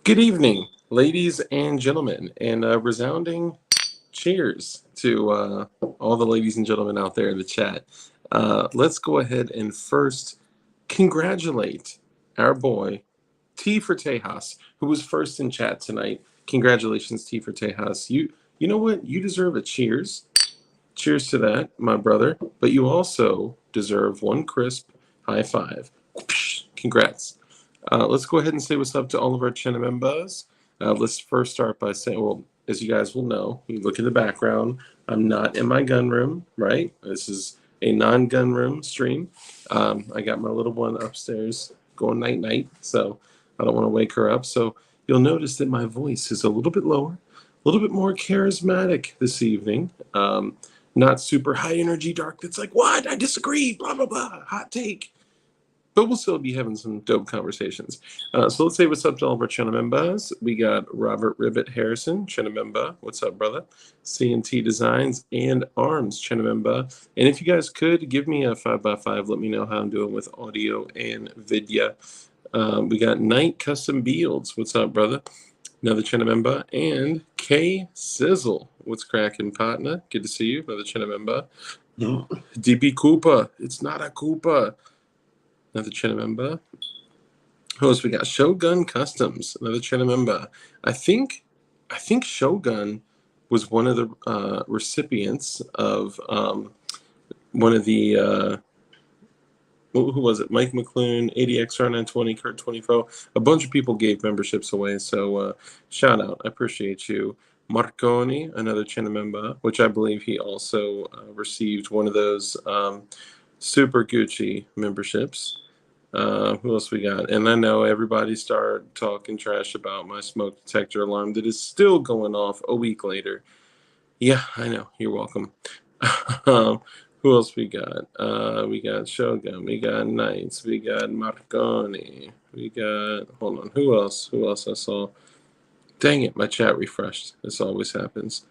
Good evening, ladies and gentlemen, and a resounding cheers to all the ladies and gentlemen out there in the chat. Let's go ahead and first congratulate our boy, T for Tejas, who was first in chat tonight. Congratulations, T for Tejas. You know what? You deserve a cheers. Cheers to that, my brother. But you also deserve one crisp high five. Congrats. Let's go ahead and say what's up to all of our channel members. Let's first start by saying, well, as you guys will know, you look in the background, I'm not in my gun room, right? This is a non-gun room stream. I got my little one upstairs going night-night, so I don't want to wake her up. So you'll notice that my voice is a little bit lower, a little bit more charismatic this evening. Not super high energy dark. That's like, what? I disagree, blah, blah, blah, hot take. But we'll still be having some dope conversations. So let's say what's up to all of our channel members. We got Robert Ribbit Harrison, channel member. What's up, brother? CNT Designs and Arms, channel member. And if you guys could, give me a 5x5. Let me know how I'm doing with audio and video. We got Knight Custom Builds. What's up, brother? Another channel member. And K Sizzle. What's cracking, partner? Good to see you. Another channel member. DP Cooper. It's not a Cooper. Another channel member. Who else we got? Shogun Customs, another channel member. I think Shogun was one of the recipients of one of the who was it? Mike McClune, ADXR920, Kurt 24. A bunch of people gave memberships away, so shout out. I appreciate you. Marconi, another channel member, which I believe he also received one of those Super Gucci memberships. Who else we got? And I know everybody started talking trash about my smoke detector alarm that is still going off a week later. Yeah, I know. You're welcome. Who else we got? We got Shogun. We got Knights. We got Marconi. We got, hold on, who else? Who else I saw? Dang it, my chat refreshed. This always happens.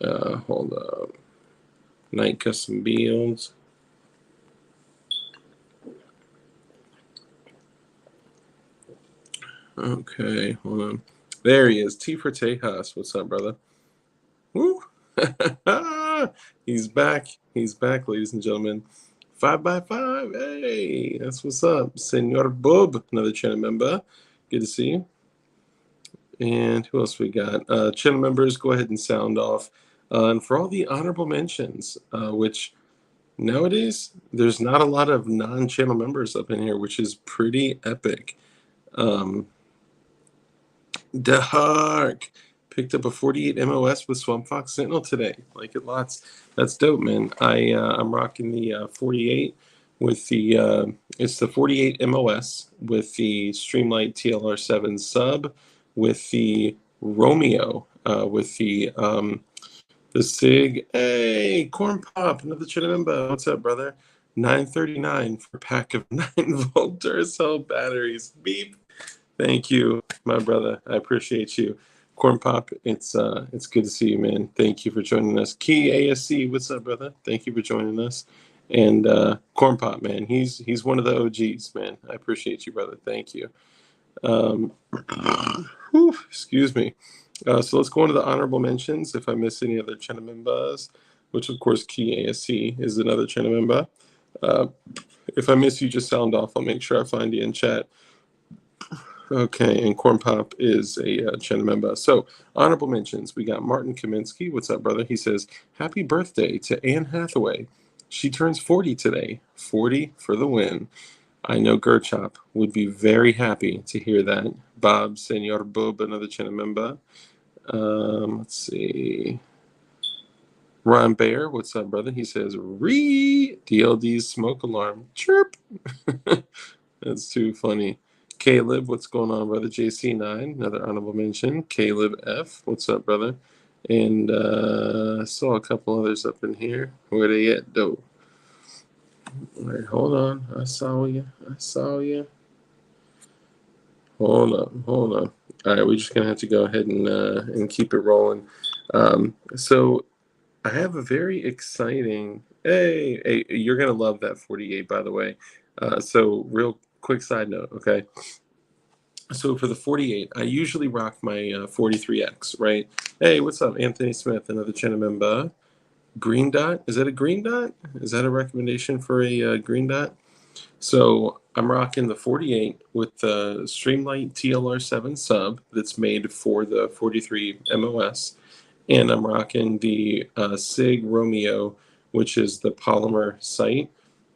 Hold up. Night Custom Builds. Okay, hold on. There he is. T for Tejas. What's up, brother? Woo! He's back. He's back, ladies and gentlemen. 5x5. Hey, that's what's up. Senor Bob, another channel member. Good to see you. And who else we got? Channel members, go ahead and sound off. And for all the honorable mentions, which nowadays there's not a lot of non-channel members up in here, which is pretty epic. Dark picked up a 48 MOS with Swamp Fox Sentinel today. Like it lots. That's dope, man. I'm rocking the 48 with the it's the 48 MOS with the Streamlight TLR7 sub with the Romeo with the SIG. Hey, Corn Pop, another Chinamemba. What's up, brother? 939 for a pack of 9-volt Duracell batteries. Beep. Thank you, my brother. I appreciate you. Corn Pop, it's good to see you, man. Thank you for joining us. Key ASC, what's up, brother? Thank you for joining us. And Corn Pop, man, he's one of the OGs, man. I appreciate you, brother. Thank you. Excuse me. So let's go into the honorable mentions. If I miss any other channel members, which of course Key ASC is another channel member. If I miss you, just sound off. I'll make sure I find you in chat. Okay, and Corn Pop is a channel member. So, honorable mentions. We got Martin Kaminsky. What's up, brother? He says, happy birthday to Anne Hathaway. She turns 40 today. 40 for the win. I know Gerchop would be very happy to hear that. Bob, Senor Bob, another channel member. Let's see. Ron Bayer, what's up, brother? He says, DLD's smoke alarm. Chirp. That's too funny. Caleb, what's going on, brother? JC9, another honorable mention. Caleb F, what's up, brother? And I saw a couple others up in here. Where they at, though? All right, hold on. I saw you. Hold on. All right, we're just going to have to go ahead and keep it rolling. So I have a very exciting... Hey, you're going to love that 48, by the way. So real quick side note, okay? So for the 48, I usually rock my 43X, right? Hey, what's up, Anthony Smith, another channel member. Green dot? Is that a green dot? Is that a recommendation for a green dot? So I'm rocking the 48 with the Streamlight TLR7 sub that's made for the 43 MOS. And I'm rocking the SIG Romeo, which is the polymer sight.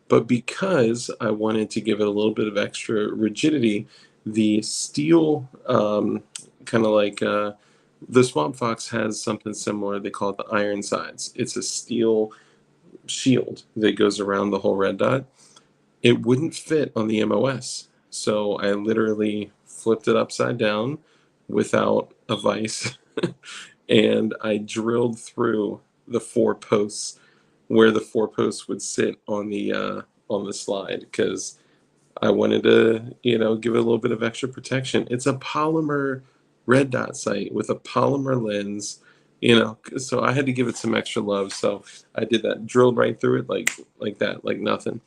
But because I wanted to give it a little bit of extra rigidity, the steel, kind of like the Swamp Fox has something similar. They call it the iron sides. It's a steel shield that goes around the whole red dot. It wouldn't fit on the MOS. So I literally flipped it upside down without a vise. And I drilled through the 4 posts where the 4 posts would sit on the slide because I wanted to, give it a little bit of extra protection. It's a polymer red dot sight with a polymer lens, so I had to give it some extra love. So I did that, drilled right through it like that, like nothing.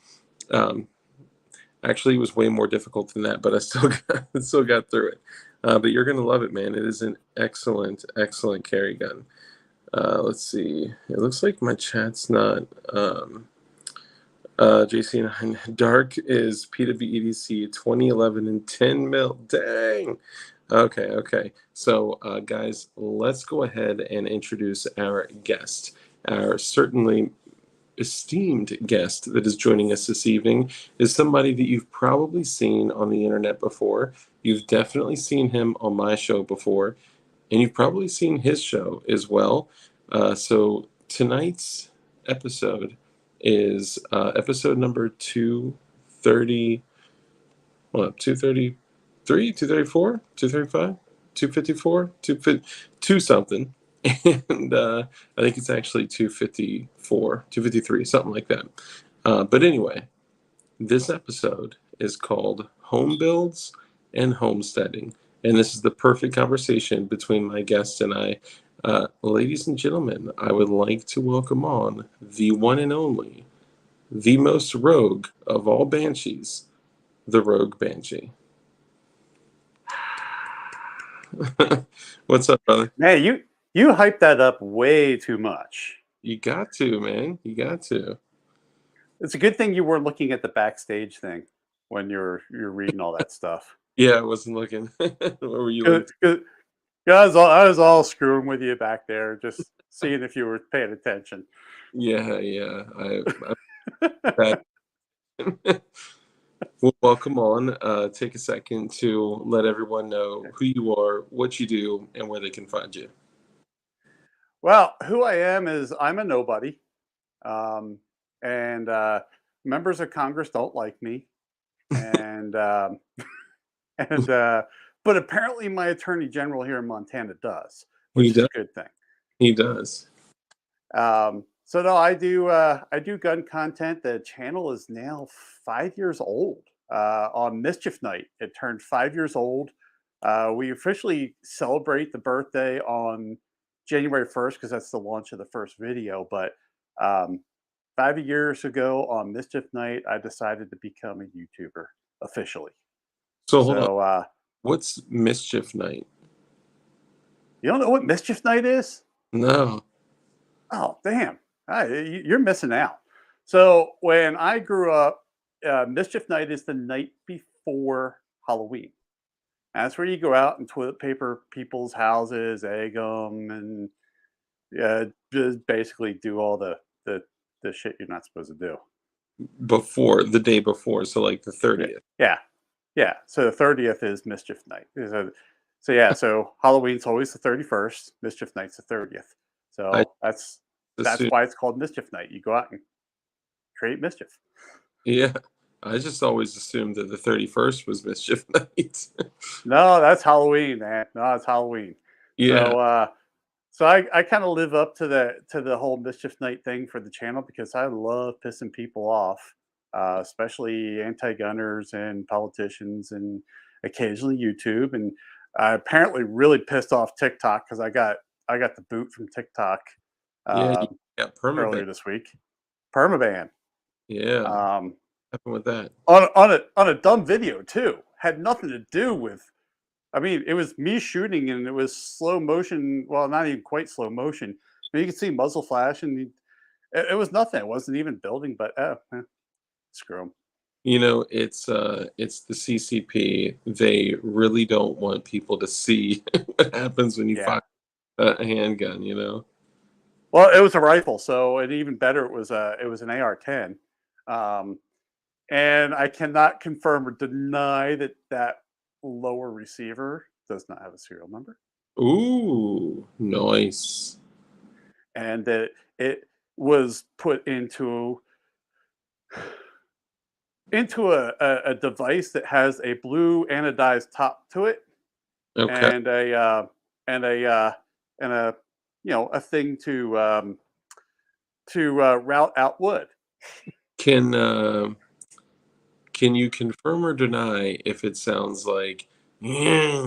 Actually, it was way more difficult than that, but I still got through it. But you're gonna love it, man. It is an excellent carry gun. Let's see. It looks like my chat's not. JC9 Dark is PWEDC 2011 and 10 mil. Dang. Okay. So, guys, let's go ahead and introduce our guest. Our certainly esteemed guest that is joining us this evening is somebody that you've probably seen on the internet before. You've definitely seen him on my show before, and you've probably seen his show as well. So tonight's episode is episode number 230, 233, 234, 235, 254, 2 something. and I think it's actually 254, 253, something like that. But anyway, this episode is called Home Builds and Homesteading, and this is the perfect conversation between my guests and I. Ladies and gentlemen, I would like to welcome on the one and only, the most rogue of all banshees, the rogue banshee. What's up, brother? Man, you hyped that up way too much. You got to, man. You got to. It's a good thing you weren't looking at the backstage thing when you're reading all that stuff. Yeah, I wasn't looking. What were you Cause, into? 'cause- 'cause I was all screwing with you back there, just seeing if you were paying attention. Yeah, yeah. I'm bad. Well, welcome on. Take a second to let everyone know who you are, what you do, and where they can find you. Well, who I am is I'm a nobody, um, and members of Congress don't like me, and and but apparently my attorney general here in Montana does, He which is does. a good thing. He does. So no, I do gun content. The channel is now 5 years old. On Mischief Night, it turned 5 years old. We officially celebrate the birthday on January 1st because that's the launch of the first video. But 5 years ago on Mischief Night, I decided to become a YouTuber officially. So hold on. So What's Mischief Night? you don't know what Mischief Night is? No. Oh, damn. You're missing out. So when I grew up, Mischief Night is the night before Halloween. That's where you go out and toilet paper people's houses, egg them, and just basically do all the shit you're not supposed to do. Before the day before, so like the Yeah, 30th. yeah, yeah. So the 30th is Mischief Night. So yeah, so Halloween's always the 31st. Mischief Night's the 30th. I So that's assume, why it's called Mischief Night. You go out and create mischief. yeah. I just always assumed that the 31st was Mischief Night. No, that's Halloween, man. No, it's Halloween. Yeah. So I kind of live up to the whole mischief night thing for the channel because I love pissing people off, especially anti-gunners and politicians and occasionally YouTube. And I apparently really pissed off TikTok because I got the boot from TikTok Yeah. You um, got permaban. earlier this week. Permaban. Yeah. Um, What happened with that? on a dumb video too. Had nothing to do with. I mean, it was me shooting, and it was slow motion. Well, not even quite slow motion. I mean, you could see muzzle flash, and it was nothing. It wasn't even building, but screw them. You know, it's the CCP. They really don't want people to see what happens when you Yeah. fire a handgun, you know? Well, it was a rifle, so and even better, it was an AR-10, um, and I cannot confirm or deny that that lower receiver does not have a serial number, Ooh, nice. and that it was put into a device that has a blue anodized top to it Okay. and and a and a a thing to route out wood. Can can you confirm or deny if it sounds like yeah,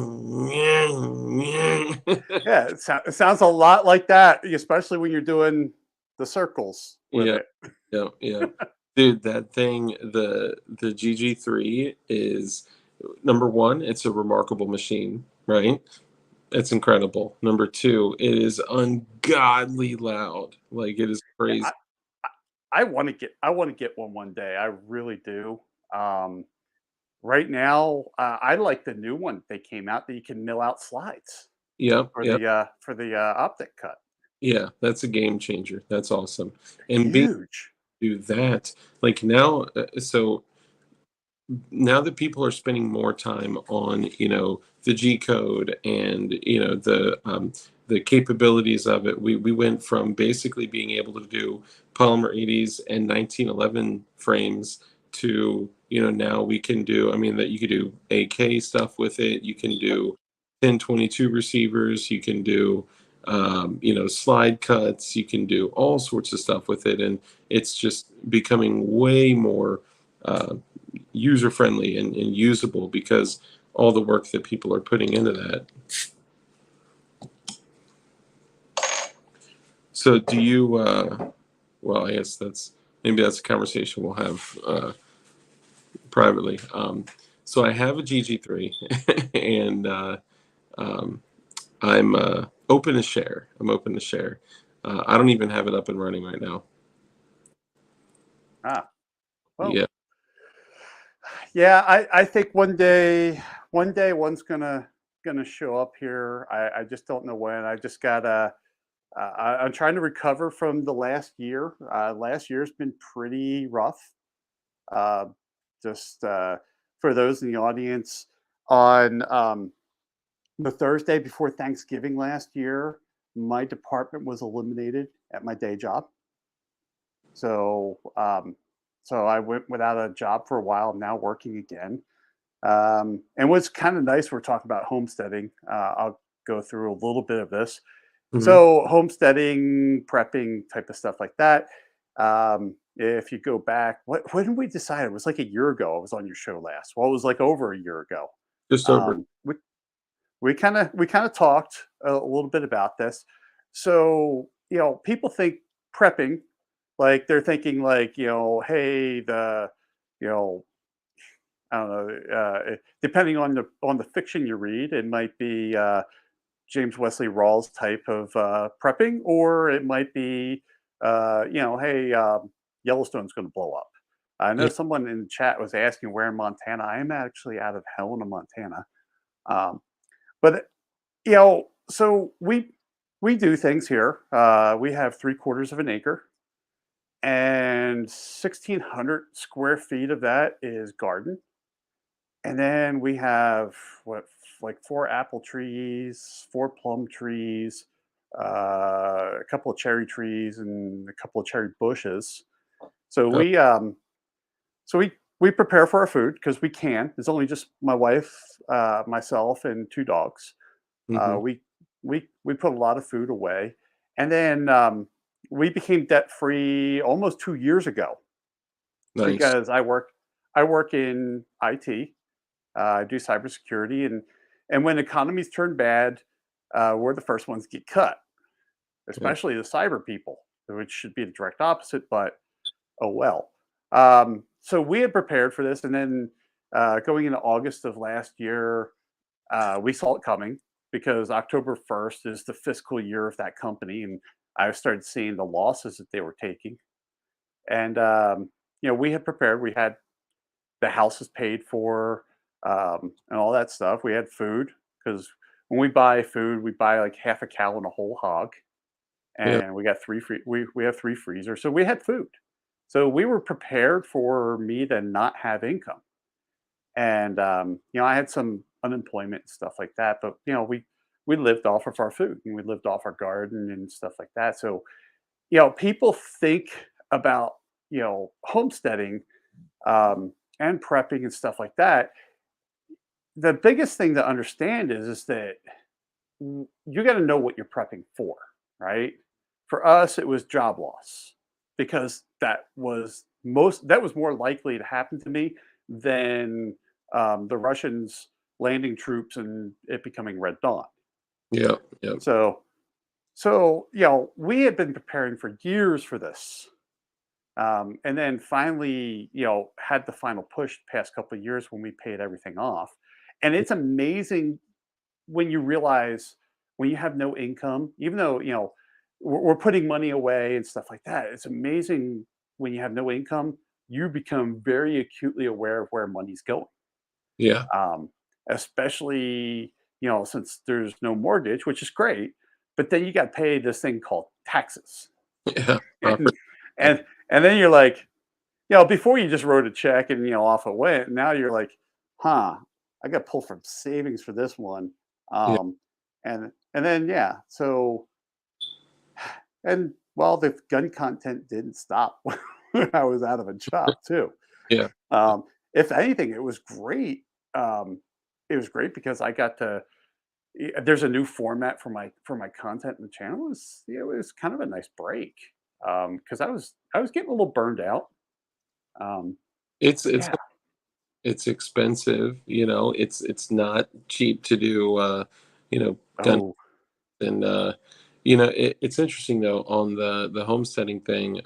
Yeah, it sounds a lot like that, especially when you're doing the circles with yeah, it. yeah. Dude, that thing, the GG3 is number one, it's a remarkable machine, right? It's incredible. Number two, it is ungodly loud. Like it is Yeah, crazy. I want to get one day. I really do. Um, right now, I like the new one they came out that you can mill out slides Yep, yep. for the optic cut. Yeah, that's a game changer. That's awesome. And being Huge. do that, like now, so now that people are spending more time on, the G code and, the capabilities of it, we went from basically being able to do polymer 80s and 1911 frames to, now we can do, I mean, that you could do AK stuff with it. You can do 1022 receivers. You can do slide cuts. You can do all sorts of stuff with it, and it's just becoming way more uh, user friendly and usable because all the work that people are putting into that. So do you? Well, I guess that's a conversation we'll have privately. So I have a GG3, and um, I'm open to share. I'm open to share. I don't even have it up and running right now. Ah, well, Yeah. yeah. I think one's gonna show up here. I just don't know when. I just gotta. I'm trying to recover from the last year. Last year's been pretty rough. Uh, just for those in the audience, on the Thursday before Thanksgiving last year, my department was eliminated at my day job. So, so I went without a job for a while. I'm now working again. And what's kind of nice, we're talking about homesteading. I'll go through a little bit of this. Hmm. So, homesteading, prepping type of stuff like that. If you go back, when did we decide? It was like a year ago. I was on your show last. Well, it was like over a year ago. Just over. Um, we we kind of talked a little bit about this. So, people think prepping, like they're thinking like, hey, you know, I don't know, depending on the fiction you read, it might be James Wesley Rawls type of prepping, or it might be, hey, Yellowstone's going to blow up. I know Yeah. someone in the chat was asking where in Montana. I am actually out of Helena, Montana. Um, but so we do things here. We have 3/4 of an acre, and 1,600 square feet of that is garden. And then we have what, like 4 apple trees, 4 plum trees, a couple of cherry trees, and a couple of cherry bushes. So Oh, we prepare for our food because we can. It's only just my wife, myself, and 2 dogs. hmm. We put a lot of food away, and then we became debt free almost 2 years ago Nice. because I work in IT. I do cybersecurity, and when economies turn bad, we're the first ones to get cut, Yeah. especially the cyber people, which should be the direct opposite. But oh well. So we had prepared for this, and then going into August of last year, we saw it coming because October 1st is the fiscal year of that company, and I started seeing the losses that they were taking. And we had prepared. We had the house is paid for, and all that stuff. We had food because when we buy food, we buy like half a cow and a whole hog, Yeah. and we got we have 3 freezers, so we had food. So we were prepared for me to not have income, and I had some unemployment and stuff like that, but we lived off of our food and we lived off our garden and stuff like that. So people think about homesteading, and prepping and stuff like that. The biggest thing to understand is that you got to know what you're prepping for, right? For us, it was job loss because that was more likely to happen to me than the Russians landing troops and it becoming Red Dawn. Yeah. Yeah. So, we had been preparing for years for this, and then finally, had the final push the past couple of years when we paid everything off. And it's amazing when you realize when you have no income, even though we're putting money away and stuff like that. It's amazing when you have no income, you become very acutely aware of where money's going. Yeah. Um, Especially since there's no mortgage, which is great, but then you got to pay this thing called taxes, Yeah. and Proper. Yeah. and then you're like, before you just wrote a check and off it went. Now you're like, huh, I got to pull from savings for this one. Yeah. Um, and then so and well, the gun content didn't stop when I was out of a job too. Yeah. If anything, it was great. Um, it was great because I got to there's a new format for my content in the channel. It was kind of a nice break, because I was getting a little burned out. Um, It's yeah. it's expensive, you know. It's not cheap to do, you know, gun Oh, and you know, it's interesting though on the homesteading thing.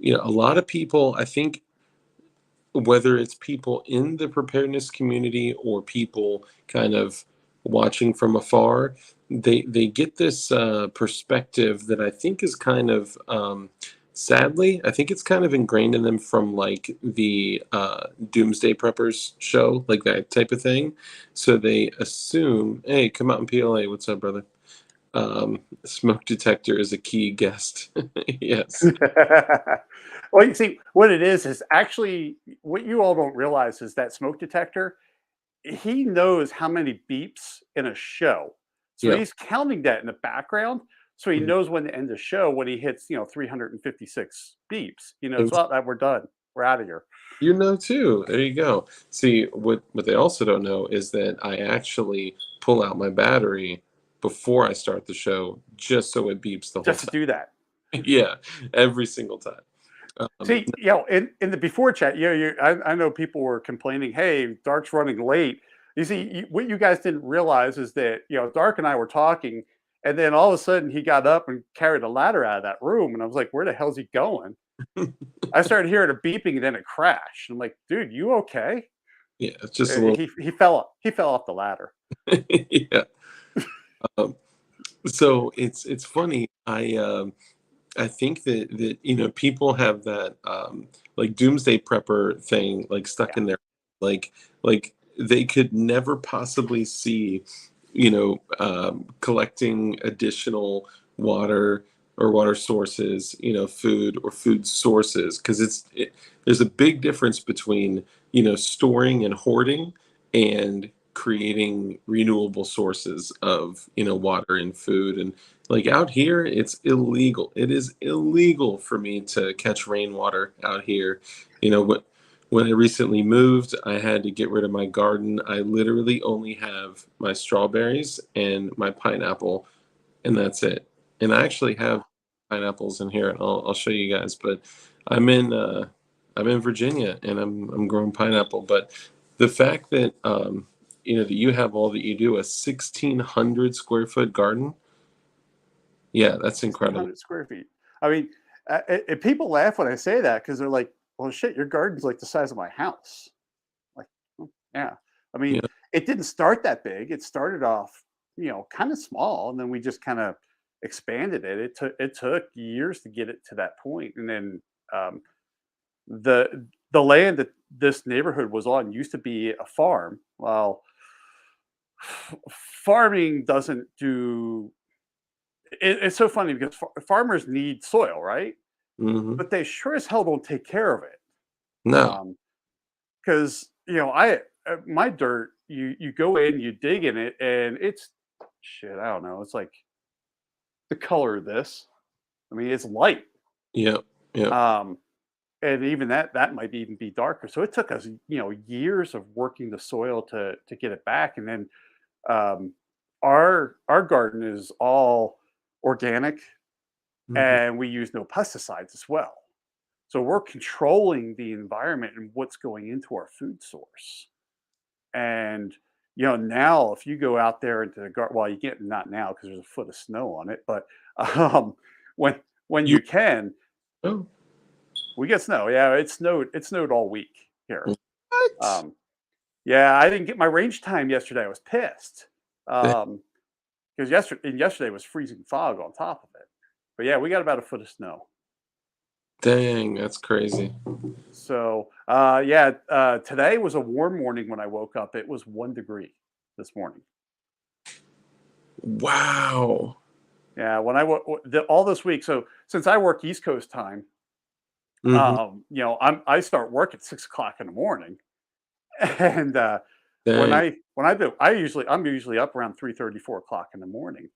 You know, a lot of people, I think, whether it's people in the preparedness community or people kind of watching from afar, they get this perspective that I think is kind of sadly, I think it's kind of ingrained in them from like the Doomsday Preppers show, like that type of thing. So they assume, hey, come out in PLA. What's up, brother? Smoke detector is a key guest. Yes. well, you see, what it is actually what you all don't realize is that smoke detector. He knows how many beeps in a show, so Yeah. he's counting that in the background. So he Mhm. knows when to end the show when he hits 356 beeps. He knows, Ex- well, that we're done. We're out of here. You know too. There you go. See, what they also don't know is that I actually pull out my battery before I start the show, just so it beeps the whole Just to time. do that. Yeah, every single time. Um, See, in the before chat, I know people were complaining, "Hey, Dark's running late." You see, what you guys didn't realize is that Dark and I were talking, and then all of a sudden he got up and carried a ladder out of that room, and I was like, "Where the hell's he going?" I started hearing a beeping, and then it crashed. I'm like, "Dude, you okay?" yeah, it's just a little. He fell off the ladder. Yeah. Um, so it's funny. I think that you know people have that like doomsday prepper thing like stuck Yeah, in their like they could never possibly see, you know, collecting additional water or water sources, you know, food or food sources, because there's a big difference between, you know, storing and hoarding and creating renewable sources of, you know, water and food. And like out here, it's illegal. It is illegal for me to catch rainwater out here. You know, when I recently moved, I had to get rid of my garden. I literally only have my strawberries and my pineapple, and that's it. And I actually have pineapples in here, and I'll show you guys. But I'm in I'm in Virginia, and I'm growing pineapple. But the fact that you know that you have all that you do, a 1,600 square foot garden, yeah, that's incredible. 1,600 square feet. I mean, people laugh when I say that because they're like, "Well, shit, your garden's like the size of my house." Like, "Mm, yeah. I mean, Yeah. it didn't start that big. It started off, kind of small, and then we just kind of expanded it. It took years to get it to that point, and then um, the land that this neighborhood was on used to be a farm. Well, farming doesn't do. It's so funny because farmers need soil, right? Hmm. But they sure as hell don't take care of it. No. Because I my dirt, you go in, you dig in it, and it's shit. I don't know. It's like the color of this. I mean, it's light, Yep. Yep. um, and even that might even be darker. So it took us, years of working the soil to get it back, and then um, our garden is all organic, Hmm. and we use no pesticides as well. So we're controlling the environment and what's going into our food source. And now if you go out there into the garden, well, you get not now because there's a foot of snow on it, but um, when You you can, know we get snow. Yeah, it snowed. It snowed all week here. what? Um, yeah, I didn't get my range time yesterday. I was pissed That- because yesterday was freezing fog on top of it. But yeah, we got about a foot of snow. Dang, that's crazy. So yeah, today was a warm morning when I woke up. It was 1 degree this morning. Wow. Yeah, when all this week. So since I work East Coast time, Hmm. I start work at 6 o'clock in the morning, and Dang. I'm usually up around 3:30, 4 o'clock in the morning,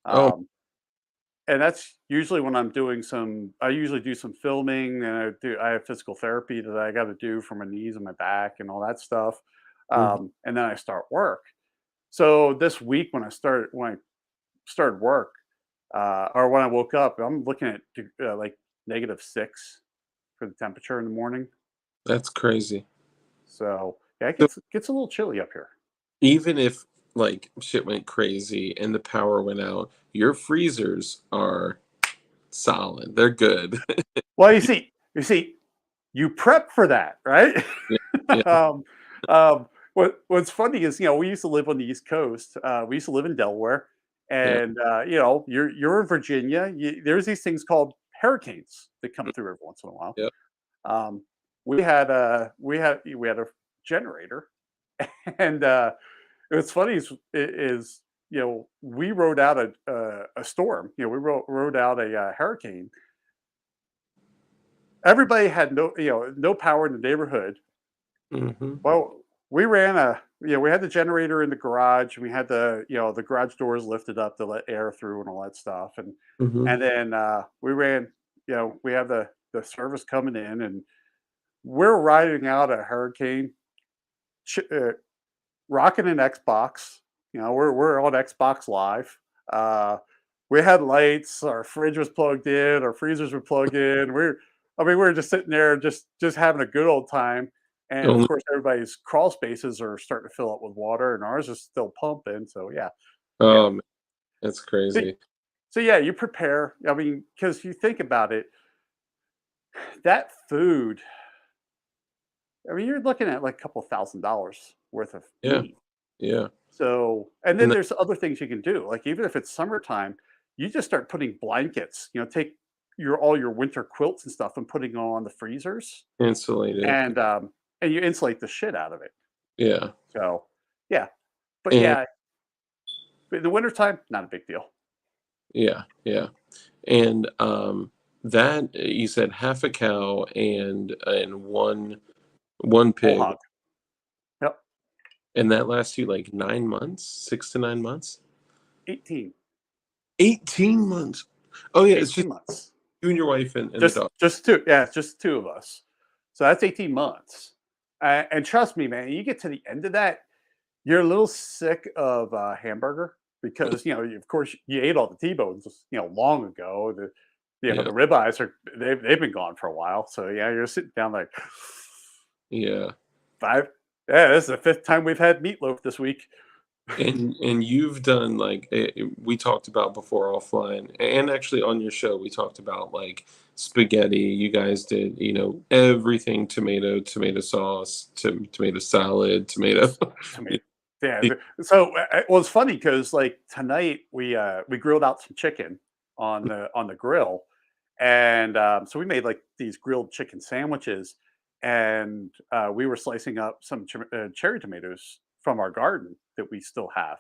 Oh. um, and that's usually when I'm doing some. I usually do some filming, and I have physical therapy that I got to do for my knees and my back and all that stuff, Mhm. and then I start work. So this week when I started work, or when I woke up, I'm looking at like -6 for the temperature in the morning. That's crazy. So yeah, it So gets a little chilly up here. even if like shit went crazy and the power went out, your freezers are solid. They're good. Well, you prep for that, right? Yeah, yeah, um, what's funny is, we used to live on the East Coast. We used to live in Delaware, yeah, and you're in Virginia. There's these things called hurricanes that come through every once in a while. yeah. Um, we had a generator, and what's funny is we rode out a storm. We rode out a hurricane. Everybody had no power in the neighborhood. Hmm. Well, we had the generator in the garage. We had the garage doors lifted up to let air through and all that stuff. And Hmm. and then we ran, we have the service coming in, and we're riding out a hurricane, ch- uh, rocking an Xbox. We're on Xbox Live. Uh, we had lights. Our fridge was plugged in. Our freezers were plugged in. We were just sitting there, just having a good old time. And of Only, course, everybody's crawl spaces are starting to fill up with water, and ours is still pumping. So yeah. man, that's So, crazy. so yeah, you prepare. I mean, because you think about it, that food. I mean, you're looking at like a couple $1,000 worth of Yeah, meat. yeah. So, and then And there's other things you can do. Like even if it's summertime, you just start putting blankets. Take all your winter quilts and stuff and putting on the freezers, insulated. and you insulate the shit out of it. Yeah, So, yeah, but and yeah, in the wintertime, not a big deal. yeah, yeah. And that you said half a cow and one Whole pig, hog. Yep, and that lasts you like 9 months, 6 to 9 months, 18, 18 months. Oh yeah, it's 18 just months. you and your wife and the Just dog. just two. Yeah, it's just two of us. So that's 18 months. And trust me, man, you get to the end of that, you're a little sick of hamburger because of course, you ate all the T-bones long ago. The Yeah, ribeyes they've been gone for a while. So yeah, you're sitting down like yeah. five. Yeah, this is the fifth time we've had meatloaf this week. And you've done like we talked about before offline, and actually on your show we talked about like spaghetti. You guys did, everything: tomato sauce, tomato salad, tomato. Tomato. Yeah. So well, it's funny because like tonight we grilled out some chicken on the grill, and so we made like these grilled chicken sandwiches, and we were slicing up some cherry tomatoes from our garden that we still have.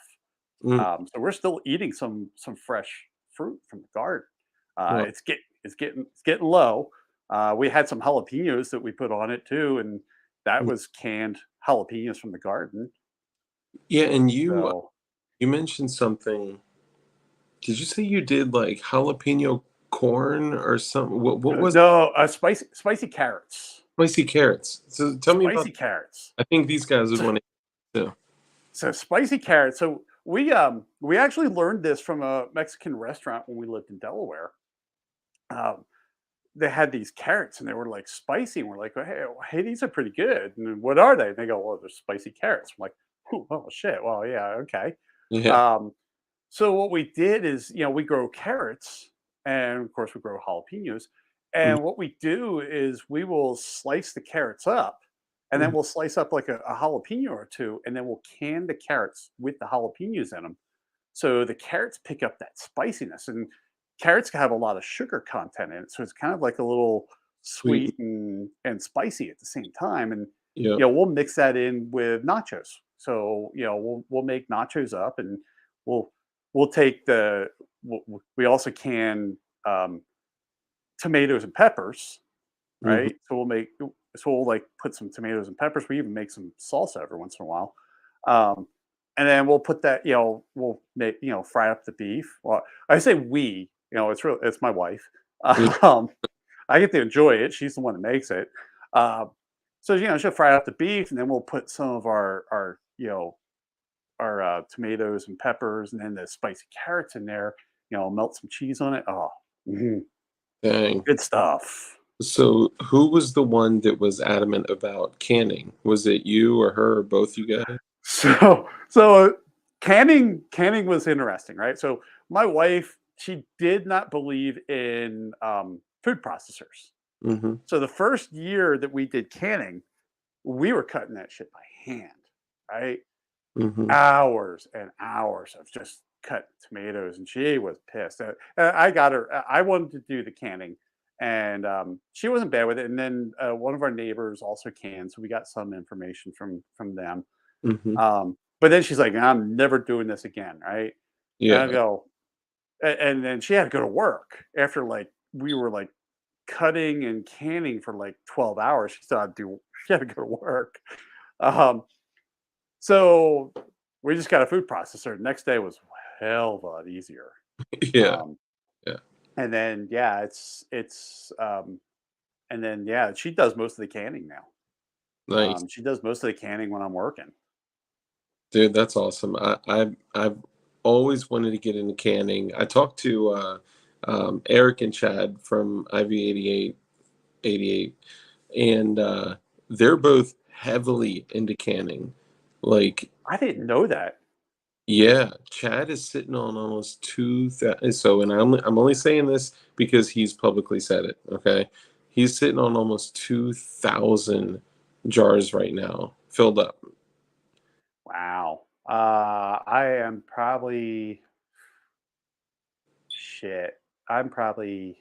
Mm, So we're still eating some fresh fruit from the garden. well, It's getting low. We had some jalapenos that we put on it too, and that mm, was canned jalapenos from the garden. yeah, and you So mentioned something. Did you say you did like jalapeno corn or something? What was no, spicy carrots, spicy carrots? So tell me about. spicy carrots. I think these guys would want to. So spicy carrots. So we actually learned this from a Mexican restaurant when we lived in Delaware. Um, they had these carrots and they were like spicy. And we're like, hey, these are pretty good. And what are they? And they go, well, they're spicy carrots. I'm like, oh shit. Well, yeah, okay. Yeah. Um, so what we did is, we grow carrots, and of course we grow jalapenos. Mm, And what we do is we will slice the carrots up, and then mm, we'll slice up like a jalapeno or two, and then we'll can the carrots with the jalapenos in them. So the carrots pick up that spiciness, and carrots have a lot of sugar content in it, so it's kind of like a little sweet. sweet and spicy at the same time. And Yeah. we'll mix that in with nachos. So we'll make nachos up, and we'll we'll take the we also can tomatoes and peppers, Hmm. right? So we'll like put some tomatoes and peppers. We even make some salsa every once in a while. Um, and then we'll put that, we'll make, fry up the beef. Well, I say we, it's my wife. Yeah. Um, I get to enjoy it. She's the one that makes it. Um, so she'll fry up the beef, and then we'll put some of our our tomatoes and peppers, and then the spicy carrots in there. Melt some cheese on it. Oh, mhm, Dang. good stuff. So who was the one that was adamant about canning? Was it you or her or both you guys? So canning was interesting, right? So my wife, she did not believe in food processors. Mm-hmm. So the first year that we did canning, we were cutting that shit by hand, right? Mm-hmm. Hours and hours of just cutting tomatoes, and she was pissed. I got her. I wanted to do the canning, and she wasn't bad with it. And then one of our neighbors also canned, so we got some information from them. Mm-hmm. But then she's like, "I'm never doing this again," right? And I Yeah. go, and then she had to go to work after like we were like cutting and canning for like 12 hours. She had to go to work. Um, so we just got a food processor. Next day was hell of a lot easier. Yeah. Um, Yeah. and then yeah, it's and then yeah, she does most of the canning now. Nice. She does most of the canning when I'm working. Dude, that's awesome. I've always wanted to get into canning. I talked to Eric and Chad from IV88, and they're both heavily into canning. Like, I didn't know that. yeah, Chad is sitting on almost 2,000. So, and I'm only saying this because he's publicly said it. Okay, he's sitting on almost 2,000 jars right now, filled up. Wow. I am probably shit. I'm probably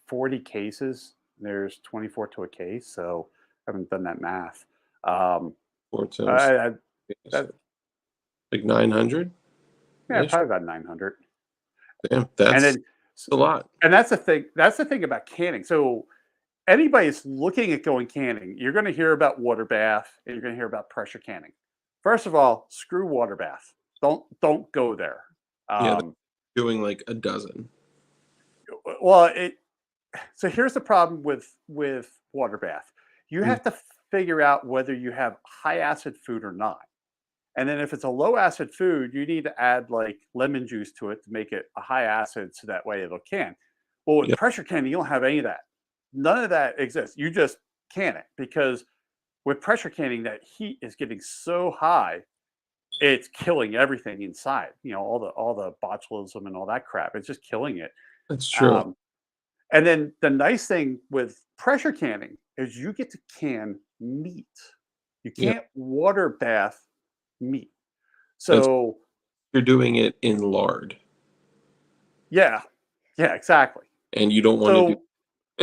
40 cases. There's 24 to a case, so I haven't done that math. Um, Four times, I that like 900 yeah, ish. probably about 900. Damn, And that's then a lot. and that's the thing. That's the thing about canning. So anybody's looking at going canning, you're going to hear about water bath and you're going to hear about pressure canning. First of all, screw water bath. Don't go there. Yeah, they're Um, doing like a dozen. well, so here's the problem with water bath. You Mm, have to figure out whether you have high acid food or not. And then if it's a low acid food, you need to add like lemon juice to it to make it a high acid so that way it'll can. Well, with yeah, pressure canning, you don't have any of that. None of that exists. You just can it because with pressure canning, that heat is getting so high, it's killing everything inside. All the botulism and all that crap. It's just killing it. that's true. Um, and then the nice thing with pressure canning is you get to can meat. You Yeah, can't water bath meat. that's So you're doing it in lard, yeah, yeah, exactly. and you don't want to do.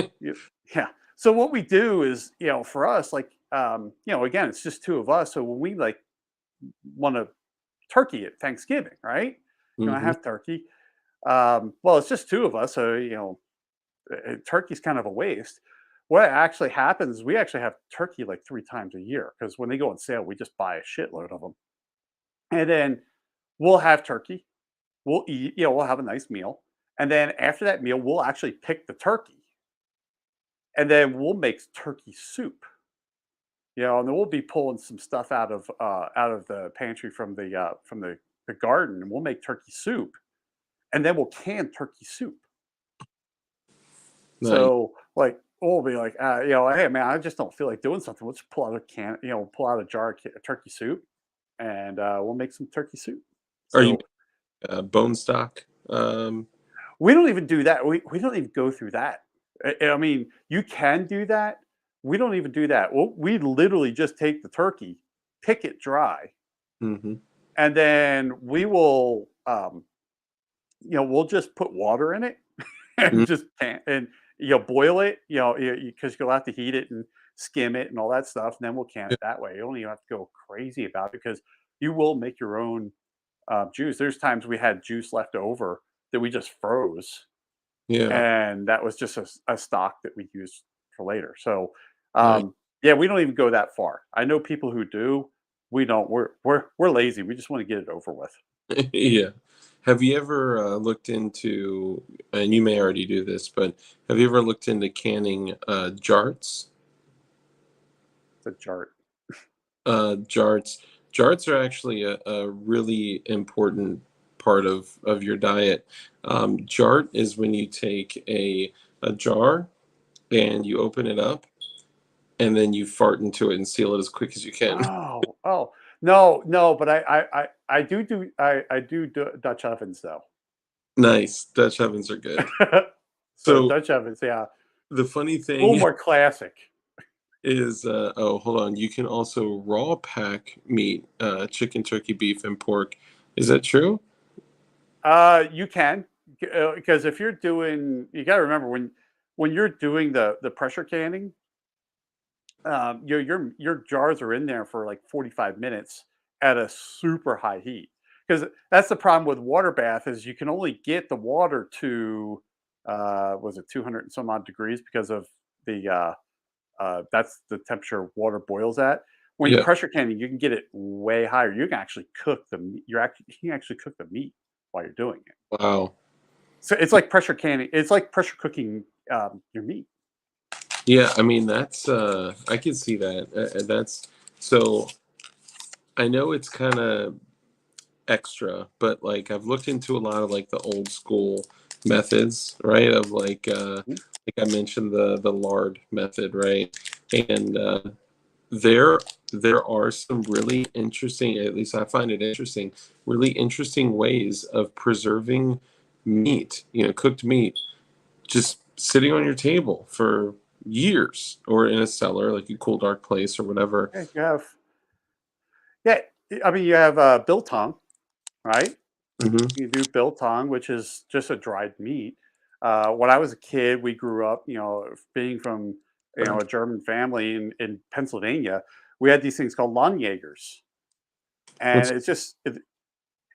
So you, yeah. So what we do is, for us, like, again, it's just two of us. So when we like want to turkey at Thanksgiving, right? I Hmm. have turkey. Well, it's just two of us, so turkey's kind of a waste. What actually happens is we actually have turkey like 3 times a year because when they go on sale, we just buy a shitload of them, and then we'll have turkey. We'll eat. We'll have a nice meal, and then after that meal, we'll actually pick the turkey, and then we'll make turkey soup. And then we'll be pulling some stuff out of the pantry from the garden, and we'll make turkey soup, and then we'll can turkey soup. Nice. So, like, we'll be like, hey man, I just don't feel like doing something. Let's pull out a can, pull out a jar of turkey soup, and we'll make some turkey soup. Are you So bone stock? we don't even do that. We don't even go through that. I mean, you can do that. We don't even do that. Well, we literally just take the turkey, pick it dry, Hmm. and then we'll just put water in it and just can and boil it, because you'll have to heat it and skim it and all that stuff, and then we'll can it that way. You don't even have to go crazy about it because you will make your own juice. There's times we had juice left over that we just froze, Yeah, and that was just a stock that we used for later. So, nice. yeah, we don't even go that far. I know people who do. We don't. We're lazy. We just want to get it over with. Yeah. Have you ever looked into, and you may already do this, but have you ever looked into canning jarts? The chart. Jarts. Jarts are actually a really important part of your diet. Jart is when you take a jar and you open it up and then you fart into it and seal it as quick as you can. Oh, no, no, but I do Dutch ovens though. Nice. Dutch ovens are good. So So Dutch ovens, yeah, the funny a little thing more classic. is, oh, hold on. You can also raw pack meat, chicken, turkey, beef, and pork. Is that true? You can, because if you're doing, you got to remember when you're doing the pressure canning, your jars are in there for like 45 minutes at a super high heat. Because that's the problem with water bath is you can only get the water to was it 200 and some odd degrees because of the that's the temperature water boils at. When you're Yeah. pressure canning, you can get it way higher. You can actually cook the you can actually cook the meat while you're doing it. Wow. So it's like pressure canning. It's like pressure cooking your meat. Yeah, I mean that's I can see that. That's so I know it's kind of extra, but like I've looked into a lot of like the old school methods, right? Of Mhm. like I mentioned the lard method, right? And there there are some really interesting, at least I find it interesting, really interesting ways of preserving meat, cooked meat, just sitting on your table for years or in a cellar, like a cool dark place or whatever. Yeah, you have yeah. I mean, you have biltong, right? Hmm. You do biltong, which is just a dried meat. When I was a kid, we grew up, being from a German family in Pennsylvania. We had these things called Lanyagers, and What's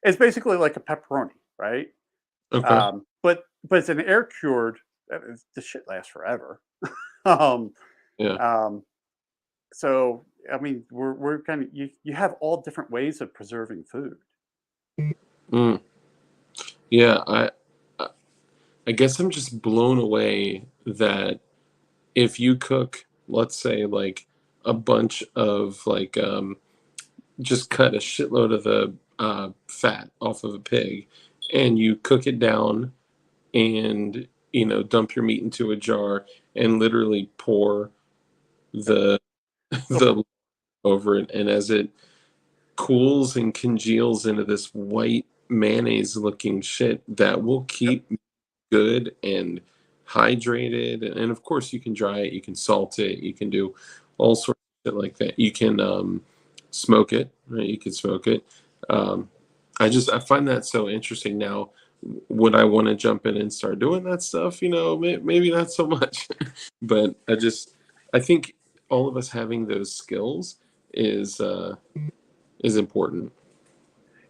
it's basically like a pepperoni, right? okay? But it's an air cured. The shit lasts forever. um, Yeah. um, so I mean, we're kind of you have all different ways of preserving food. Mm. Yeah, I I guess I'm just blown away that if you cook, let's say like a bunch of like just cut a shitload of the fat off of a pig and you cook it down and dump your meat into a jar and literally pour the the over it, and as it cools and congeals into this white mayonnaise looking shit that will Yep. keep good and hydrated. And of course you can dry it, you can salt it, you can do all sorts of shit like that. You can smoke it, right? You can smoke it. um, I find that so interesting. Now would I want to jump in and start doing that stuff? Maybe not so much. But I think all of us having those skills is is important.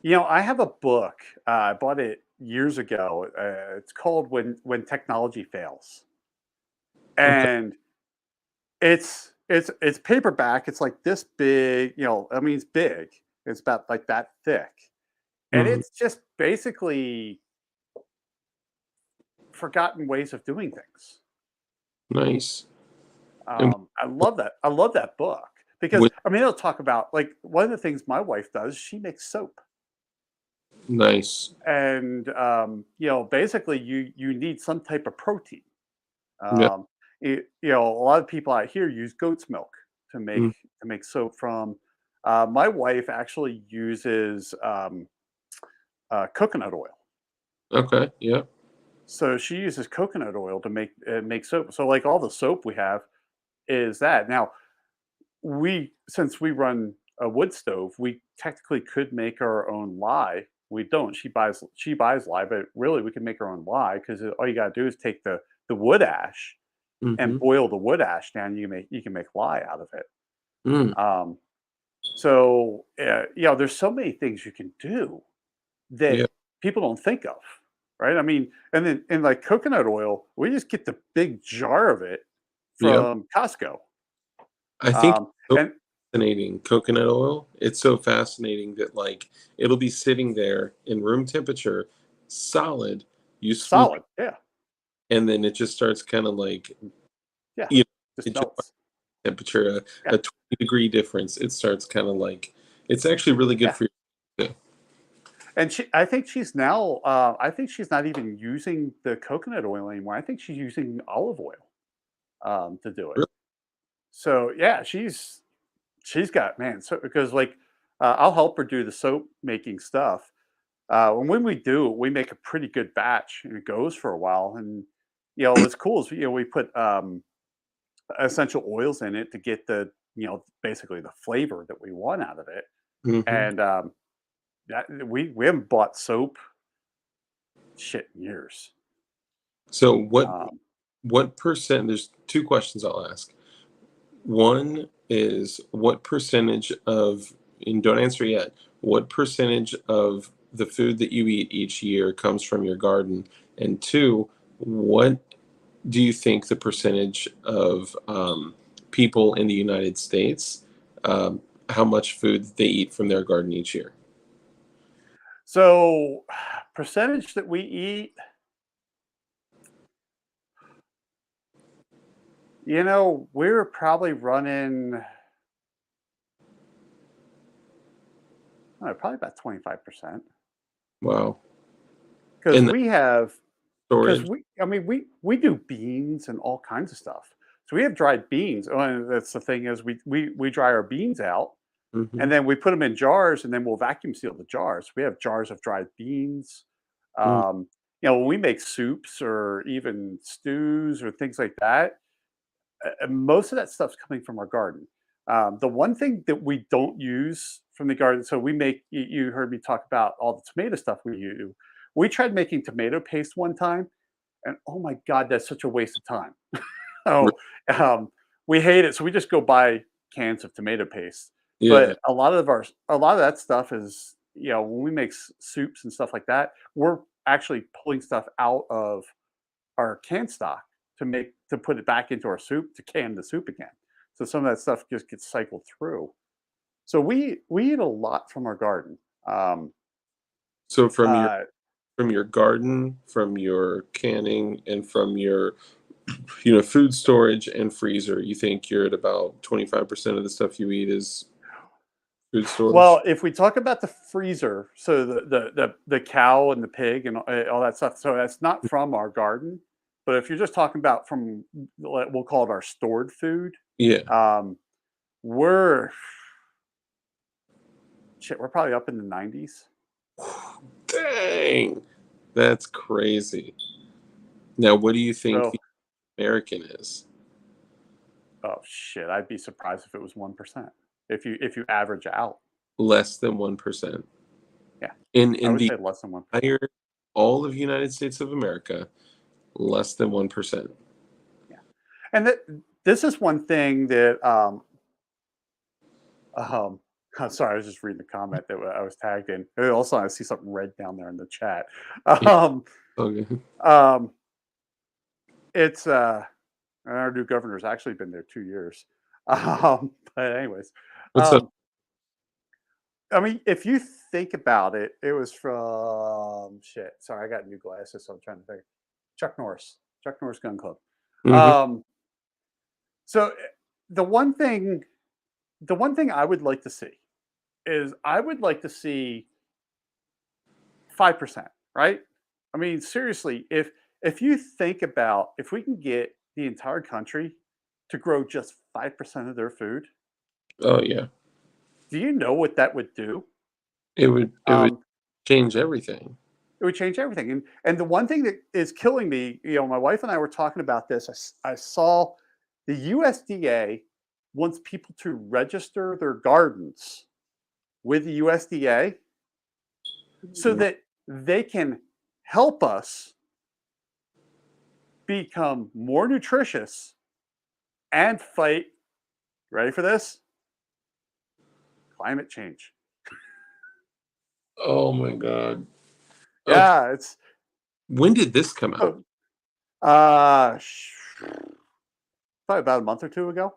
I have a book. I bought it years ago. It's called "When Technology Fails," Okay. and it's paperback. It's like this big. I mean, it's big. It's about like that thick, and Hmm. it's just basically forgotten ways of doing things. Nice. And I love that. I love that book because with I mean, it'll talk about like one of the things my wife does. She makes soap. nice. And basically you need some type of protein. Yeah. um, a lot of people out here use goat's milk to make Mm. to make soap from. My wife actually uses coconut oil, Okay. Yeah. so she uses coconut oil to make soap. So like all the soap we have is that. Now we since we run a wood stove, we technically could make our own lye. We don't. She buys lye, but really we can make our own lye because all you gotta do is take the wood ash and Hmm. boil the wood ash down. You can make lye out of it. Mm. Um, so there's so many things you can do that Yeah. people don't think of, right? I mean, and then and like coconut oil, we just get the big jar of it Yeah. from Costco. I think Um, it's so and fascinating, coconut oil. It's so fascinating that like it'll be sitting there in room temperature, solid. You swoop, solid, yeah, and then it just starts kind of like yeah, you know, just it just melts. temperature, Yeah, a 20-degree difference, it starts kind of like it's actually really good yeah. for you too. And I think she's now. I think she's not even using the coconut oil anymore. I think she's using olive oil to do it. Really? So yeah, she's got, man. So because like I'll help her do the soap making stuff. And when we do, we make a pretty good batch, and it goes for a while. And what's cool is we put essential oils in it to get the basically the flavor that we want out of it. Hmm. And we haven't bought soap shit in years. So Um, what percent? There's two questions I'll ask. One is what percentage of, and don't answer yet, what percentage of the food that you eat each year comes from your garden? And two, what do you think the percentage of people in the United States, how much food they eat from their garden each year? so percentage that we eat, we're probably running probably about 25%. Wow. Because And the we have because storage? we do beans and all kinds of stuff. So we have dried beans. Oh, and that's the thing is we dry our beans out, Hmm. and then we put them in jars, and then we'll vacuum seal the jars. We have jars of dried beans. Um, when we make soups or even stews or things like that, most of that stuff's coming from our garden. The one thing that we don't use from the garden, so we make, you heard me talk about all the tomato stuff we use. We tried making tomato paste one time, and oh my God, that's such a waste of time. Oh, um, we hate it. So we just go buy cans of tomato paste. Yeah. But a lot of that stuff is, when we make soups and stuff like that, we're actually pulling stuff out of our canned stock to put it back into our soup to can the soup again. So some of that stuff just gets cycled through. So we eat a lot from our garden. Um, So uh, from your garden, from your canning, and from your food storage and freezer, you think you're at about 25% of the stuff you eat is food storage? well, if we talk about the freezer, so the cow and the pig and all that stuff, so that's not from our garden. But if you're just talking about from, we'll call it our stored food, Yeah. um, we're shit, we're probably up in the 90s. Dang. That's crazy. Now, what do you think So, the American is? oh shit, I'd be surprised if it was 1%. If you average out, Less than 1%. yeah, I In would the say less than 1%. entire all of United States of America, less than 1%. Yeah, and this is one thing that I'm sorry, I was just reading the comment that I was tagged in. And also, I see something red down there in the chat. Yeah. Um, Okay. um, it's our new governor's actually been there 2 years. But anyways, What's up? um, I mean, if you think about it, it was from shit. Sorry, I got new glasses, so I'm trying to think. Chuck Norris, Chuck Norris Gun Club. Mhm. Um, so the one thing, the one thing I would like to see is I would like to see 5%, right? I mean, seriously, if you think about if we can get the entire country to grow just 5% of their food, Oh, yeah. do you know what that would do? It would Um, change everything. it would change everything. And the one thing that is killing me, my wife and I were talking about this. I saw the USDA wants people to register their gardens with the USDA so that they can help us become more nutritious and fight, ready for this? Climate change. Oh my god. Okay. Yeah, it's When did this come out? oh, uh probably about a month or two ago.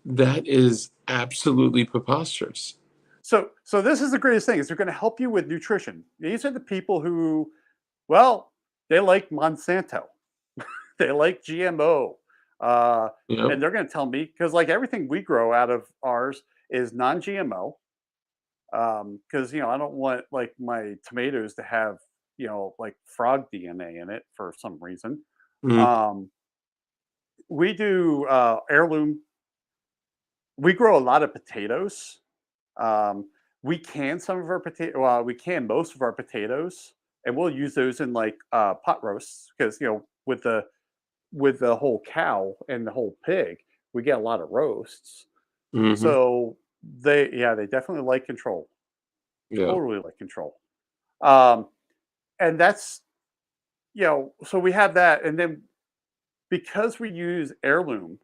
That is absolutely preposterous. So this is the greatest thing is they're going to help you with nutrition. These are the people who, well, they like Monsanto. They like GMO. Yep. And they're going to tell me because like everything we grow out of ours is non-GMO. Because I don't want like my tomatoes to have like frog DNA in it for some reason. Mm, Um, we do heirloom. We grow a lot of potatoes. Um, we can some of our potato. Well, we can most of our potatoes, and we'll use those in like pot roasts because with the whole cow and the whole pig, we get a lot of roasts. hmm. So they definitely like control, Yeah. totally like control. Um, and that's so we have that, and then because we use heirloom,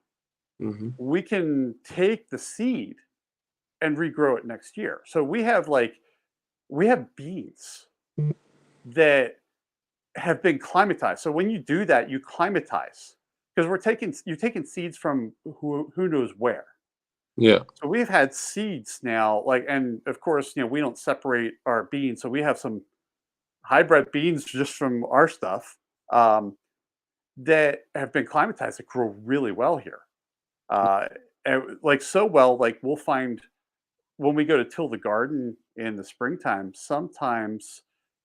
Hmm. we can take the seed and regrow it next year. So we have beans that have been climatized. So when you do that, you climatize because you're taking seeds from who knows where. Yeah. So we've had seeds now, and of course, we don't separate our beans, so we have some hybrid beans just from our stuff um, that have been climatized that grow really well here. Uh, and like so well, like we'll find when we go to till the garden in the springtime,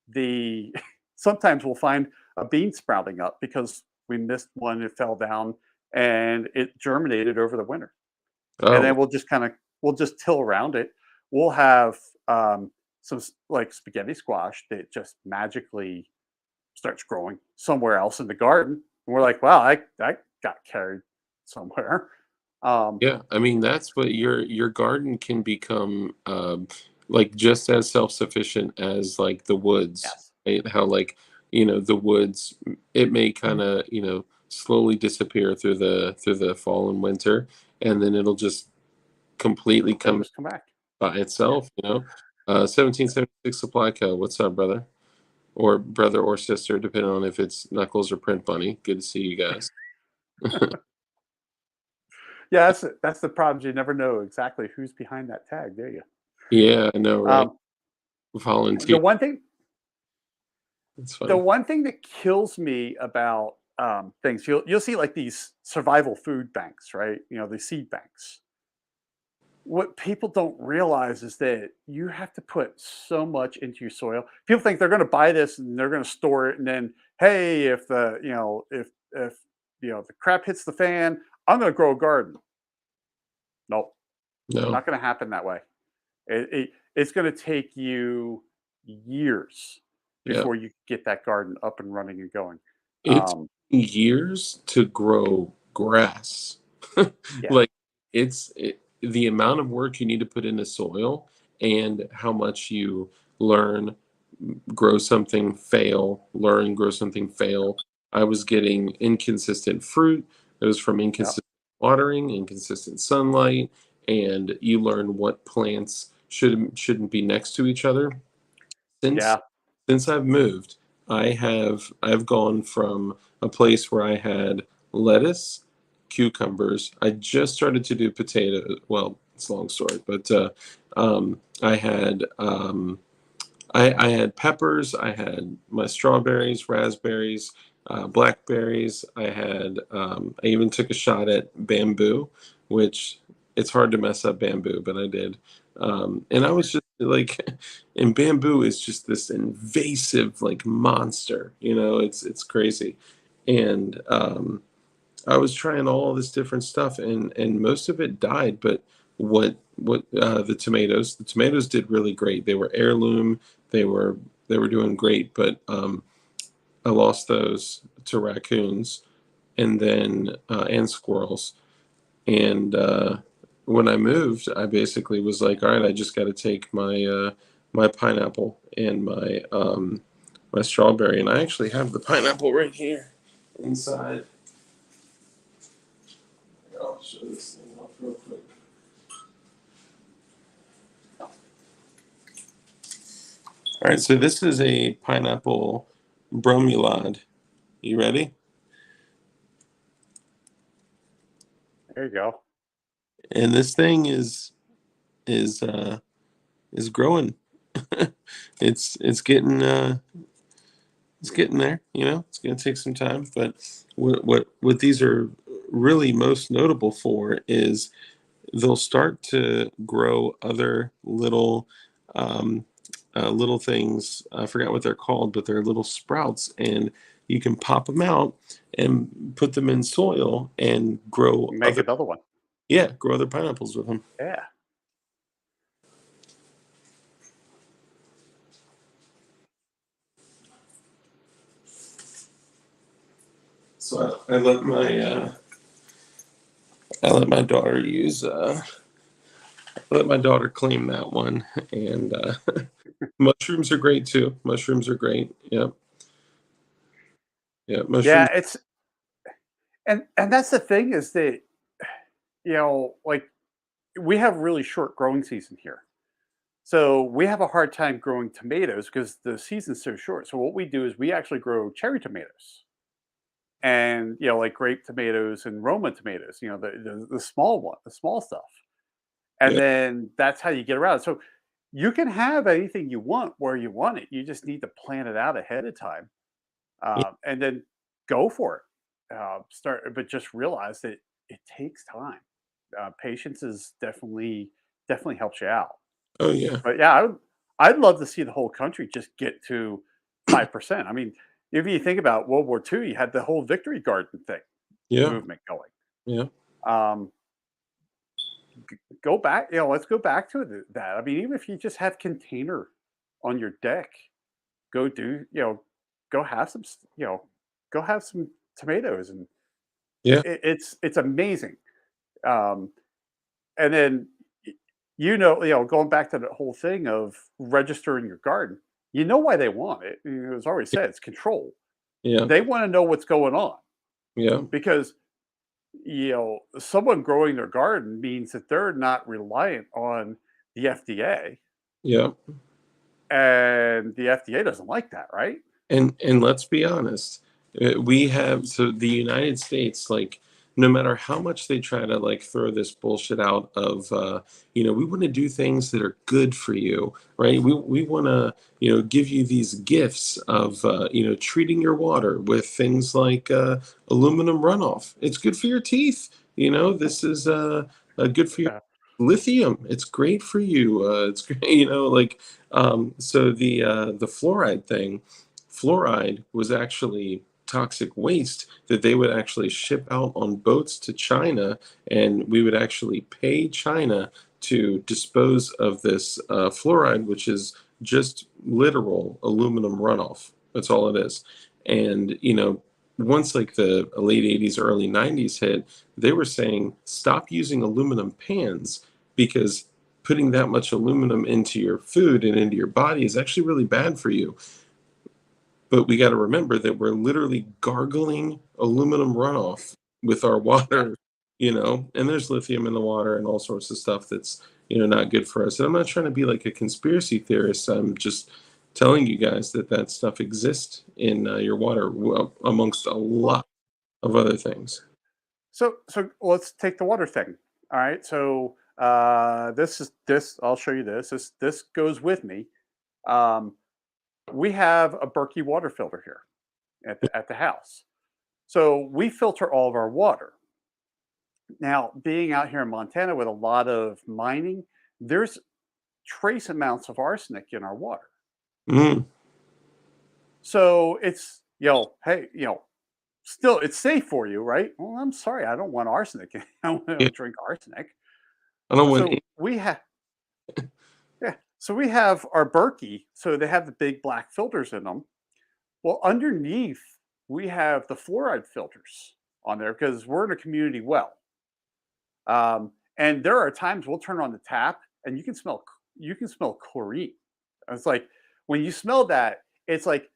the sometimes we'll find a bean sprouting up because we missed one, it fell down and it germinated over the winter. And Oh, then we'll just till around it. We'll have like spaghetti squash that just magically starts growing somewhere else in the garden. And we're like, wow, I got carried somewhere. Um, yeah. I mean, that's what your garden can become, like just as self-sufficient as like the woods, yes. right? How like, the woods, it may kind of, slowly disappear through the fall and winter, and then it'll just completely They'll come just come back. by Yeah. itself. 1776 Supply Co. What's up, brother? Or brother or sister, depending on if it's Knuckles or Print Bunny. Good to see you guys. Yeah, that's the problem. You never know exactly who's behind that tag, do you? Yeah, I know, right? Um, the Volunteer. one thing It's the funny. one thing that kills me about things, you'll see like these survival food banks, right? The seed banks. What people don't realize is that you have to put so much into your soil. People think they're going to buy this and they're going to store it, and then hey, if the if the crap hits the fan, I'm going to grow a garden. Nope, No. not going to happen that way. It's going to take you years Yeah. before you get that garden up and running and going. It's Um, years to grow grass. yeah, Like the amount of work you need to put into soil and how much you learn, grow something, fail, learn, grow something, fail. I was getting inconsistent fruit. It was from yeah, inconsistent watering, inconsistent sunlight, and you learn what plants shouldn't be next to each other. Since yeah, since I've moved, I've gone from a place where I had lettuce, cucumbers. I just started to do potatoes. Well, it's a long story, but I had I had peppers. I had my strawberries, raspberries, blackberries. I even took a shot at bamboo, which it's hard to mess up bamboo, but I did. And I was just like, and bamboo is just this invasive like monster. It's crazy. And I was trying all this different stuff, and most of it died. But what the tomatoes did really great. They were heirloom. They were they were doing great, but I lost those to raccoons and squirrels. And when I moved, I basically was like, all right, I just got to take my pineapple and my strawberry, and I actually have the pineapple right here inside. I'll show this thing off real quick. All right, so this is a pineapple bromulade. You ready? there you go. And this thing is uh is growing. It's it's getting there. It's gonna take some time, but what these are really most notable for is they'll start to grow other little things. I forgot what they're called, but they're little sprouts, and you can pop them out and put them in soil and grow Make other, another one. yeah, grow other pineapples with them. Yeah. So I let my daughter use I let my daughter claim that one, and mushrooms are great too. Mushrooms are great. Yep, yeah, Yeah, mushrooms. it's and that's the thing is that, like we have really short growing season here. So we have a hard time growing tomatoes because the season's so short. So what we do is we actually grow cherry tomatoes and like grape tomatoes and Roma tomatoes, the small one, the small stuff. And Yeah, then that's how you get around. So you can have anything you want where you want it. You just need to plan it out ahead of time, yeah. and then go for it. But just realize that it takes time. Patience is definitely helps you out. Oh yeah, But yeah, I'd love to see the whole country just get to 5%. I mean, if you think about World War II, you had the whole Victory Garden thing yeah, movement going. yeah, Um, go back, let's go back to that. I mean, even if you just have container on your deck, go do, go have some, go have some tomatoes, and yeah, it's amazing. Um, and then going back to the whole thing of registering your garden, why they want it. It was already said, it's control. yeah, They want to know what's going on yeah, because someone growing their garden means that they're not reliant on the FDA, yeah. and the FDA doesn't like that, right? And let's be honest, we have, so the United States, like, no matter how much they try to like throw this bullshit out of, we want to do things that are good for you, right? We want to, give you these gifts of, treating your water with things like aluminum runoff. It's good for your teeth. This is good for your Yeah. lithium. It's great for you. It's great, like, so the fluoride thing. Fluoride was actually toxic waste that they would actually ship out on boats to China, and we would actually pay China to dispose of this fluoride, which is just literal aluminum runoff. That's all it is. And once like the late 80s, early 90s hit, they were saying stop using aluminum pans because putting that much aluminum into your food and into your body is actually really bad for you. But we got to remember that we're literally gargling aluminum runoff with our Yeah. water, and there's lithium in the water and all sorts of stuff that's, not good for us. And I'm not trying to be like a conspiracy theorist. I'm just telling you guys that that stuff exists in your water, amongst a Well, lot of other things. so let's take the water thing. All right. So this. I'll show you this. This goes with me. Um, we have a Berkey water filter here at the house. So we filter all of our water. Now, being out here in Montana with a lot of mining, there's trace amounts of arsenic in our water. Mm, So it's, hey, still it's safe for you, right? Well, I'm sorry, I don't want arsenic. I don't want yeah, to drink arsenic. I don't want. So we have, yeah. So we have our Berkey. So they have the big black filters in them. Well, underneath we have the fluoride filters on there because we're in a community well. And there are times we'll turn on the tap and you can smell chlorine. It's like when you smell that, it's like,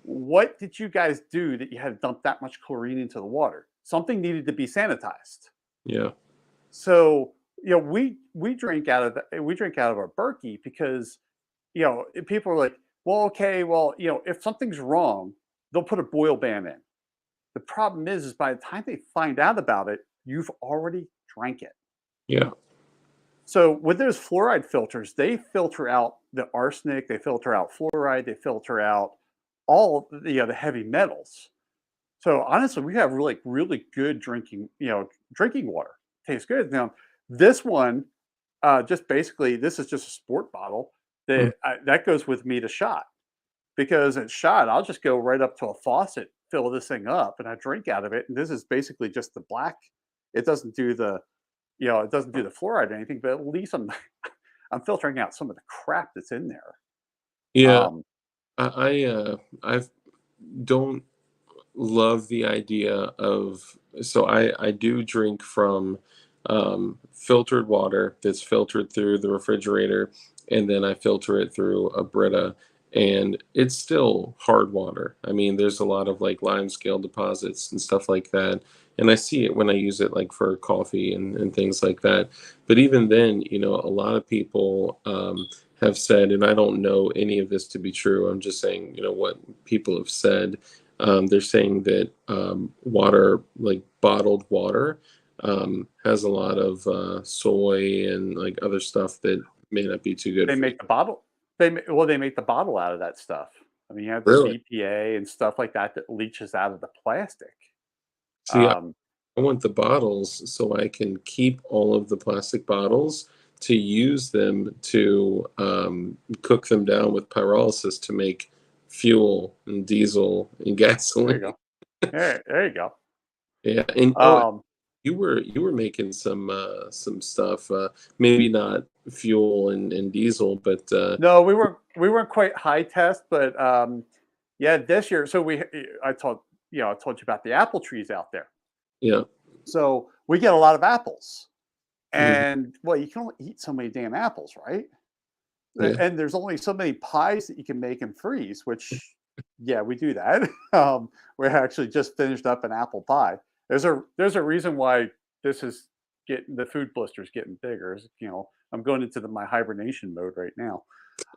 what did you guys do that you had to dump that much chlorine into the water? Something needed to be sanitized. Yeah, So we drink out of we drink out of our Berkey because people are like, well, okay, well, if something's wrong, they'll put a boil ban in. The problem is by the time they find out about it, you've already drank it. yeah, So with those fluoride filters, they filter out the arsenic, they filter out fluoride, they filter out all the heavy metals. So honestly, we have really, really good drinking, drinking water. Tastes good. Now, this one, just basically, this is just a sport bottle Mm. that goes with me to shot because at shot, I'll just go right up to a faucet, fill this thing up, and I drink out of it. And this is basically just the black. It doesn't do the, it doesn't do the fluoride or anything, but at least I'm, I'm filtering out some of the crap that's in there. Yeah, Um, I don't love the idea of, so I do drink from filtered water that's filtered through the refrigerator, and then I filter it through a Brita, and it's still hard water. I mean, there's a lot of like lime scale deposits and stuff like that, and I see it when I use it like for coffee and things like that. But even then, a lot of people have said, and I don't know any of this to be true, I'm just saying, what people have said. They're saying that water, like bottled water, has a lot of soy and like other stuff that may not be too good they for you. make the bottle. They make the bottle out of that stuff. I mean, you have the Really? BPA and stuff like that that leaches out of the plastic. See, Um, I want the bottles so I can keep all of the plastic bottles to use them to cook them down with pyrolysis to make fuel and diesel and there you gasoline. go. There you go. Yeah, and Um, you were making some stuff, maybe not fuel and diesel, but no, we weren't quite high test, but yeah, this year. So I told you about the apple trees out there. yeah, So we get a lot of apples, mhm, and well, you can only eat so many damn apples, right? yeah, And there's only so many pies that you can make and freeze, which, yeah, we do that. We actually just finished up an apple pie. There's a reason why this is getting the food blisters getting bigger. I'm going into my hibernation mode right now,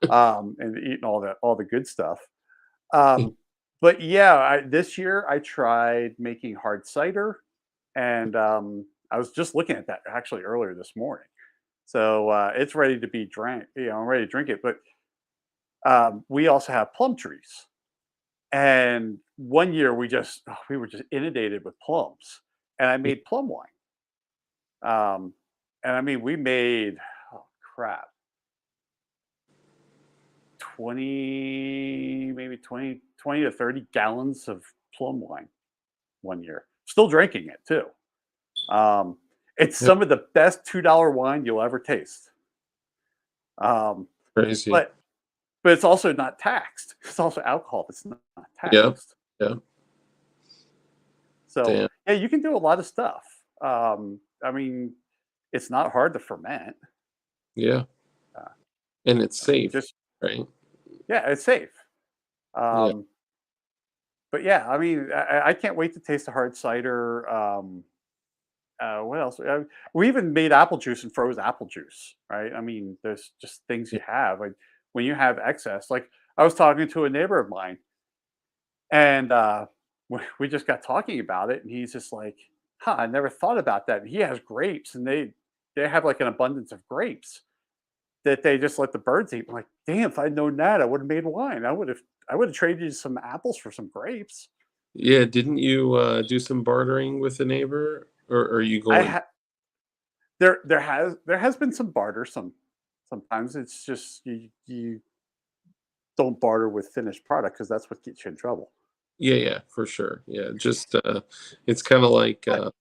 and eating all the good stuff. yeah, Um, but yeah, this year I tried making hard cider, and I was just looking at that actually earlier this morning. So it's ready to be drank. I'm ready to drink it. But we also have plum trees, and one year we were just inundated with plums, and I yeah, made plum wine. Um, and I mean, we made, oh crap, 20 to 30 gallons of plum wine one year. Still drinking it too. Um, it's yeah, some of the best $2 wine you'll ever taste. Um, crazy. but it's also not taxed. It's also alcohol that's not Yeah, taxed. yeah, So damn, yeah, you can do a lot of stuff. I mean, it's not hard to ferment. yeah, Uh, and it's I mean, safe, just right? yeah, it's safe. Yeah, Um, but yeah, I mean, I can't wait to taste the hard cider. What else? We even made apple juice and froze apple juice. Right? I mean, there's just things yeah, you have. Like when you have excess. Like I was talking to a neighbor of mine, and we just got talking about it, and he's just like, "Huh, I never thought about that." And he has grapes, and they have like an abundance of grapes that they just let the birds eat. I'm like, damn, if I'd known that, I would have made wine. I would have traded you some apples for some grapes. yeah. Didn't you do some bartering with a neighbor, or are you I going? ha- there has been some barter. Sometimes it's just you don't barter with finished product because that's what gets you in trouble. Yeah, yeah, for sure. Yeah, just it's kind of like But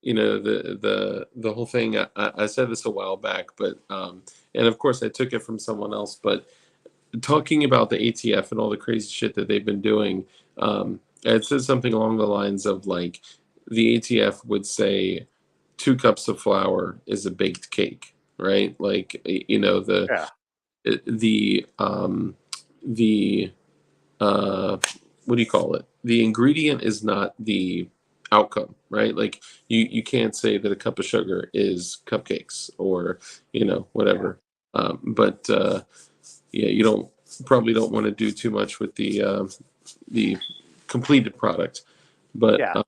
the whole thing. I said this a while back, but and of course I took it from someone else, but talking about the ATF and all the crazy shit that they've been doing, it said something along the lines of like the ATF would say 2 cups of flour is a baked cake, right? Like yeah, the what do you call it? The ingredient is not the outcome, right? Like you can't say that a cup of sugar is cupcakes or yeah, whatever. But yeah, you probably don't want to do too much with the completed product. But yeah.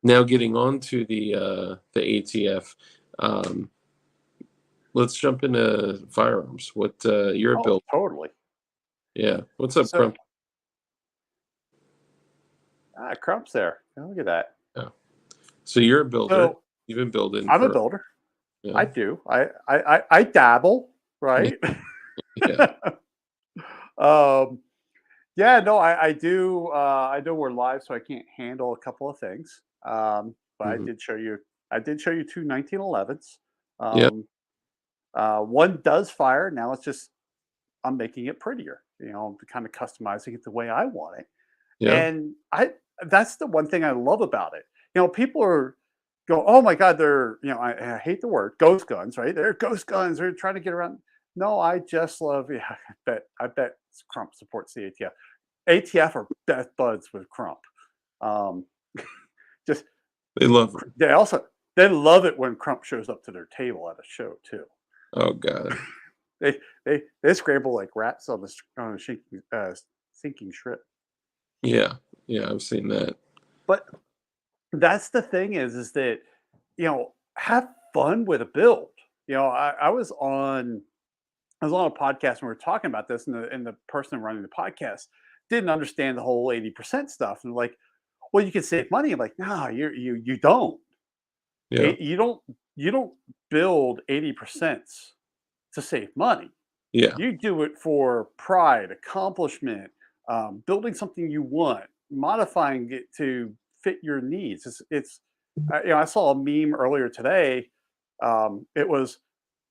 now getting on to the ATF, um, let's jump into firearms. What you're a Oh, build? totally. Yeah, what's up, So Crump? Crump's there. Oh, look at that. Yeah. So you're a builder. So You've been building I'm a for builder. yeah, I do. I dabble, yeah, right? yeah. um, yeah, no, I do. I know we're live, so I can't handle a couple of things. But I Hmm. did show you. I did show you two 1911s. Yeah, One does fire. Now it's just I'm making it prettier. Kind of customizing it the way I want it. yeah, And that's the one thing I love about it. People are go, oh my God, they're, I hate the word ghost guns, right? They're ghost guns. They're trying to get around. No, I just love, yeah, I bet Crump supports the ATF. ATF are best buds with Crump. Um, just they love her. they love it when Crump shows up to their table at a show too. Oh God. They scramble like rats on a sinking ship. Yeah, yeah, I've seen that. But that's the thing is that, have fun with a build. I was on a podcast and we were talking about this, and the person running the podcast didn't understand the whole 80% stuff. And like, well, you can save money. I'm like, no, you don't. Yeah, You don't build 80% to save money. yeah, You do it for pride, accomplishment, building something you want, modifying it to fit your needs. I saw a meme earlier today. It was,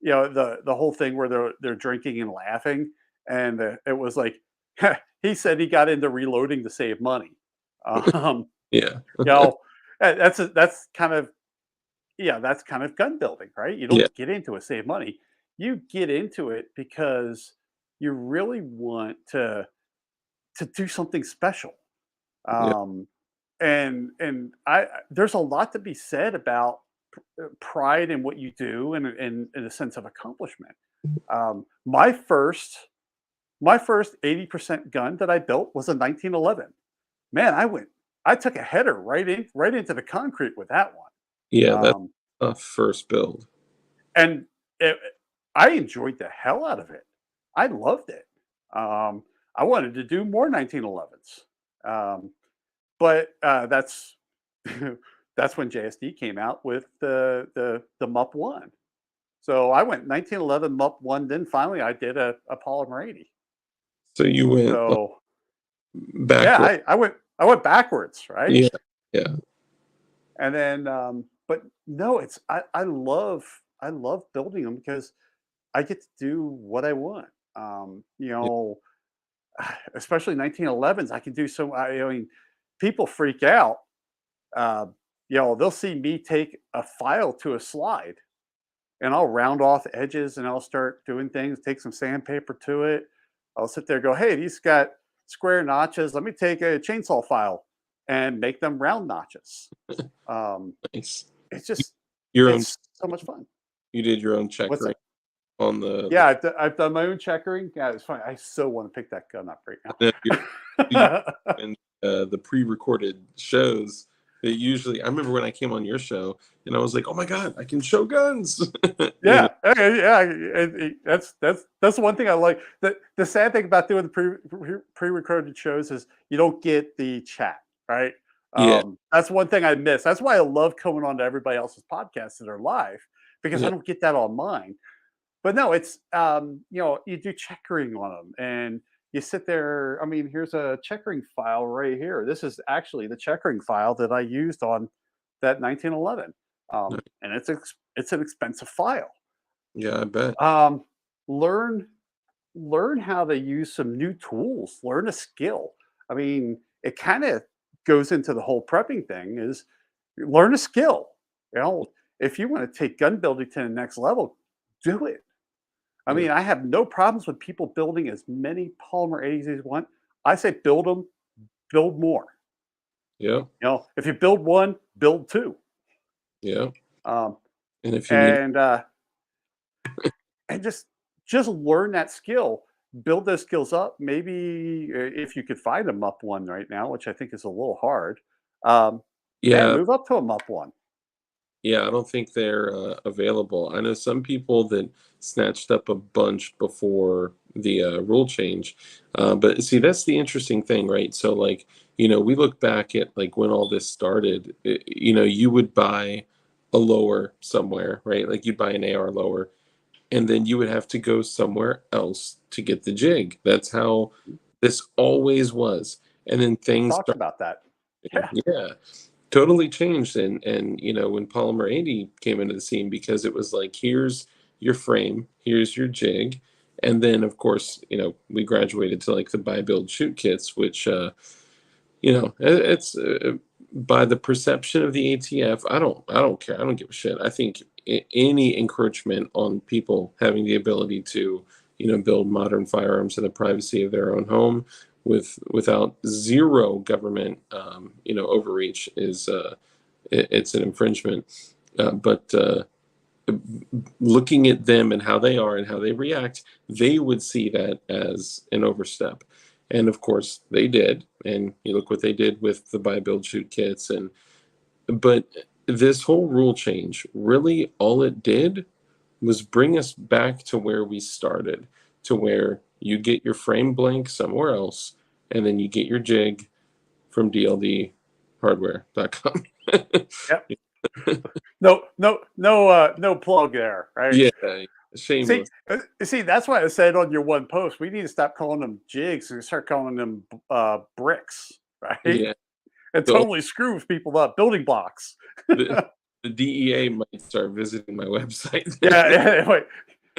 the whole thing where they're drinking and laughing, and it was like he said he got into reloading to save money. Um, yeah, you know, that's kind of yeah, that's kind of gun building, right? You yeah, don't get into it save money. You get into it because you really want to do something special. yeah, Um, and there's a lot to be said about pride in what you do and a sense of accomplishment. My first 80% gun that I built was a 1911. Man, I took a header right into the concrete with that one. yeah. That's Um, a first build. and it, I enjoyed the hell out of it. I loved it. I wanted to do more 1911s, but that's that's when JSD came out with the MUP one. So I went 1911 MUP one. Then finally, I did a Polymer 80. So you went like, So yeah, backward. I went backwards, right? Yeah, yeah, And then, but no, I love building them because I get to do what I want. yeah, Especially 1911s, I can do so. I mean, people freak out. Uh, they'll see me take a file to a slide, and I'll round off edges, and I'll start doing things. Take some sandpaper to it. I'll sit there, and go, hey, these got square notches. Let me take a chainsaw file and make them round notches. Um, nice. it's just, Your own. it's so much fun. You did your own What's checkering that? on the. Yeah, I've done my own checkering. Yeah, it's funny. I so want to pick that gun up right And then you now. and the pre-recorded shows that usually. I remember when I came on your show, and I was like, "Oh my god, I can show guns!" you know? Yeah, yeah. That's the one thing I like. The sad thing about doing the pre-recorded shows is you don't get the chat, right? Yeah, That's one thing I miss. That's why I love coming on to everybody else's podcasts that are live because I yeah, don't get that on mine. But no, it's you do checkering on them and you sit there. I mean, here's a checkering file right here. This is actually the checkering file that I used on that 1911, and it's an expensive file. yeah. I bet. Um, learn learn how to use some new tools. Learn a skill. I mean, it kind of goes into the whole prepping thing. Is learn a skill. If you want to take gun building to the next level, do it. I Yeah, mean, I have no problems with people building as many Polymer 80s as they want. I say build them, build more. yeah, If you build one, build two. yeah. Um, And if you need, and and just learn that skill, build those skills up. Maybe if you could find a MUP one right now, which I think is a little hard, man, yeah, move up to a MUP one. Yeah, I don't think they're available. I know some people that snatched up a bunch before the rule change. But see, that's the interesting thing, right? So, like, we look back at like when all this started. You would buy a lower somewhere, right? Like you'd buy an AR lower, and then you would have to go somewhere else to get the jig. That's how this always was. And then We things talked started. about that. Yeah. Yeah, totally changed. And when Polymer 80 came into the scene, because it was like, here's your frame, here's your jig, and then of course, we graduated to like the buy build shoot kits, which it's by the perception of the ATF. I don't care. I don't give a shit. I think any encroachment on people having the ability to build modern firearms in the privacy of their own home without zero government overreach is it's an infringement. But looking at them and how they are and how they react, they would see that as an overstep. And of course they did. And you look what they did with the buy build shoot kits. But this whole rule change, really all it did was bring us back to where we started, to where you get your frame blank somewhere else, and then you get your jig from DLDhardware.com. Yep. No plug there, right? Yeah, See, shameless. see, that's why I said on your one post, we need to stop calling them jigs and start calling them bricks, right? Yeah. It So totally screws people up. Building blocks. the, the DEA might start visiting my website. Yeah. Yeah, wait.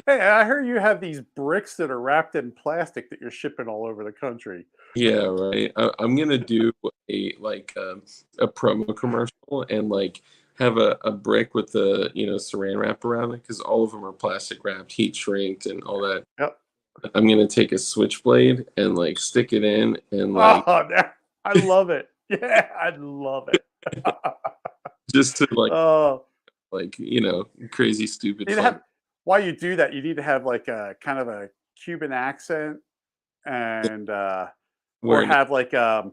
Hey, I heard you have these bricks that are wrapped in plastic that you're shipping all over the country. Yeah, right. I'm gonna do a promo commercial and like have a brick with the saran wrap around it, because all of them are plastic wrapped, heat shrinked, and all that. Yep. I'm gonna take a switchblade and like stick it in and like Oh, I love it. Yeah, I love it. just to Oh, crazy stupid you need to fun. have while you do that, you need to have like a kind of a Cuban accent and or Wearing have like or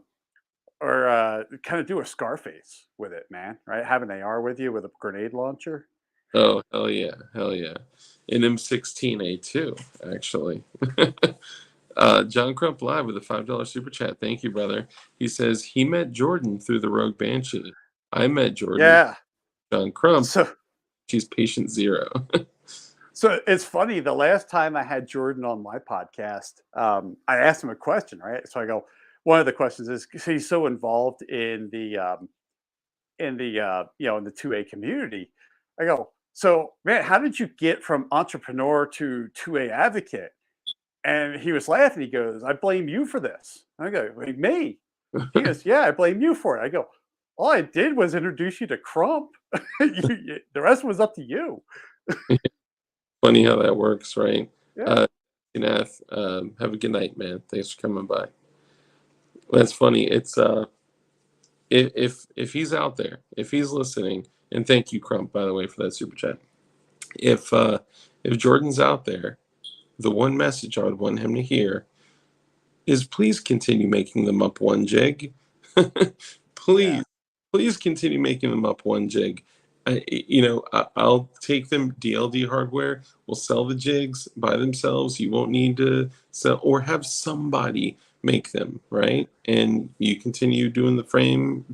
kind of do a Scarface with it, man. Right? Have an AR with you with a grenade launcher. Oh, hell yeah, hell yeah. An M16A2, actually. John Crump Live with a $5 super chat. Thank you, brother. He says he met Jordan through the Rogue Banshee. I met Jordan, Yeah. John Crump. So She's patient zero. so it's funny. The last time I had Jordan on my podcast, I asked him a question, right? So I go, one of the questions is 'cause he's so involved in the in the 2A community. I go, so man, how did you get from entrepreneur to 2A advocate? And he was laughing. He goes, I blame you for this. I go, "Like, me?" He goes, yeah, I blame you for it. I go, all I did was introduce you to Crump. The rest was up to you. Funny how that works, right? Yeah. Uh, Kenneth, have a good night, man. Thanks for coming by. That's funny. It's if he's out there, if he's listening, and thank you, Crump, by the way, for that super chat. If Jordan's out there, the one message I would want him to hear is please continue making them up one jig. Yeah. Please, please continue making them up one jig. I'll take them DLD hardware. We'll sell the jigs by themselves. You won't need to sell or have somebody make them, right? And you continue doing the frame.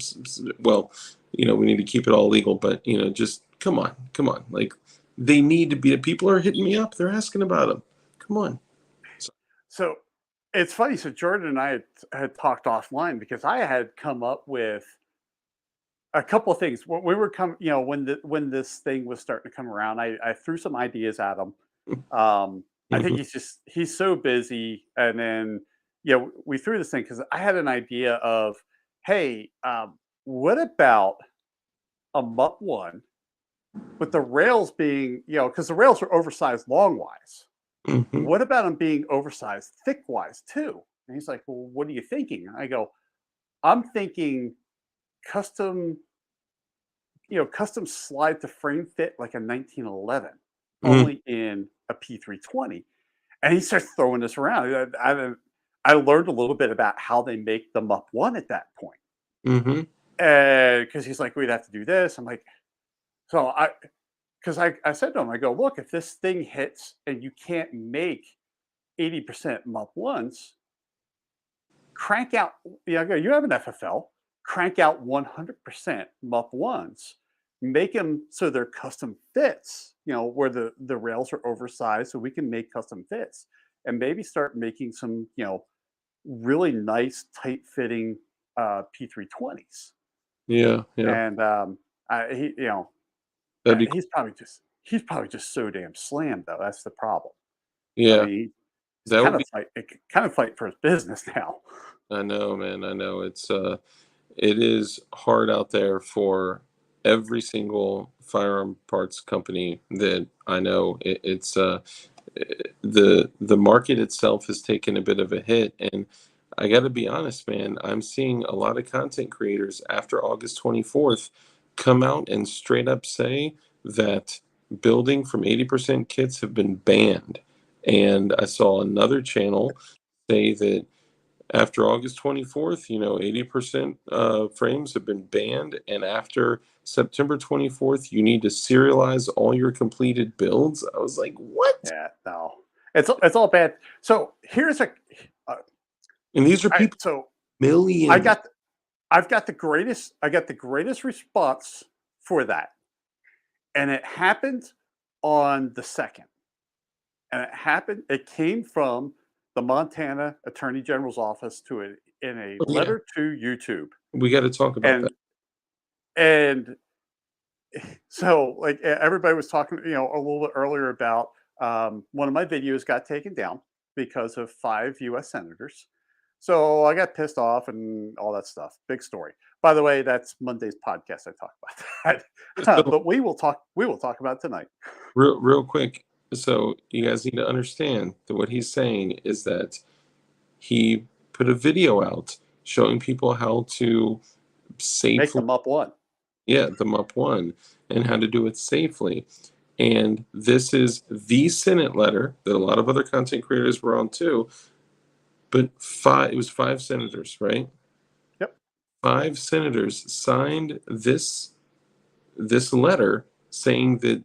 Well, we need to keep it all legal, but just come on, come on. Like they need to be. People are hitting me up. They're asking about them. Come on. So it's funny. So Jordan and I had talked offline because I had come up with a couple of things. When we were coming, when this thing was starting to come around, I threw some ideas at him. I think Mhm. he's so busy, and then we threw this thing because I had an idea of, hey, what about a Mutt one with the rails being because the rails are oversized longwise. Mhm. What about them being oversized thickwise too? And he's like, well, what are you thinking? And I go, I'm thinking custom custom slide to frame fit like a 1911, Mhm. only in a P320. And he starts throwing this around. I learned a little bit about how they make them up one at that point. Mhm. Because he's like, we'd have to do this. I'm like, So because I said to him, I go, look, if this thing hits and you can't make 80% month ones, crank out, I go, you have an FFL, crank out 100% month ones, make them so they're custom fits, where the rails are oversized so we can make custom fits and maybe start making some, really nice tight fitting P320s. Yeah, yeah. And he, That'd be cool. he's probably just so damn slammed though. That's the problem. I Yeah, mean, he's that would be. kind of fight for his business now. I know, man. I know it is hard out there for every single firearm parts company that I know. The market itself has taken a bit of a hit, and I got to be honest, man. I'm seeing a lot of content creators after August 24th come out and straight up say that building from 80% kits have been banned. And I saw another channel say that after August 24th, 80% frames have been banned. And after September 24th, you need to serialize all your completed builds. I was like, what? Yeah, no, it's all bad. So here's uh, And these are people, so I millions. got I got the greatest response for that, and it happened on the second, and it came from the Montana Attorney General's office in a Oh, yeah, letter to YouTube, we got to talk about that. and and so like everybody was talking, a little bit earlier about one of my videos got taken down because of 5 U.S. senators. So I got pissed off and all that stuff. Big story. By the way, that's Monday's podcast. I talk about that, So, but we will talk. We will talk about it tonight. real quick. So, you guys need to understand that what he's saying is that he put a video out showing people how to Make safely, them up one. yeah, the MUP one, and how to do it safely. And this is the Senate letter that a lot of other content creators were on too. But it was five senators, right? Yep. Five senators signed this letter saying that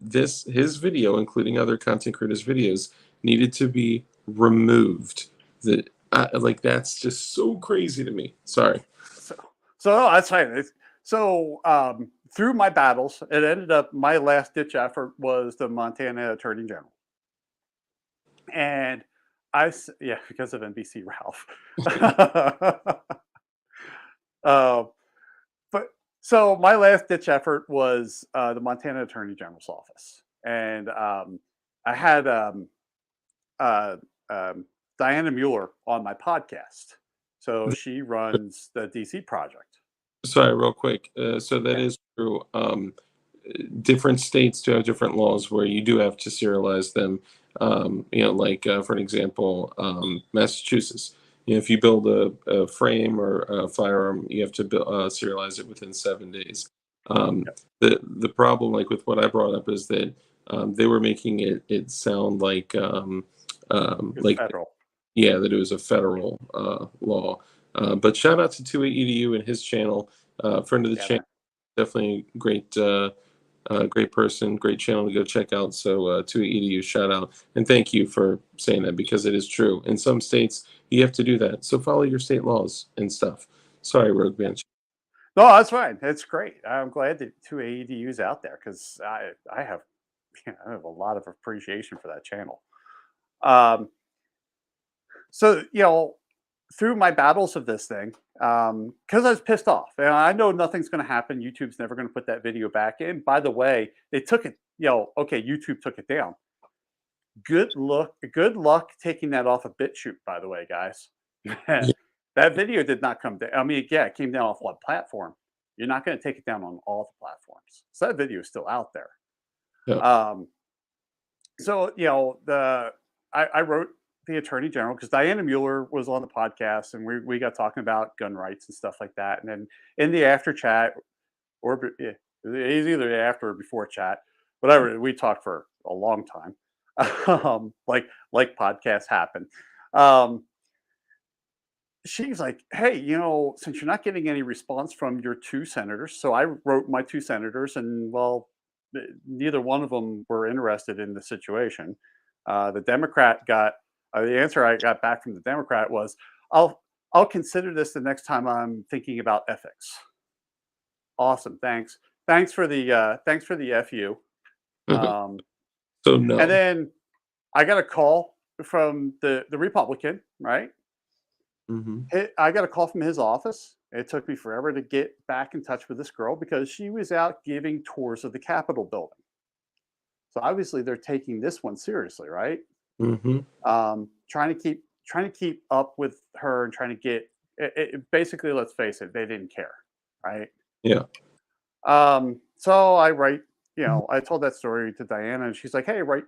his video, including other content creators' videos, needed to be removed. That like that's just so crazy to me. Sorry. So, no, that's fine. So through my battles, it ended up my last ditch effort was the Montana Attorney General, and yeah, because of NBC Ralph. uh, but so my last ditch effort was the Montana Attorney General's office, and I had uh, um, Diana Mueller on my podcast. So she runs the DC project. Sorry, real quick. So that Yeah. is true. Different states do have different laws where you do have to serialize them. Like for an example, Massachusetts. If you build a frame or a firearm, you have to serialize it within 7 days. Um, Yep. the problem, like with what I brought up, is that they were making it sound It's like federal. yeah, that it was a federal law. But shout out to 28EDU and his channel, friend of the Yeah, channel. man. Definitely great, great person, great channel to go check out. So 28EDU, shout out and thank you for saying that because it is true. In some states, you have to do that. So follow your state laws and stuff. Sorry, Rogue Banshee. No, that's fine. It's great. I'm glad that two AEDUs out there because I have I have a lot of appreciation for that channel. Um, so through my battles of this thing, because I was pissed off, and I know nothing's going to happen. YouTube's never going to put that video back in. By the way, they took it. Okay, YouTube took it down. Good luck taking that off of BitChute. By the way, guys, Yeah, that video did not come down. I mean, yeah, it came down off what platform? You're not going to take it down on all the platforms. So that video is still out there. yeah. Um, so I wrote the attorney general because Diana Mueller was on the podcast and we got talking about gun rights and stuff like that. And then in the after chat, it was either after or before chat, whatever, we talked for a long time. Like podcasts happen. Um, she's like, hey, since you're not getting any response from your two senators, so I wrote my two senators, and well, neither one of them were interested in the situation. The Democrat got the answer I got back from the Democrat was, I'll consider this the next time I'm thinking about ethics. Awesome, thanks. Thanks for the fu. Um, So and no. then I got a call from the Republican, right? Hmm. I got a call from his office. It took me forever to get back in touch with this girl because she was out giving tours of the Capitol building. So obviously they're taking this one seriously, right? Hmm. Trying to keep up with her and trying to get basically. Let's face it, they didn't care, right? Yeah. So I write, I told that story to Diana, and she's like, "Hey, write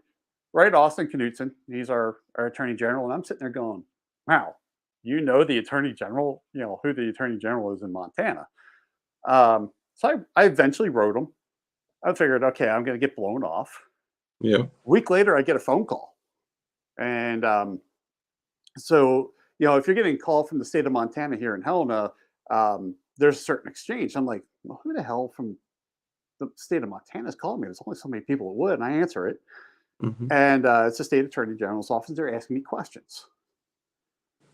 Austin Knudsen. He's our attorney general." And I'm sitting there going, "Wow, you know the attorney general, who the attorney general is in Montana." So I eventually wrote him. I figured, okay, I'm going to get blown off. Yeah. A week later, I get a phone call, and so if you're getting a call from the state of Montana here in Helena, there's a certain exchange. I'm like, well, who the hell from the state of Montana is calling me? There's only so many people that would, and I answer it, Hmm. and it's the state attorney general's office. They're asking me questions,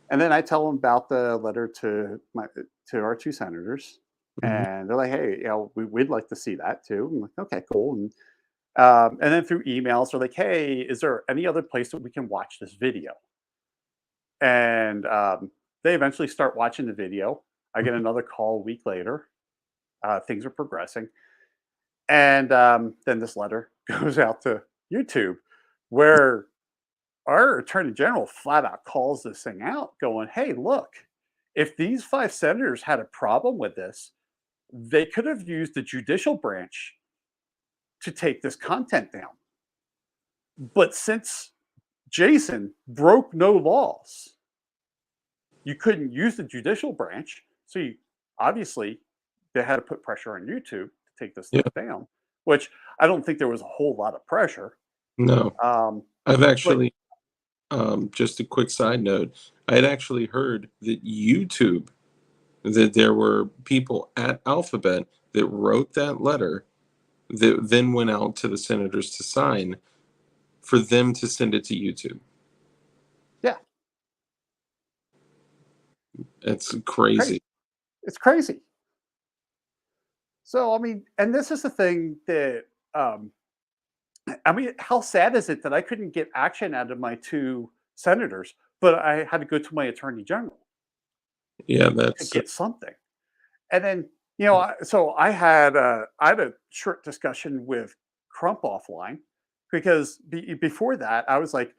and then I tell them about the letter to our two senators, Hmm. and they're like, "Hey, we'd like to see that too." I'm like, "Okay, cool." And then through emails, they're like, "Hey, is there any other place that we can watch this video?" And they eventually start watching the video. I get another call a week later. Things are progressing. And then this letter goes out to YouTube where our attorney general flat out calls this thing out, going, "Hey, look, if these five senators had a problem with this, they could have used the judicial branch to take this content down. But since Jason broke no laws, you couldn't use the judicial branch. So obviously they had to put pressure on YouTube to take this Yeah. stuff down, which I don't think there was a whole lot of pressure. No. Um, I've but actually, just a quick side note, I had actually heard that YouTube, that there were people at Alphabet that wrote that letter that then went out to the senators to sign for them to send it to YouTube. yeah, It's crazy. crazy. It's crazy. So, I mean, and this is the thing that, I mean, how sad is it that I couldn't get action out of my two senators, but I had to go to my attorney general Yeah, to that's get something? And then, so I had a short discussion with Crump offline because before that, I was like,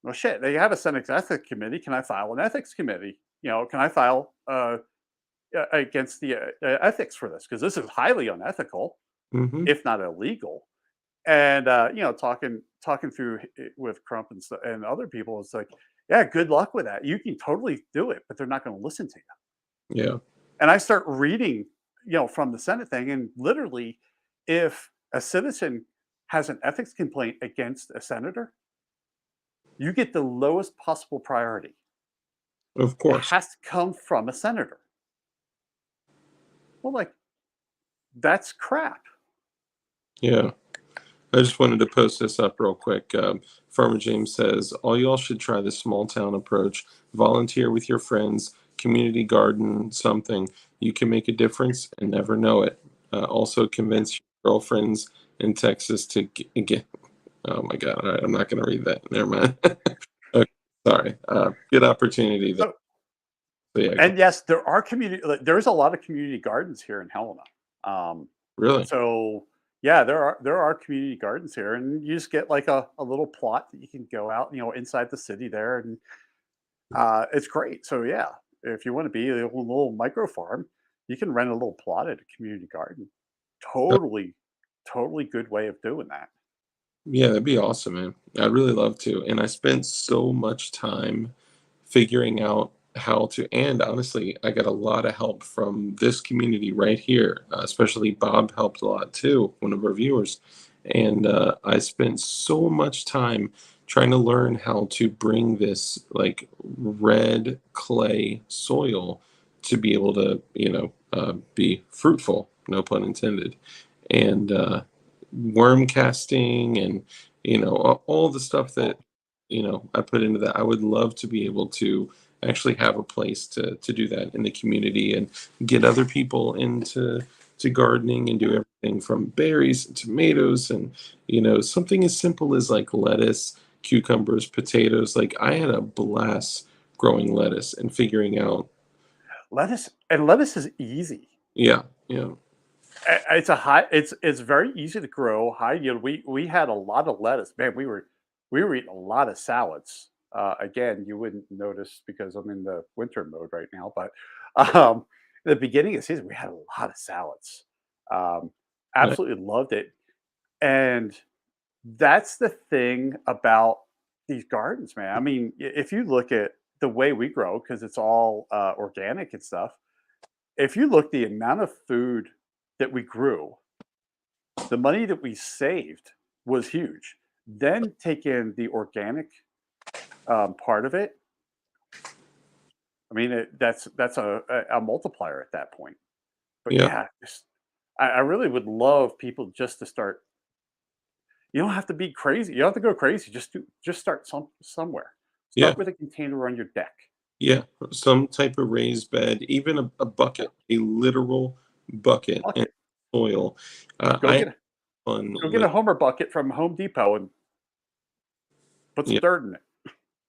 well, shit, they have a Senate ethics committee. Can I file an ethics committee? Can I file against the ethics for this? Because this is highly unethical, hmm. if not illegal. And talking through with Crump and other people, it's like, yeah, good luck with that. You can totally do it, but they're not going to listen to you. Yeah. And I start reading, from the Senate thing, and literally, if a citizen has an ethics complaint against a senator, you get the lowest possible priority. Of It course. has to come from a senator. Well, like, that's crap. Yeah. I just wanted to post this up real quick. Farmer James says, all y'all should try the small town approach. Volunteer with your friends, community garden, something. You can make a difference and never know it. Also, convince your girlfriends in Texas to get. Oh my God. All right. I'm not going to read that. Never mind. Okay, sorry. Good opportunity there. So, So, yeah, and yes, there's a lot of community gardens here in Helena. Um, really. so yeah, there are community gardens here, and you just get like a little plot that you can go out, inside the city there, and it's great. So yeah, if you want to be a little micro farm, you can rent a little plot at a community garden. Totally, totally good way of doing that. Yeah, that'd be awesome, man. I'd really love to. And I spent so much time figuring out how to, and honestly, I got a lot of help from this community right here. Especially Bob helped a lot too, one of our viewers. And I spent so much time trying to learn how to bring this like red clay soil to be able to, be fruitful, no pun intended. And worm casting and all the stuff that I put into that. I would love to be able to actually have a place to do that in the community and get other people into to gardening and do everything from berries and tomatoes and something as simple as like lettuce, cucumbers, potatoes. Like I had a blast growing lettuce and figuring out. Lettuce is easy. Yeah, yeah, It's a high. It's very easy to grow, high yield. We had a lot of lettuce. Man, we were eating a lot of salads. Again, you wouldn't notice because I'm in the winter mode right now. But um, in the beginning of the season, we had a lot of salads. Um, right, Absolutely loved it. And that's the thing about these gardens, man. I mean, if you look at the way we grow, because it's all organic and stuff, if you look the amount of food that we grew, the money that we saved was huge. Then take in the organic part of it. I mean, that's a multiplier at that point. But yeah, yeah, I really would love people just to start. You don't have to be crazy. You don't have to go crazy. Just start somewhere. yeah. Start with a container on your deck. Yeah, some type of raised bed, even a Yeah, bucket, a literal bucket and bucket. soil. Go I had get fun go get with. a Homer bucket from Home Depot and put some Yeah, dirt in it.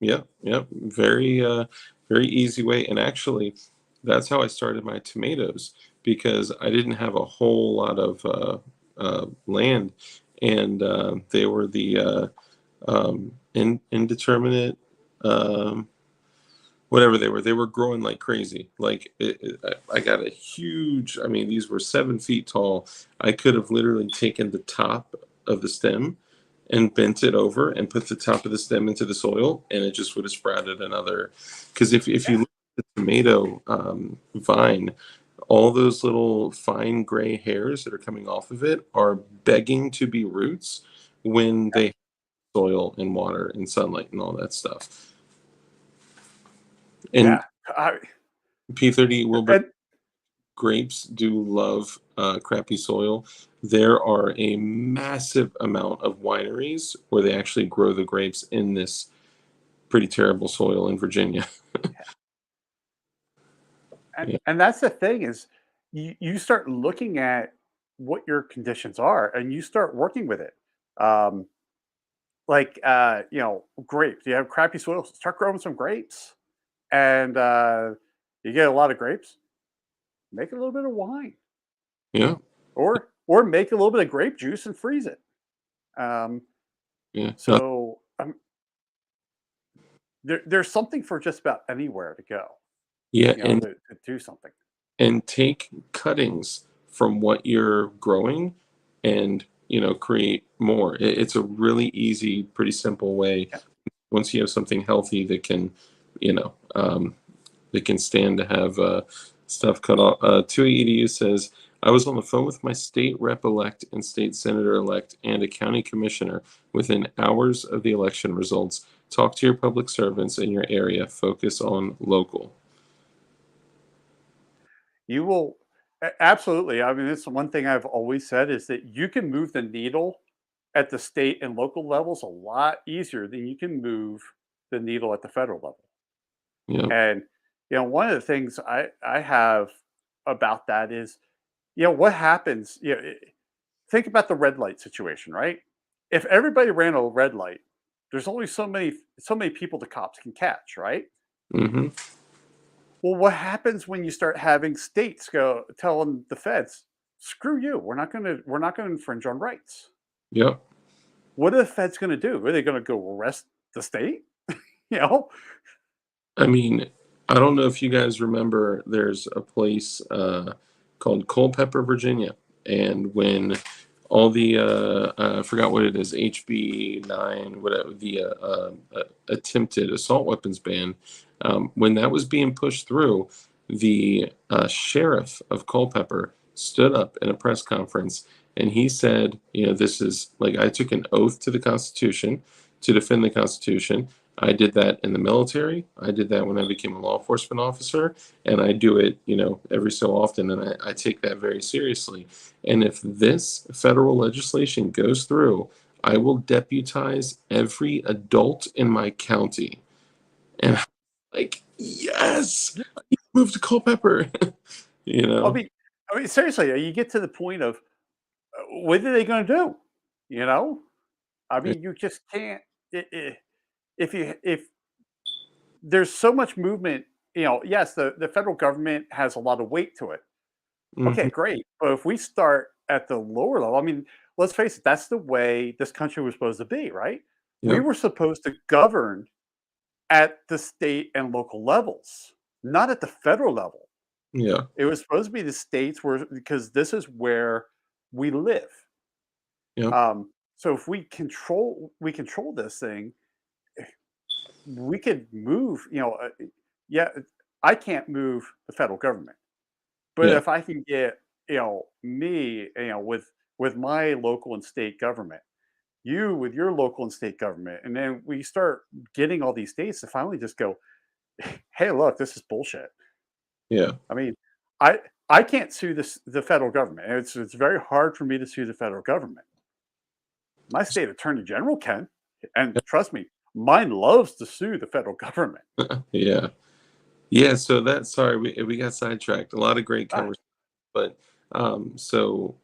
yeah, yeah. Very easy way. And actually, that's how I started my tomatoes because I didn't have a whole lot of land, and they were the indeterminate. Um, Whatever they were growing like crazy. Like I got a huge, I mean, these were 7 feet tall. I could have literally taken the top of the stem and bent it over and put the top of the stem into the soil, and it just would have sprouted another. Because if you Yeah, look at the tomato vine, all those little fine gray hairs that are coming off of it are begging to be roots when they have soil and water and sunlight and all that stuff. And yeah. I, P30 Wilbur and grapes do love crappy soil. There are a massive amount of wineries where they actually grow the grapes in this pretty terrible soil in Virginia. and Yeah, and that's the thing is you start looking at what your conditions are and you start working with it. Um, like grapes. You have crappy soil, start growing some grapes. And you get a lot of grapes, make a little bit of wine. yeah, Or make a little bit of grape juice and freeze it. Um, yeah, no, so there's something for just about anywhere to go, yeah, to do something. and take cuttings from what you're growing and create more. It's a really easy, pretty simple way. Yeah. Once you have something healthy that can, you know, um, that can stand to have stuff cut off. 2EDU says, I was on the phone with my state rep elect and state senator elect and a county commissioner within hours of the election results. Talk to your public servants in your area. Focus on local. You will absolutely. I mean, it's one thing I've always said is that you can move the needle at the state and local levels a lot easier than you can move the needle at the federal level. Yeah. And one of the things I have about that is, what happens. Think about the red light situation, right? If everybody ran a red light, there's only so many people the cops can catch, right? Mm-hmm. Well, what happens when you start having states go telling the feds, "Screw you, we're not going to infringe on rights." Yep. What are the feds going to do? Are they going to go arrest the state? You know, I mean, I don't know if you guys remember, there's a place called Culpeper, Virginia. And when all the, I forgot what it is, HB 9, whatever, the attempted assault weapons ban, when that was being pushed through, the sheriff of Culpeper stood up in a press conference and he said, this is like, I took an oath to the Constitution to defend the Constitution. I did that in the military. I did that when I became a law enforcement officer, and I do it, every so often, and I take that very seriously. And if this federal legislation goes through, I will deputize every adult in my county. And like, yes, Yeah. move to Culpeper. you I know, mean, seriously, you get to the point of what are they going to do? You know, I mean, you just can't. If there's so much movement, yes, the federal government has a lot of weight to it. Okay, hmm great. But if we start at the lower level, I mean, let's face it, that's the way this country was supposed to be, right? We yep, were supposed to govern at the state and local levels, not at the federal level. yeah, It was supposed to be the states where because this is where we live. yep, So if we control this thing, we could move. Yeah, I can't move the federal government, but yeah, if I can get me with my local and state government, you with your local and state government, and then we start getting all these states to finally just go, hey, look, this is bullshit. yeah. I mean, I I can't sue the federal government. It's very hard for me to sue the federal government. My state attorney general can, and trust me, mine loves to sue the federal government. Yeah. Yeah, so sorry, we got sidetracked. A lot of great Ah, conversation, but so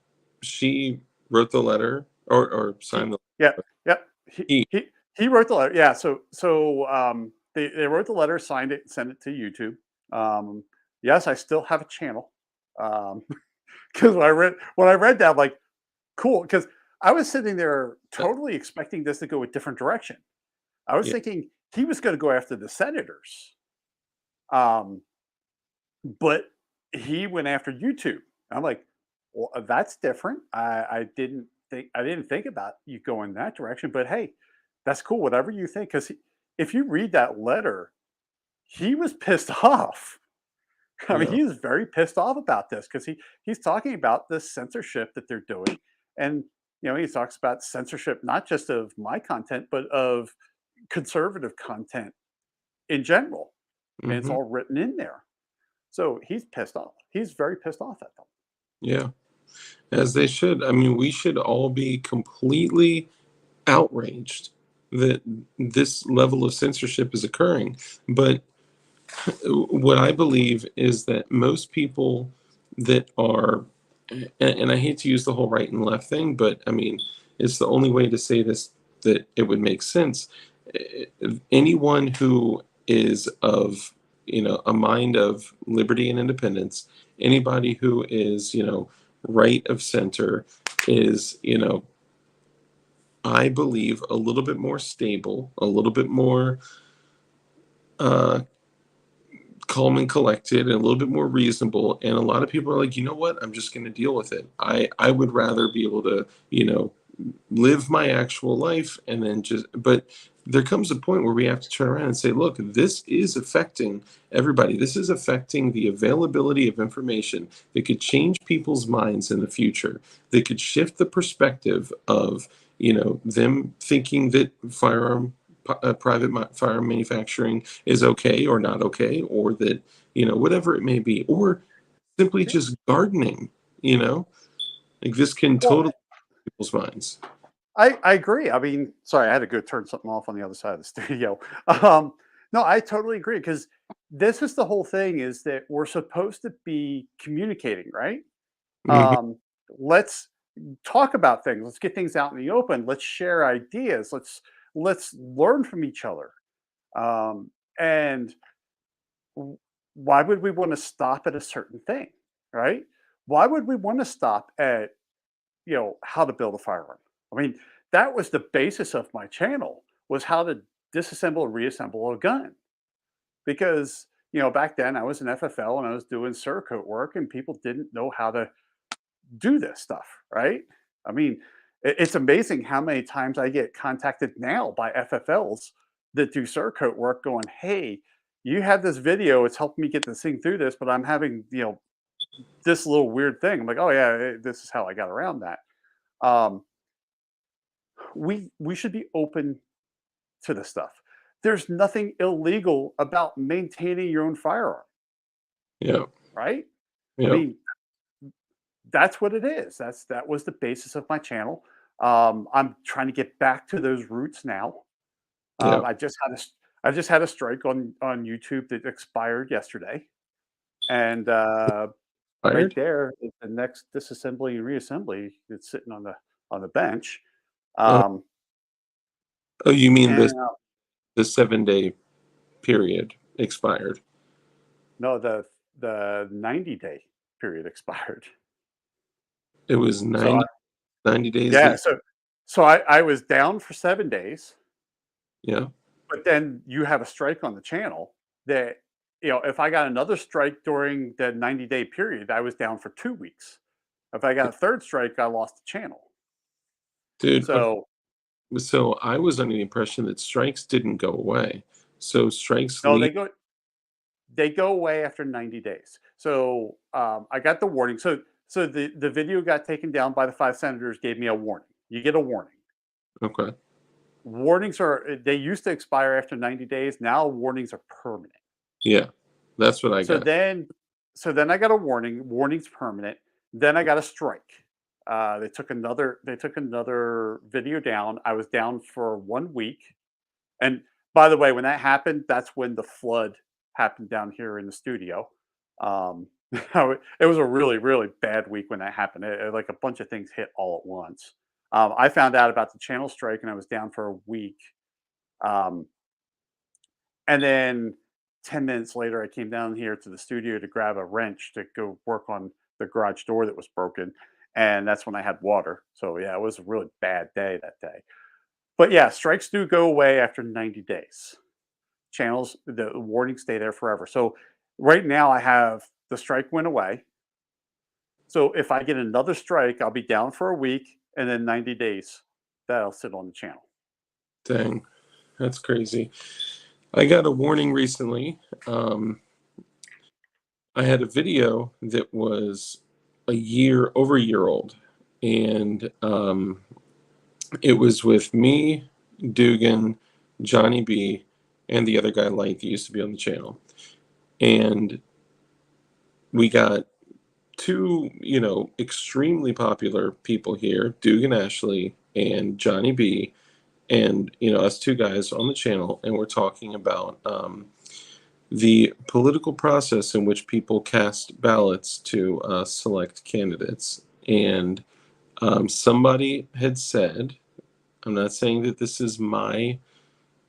she wrote the letter or he, signed the yeah, yeah. He he he he wrote the letter. Yeah, so they wrote the letter, signed it, sent it to YouTube. Yes, I still have a channel. Um, because when I read that, I'm like, cool, because I was sitting there totally expecting this to go a different direction. I was yeah, thinking he was going to go after the senators, um, but he went after YouTube. I'm like, well, that's different. I didn't think about you going that direction, but hey, that's cool. Whatever you think, because if you read that letter, he was pissed off. I mean, yeah, he was very pissed off about this because he's talking about the censorship that they're doing, and he talks about censorship not just of my content, but of conservative content in general, and it's hmm all written in there. So he's pissed off. He's very pissed off at them. yeah, as they should. I mean, we should all be completely outraged that this level of censorship is occurring. But what I believe is that most people that are, and I hate to use the whole right and left thing, but I mean, it's the only way to say this that it would make sense. Anyone who is of, a mind of liberty and independence, anybody who is, right of center is, I believe a little bit more stable, a little bit more uh, calm and collected and a little bit more reasonable, and a lot of people are like, you know what, I'm just going to deal with it. I would rather be able to, live my actual life, and then just, but there comes a point where we have to turn around and say, look, this is affecting everybody. This is affecting the availability of information that could change people's minds in the future, that could shift the perspective of, them thinking that private firearm manufacturing is okay or not okay, or that, whatever it may be, or simply Yeah. just gardening, you know, like this can Well, totally people's minds. I agree. I mean, sorry, I had to go turn something off on the other side of the studio. Um, no, I totally agree because this is the whole thing is that we're supposed to be communicating, right? hmm Let's talk about things. Let's get things out in the open. Let's share ideas. Let's learn from each other. And w- why would we want to stop at a certain thing, right? Why would we want to stop at how to build a firearm? I mean, that was the basis of my channel was how to disassemble and reassemble a gun because back then I was an FFL and I was doing Cerakote work and people didn't know how to do this stuff, right? I mean, it's amazing how many times I get contacted now by FFLs that do Cerakote work going, hey, you have this video, it's helping me get this thing through this, but I'm having, this little weird thing. I'm like, oh yeah, this is how I got around that. Um, we should be open to this stuff. there's nothing illegal about maintaining your own firearm, Yeah. right? I Yeah. mean, that's what it is. That was the basis of my channel. I'm trying to get back to those roots now. Yeah. I just had a strike on YouTube that expired yesterday, and right Fired? there is the next disassembly and reassembly that's sitting on the bench. Oh, Um, oh, you mean and the 7 day period expired? no, the 90-day period expired. It was So 90 days that yeah, so I was down for 7 days, yeah. but then you have a strike on the channel that, if I got another strike during the 90-day period, I was down for 2 weeks. If I got a third strike, I lost the channel. Dude, okay, So so I was under the impression that strikes didn't go away. So strikes no, leave. they go away after 90 days. So I got the warning. So the video got taken down by the 5 senators, gave me a warning. You get a warning. Okay. Warnings they used to expire after 90 days. Now warnings are permanent. Yeah. That's what I So got. then so then I got a warning. Warning's permanent. Then I got a strike. They took another video down. I was down for 1 week. And by the way, when that happened, that's when the flood happened down here in the studio. Um, it was a really, really bad week when that happened. Like a bunch of things hit all at once. I found out about the channel strike and I was down for a week. Um, and then 10 minutes later, I came down here to the studio to grab a wrench to go work on the garage door that was broken. And that's when I had water. So, yeah, it was a really bad day that day. But yeah, strikes do go away after 90 days. Channels, the warnings stay there forever. So, right now, I have the strike went away. So, if I get another strike, I'll be down for a week and then 90 days that'll sit on the channel. Dang. That's crazy. I got a warning recently. Um, I had a video that was over a year old, and it was with me, Dugan, Johnny B, and the other guy Light that used to be on the channel. And we got two, extremely popular people here, Dugan Ashley and Johnny B, and us two guys on the channel, and we're talking about the political process in which people cast ballots to select candidates. And somebody had said, I'm not saying that this is my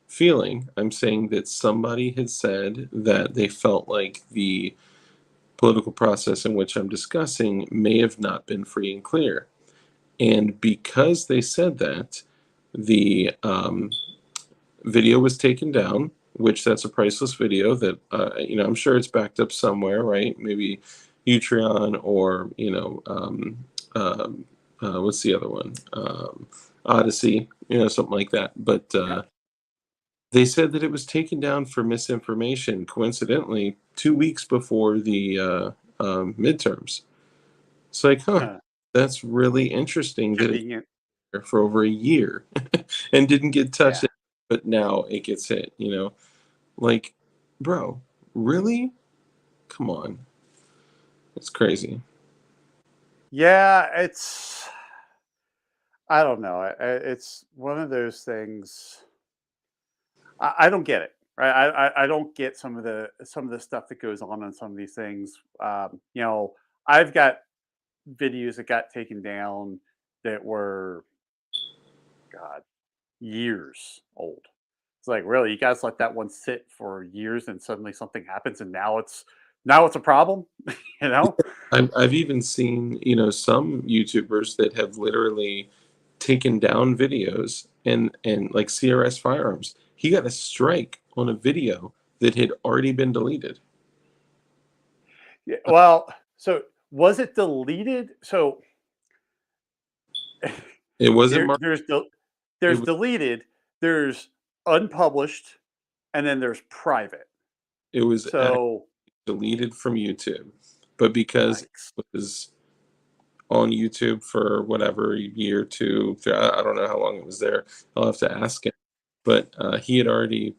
feeling, I'm saying that somebody had said that they felt like the political process in which I'm discussing may have not been free and clear. And because they said that, the video was taken down, which that's a priceless video that I'm sure it's backed up somewhere, right? Maybe Utreon or what's the other one? Odyssey, something like that. But they said that it was taken down for misinformation, coincidentally, 2 weeks before the midterms. It's like, huh, that's really interesting that it's Convenient. there for over a year and didn't get touched, Yeah. but now it gets hit, Like, bro, really? Come on. It's crazy. Yeah, I don't know. It's one of those things. I don't get it. Right. I don't get some of the stuff that goes on some of these things. I've got videos that got taken down that were, God, years old. It's like, really, you guys let that one sit for years and suddenly something happens and now it's a problem, you know? I've even seen, some YouTubers that have literally taken down videos and like CRS Firearms. He got a strike on a video that had already been deleted. Yeah, well, so was it deleted? So It wasn't there, marked. there's del- It there's was deleted, there's unpublished, and then there's private. it was actually So deleted from YouTube, but because yikes. it was on YouTube for whatever year, two, I don't know how long it was there. I'll have to ask him. But he had already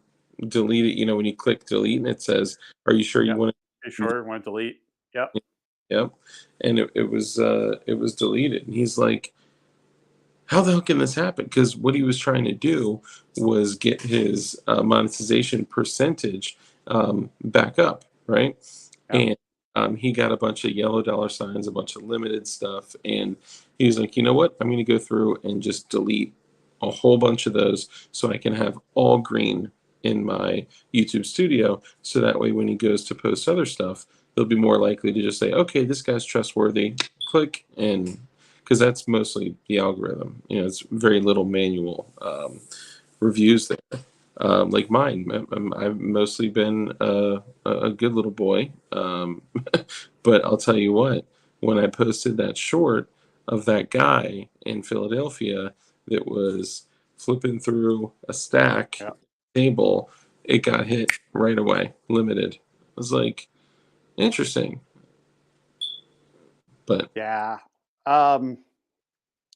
delete it. You know, when you click delete and it says, "Are you sure you Yep. want You to?" sure want to delete? Yep. Yep. And it was deleted. And he's like, how the hell can this happen? Because what he was trying to do was get his monetization percentage back up, right? Yep. And he got a bunch of yellow dollar signs, a bunch of limited stuff, and he was like, you know what? I'm going to go through and just delete a whole bunch of those so I can have all green in my YouTube studio. So that way, when he goes to post other stuff, they'll be more likely to just say, okay, this guy's trustworthy. Click and because that's mostly the algorithm. You know, it's very little manual reviews there. Like mine, I've mostly been a good little boy. But I'll tell you what, when I posted that short of that guy in Philadelphia that was flipping through a stack Yep. table, it got hit right away, limited. I was like, interesting, but Yeah. Um,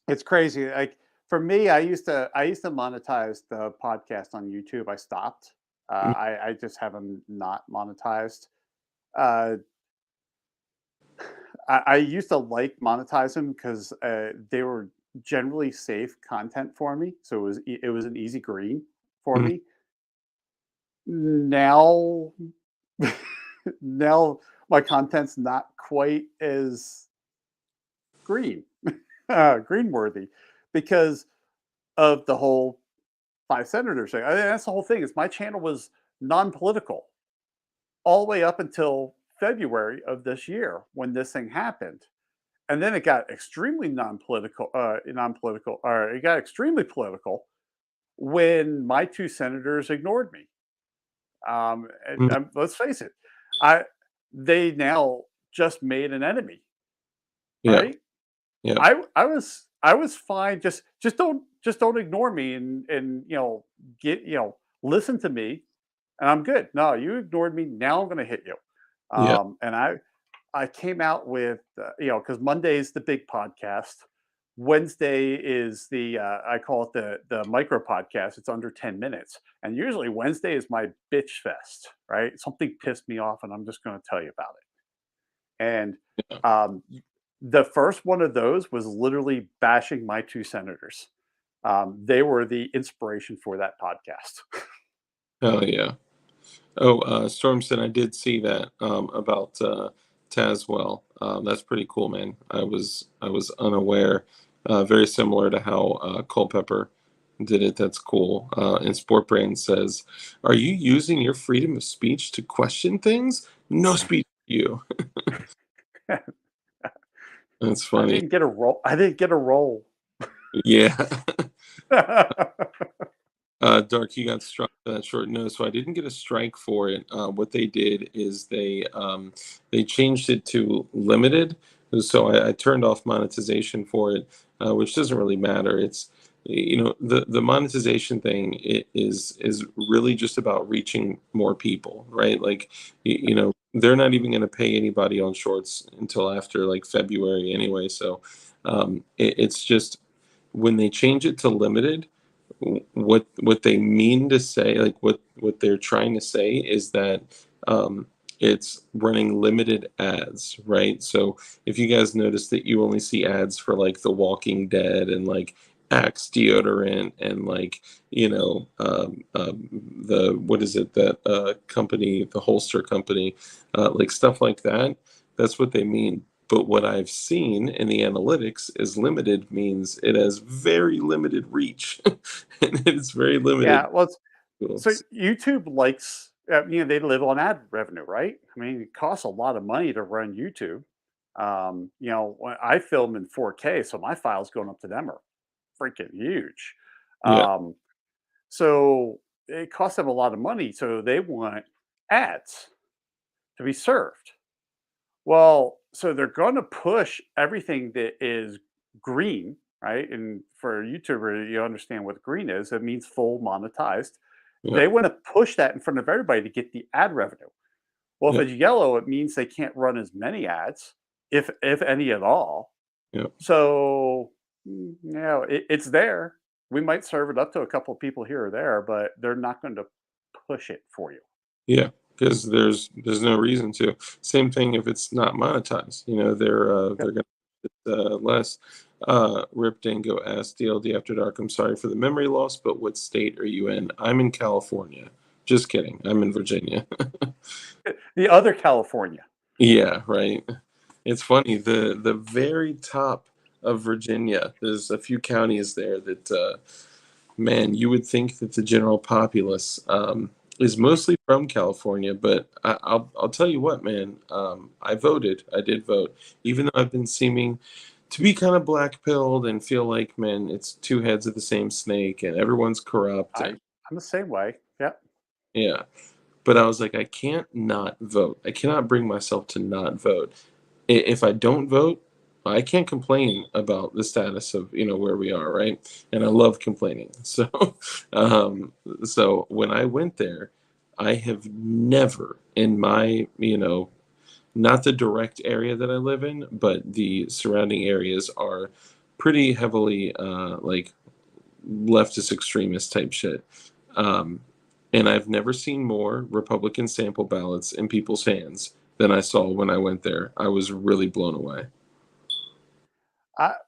it's crazy. Like for me, I used to monetize the podcast on YouTube. I stopped. I just have them not monetized. Uh, I used to like monetize them because they were generally safe content for me, so it was an easy green for mm, me. Now, now my content's not quite as green, green worthy, because of the whole five senators thing. I mean, that's the whole thing. Is my channel was non-political all the way up until February of this year when this thing happened, and then it got extremely non-political. Non-political, or it got extremely political when my two senators ignored me. mm, Let's face it, I they now just made an enemy, yeah, right? yeah, I was fine. Just don't ignore me and get listen to me, and I'm good. No, you ignored me. Now I'm going to hit you. yeah, And I came out with because Monday is the big podcast. Wednesday is the I call it the micro podcast. It's under 10 minutes. And usually Wednesday is my bitch fest, right? Something pissed me off and I'm just going to tell you about it. And yeah. um, the first one of those was literally bashing my two senators. They were the inspiration for that podcast. Hell yeah. Oh, Stormson, I did see that about Tazwell. That's pretty cool, man. I was unaware. Very similar to how Culpepper did it. That's cool. And Sportbrain says, "Are you using your freedom of speech to question things? No speech for you." That's I funny. didn't get a role. I didn't get a role. Yeah. Dark, you got struck for that short notice, so I didn't get a strike for it. What they did is they changed it to limited, so I turned off monetization for it, which doesn't really matter. It's you know the monetization thing is really just about reaching more people, right? Like you know they're not even going to pay anybody on shorts until after like February anyway. So it's just when they change it to limited what they mean to say, like what they're trying to say is that it's running limited ads, right? So if you guys notice that you only see ads for like The Walking Dead and like Axe deodorant and like the what is it that company, the holster company, like stuff like that, that's what they mean. But what I've seen in the analytics is limited means it has very limited reach. And it's very limited Yeah, well, so tools. YouTube likes, they live on ad revenue, right? I mean, it costs a lot of money to run YouTube. When I film in 4K, so my files going up to them are freaking huge. Yeah, Um, so it costs them a lot of money. So they want ads to be served. Well, so they're going to push everything that is green, right? And for a YouTuber, you understand what green is. It means full monetized. yeah, They want to push that in front of everybody to get the ad revenue. Well, if yeah, it's yellow, it means they can't run as many ads, if any at all. yeah, So, it's there. We might serve it up to a couple of people here or there, but they're not going to push it for you. Yeah, because there's no reason to. Same thing if it's not monetized. You know, they're gonna less. Rip Dingo asked DLD After Dark, I'm sorry for the memory loss, but what state are you in? I'm in California. Just kidding. I'm in Virginia. The other California. Yeah, right. It's funny. The very top of Virginia, there's a few counties there that man, you would think that the general populace is mostly from California, but I'll tell you what, man. I voted. I did vote, even though I've been seeming to be kind of black pilled and feel like, man, it's two heads of the same snake, and everyone's corrupt. I And I'm the same way. Yep. yeah, but I was like, I can't not vote. I cannot bring myself to not vote. If I don't vote, I can't complain about the status of where we are, right? And I love complaining. So, um, so when I went there, I have never in my not the direct area that I live in, but the surrounding areas are pretty heavily like leftist extremist type shit. Um, and I've never seen more Republican sample ballots in people's hands than I saw when I went there. I was really blown away.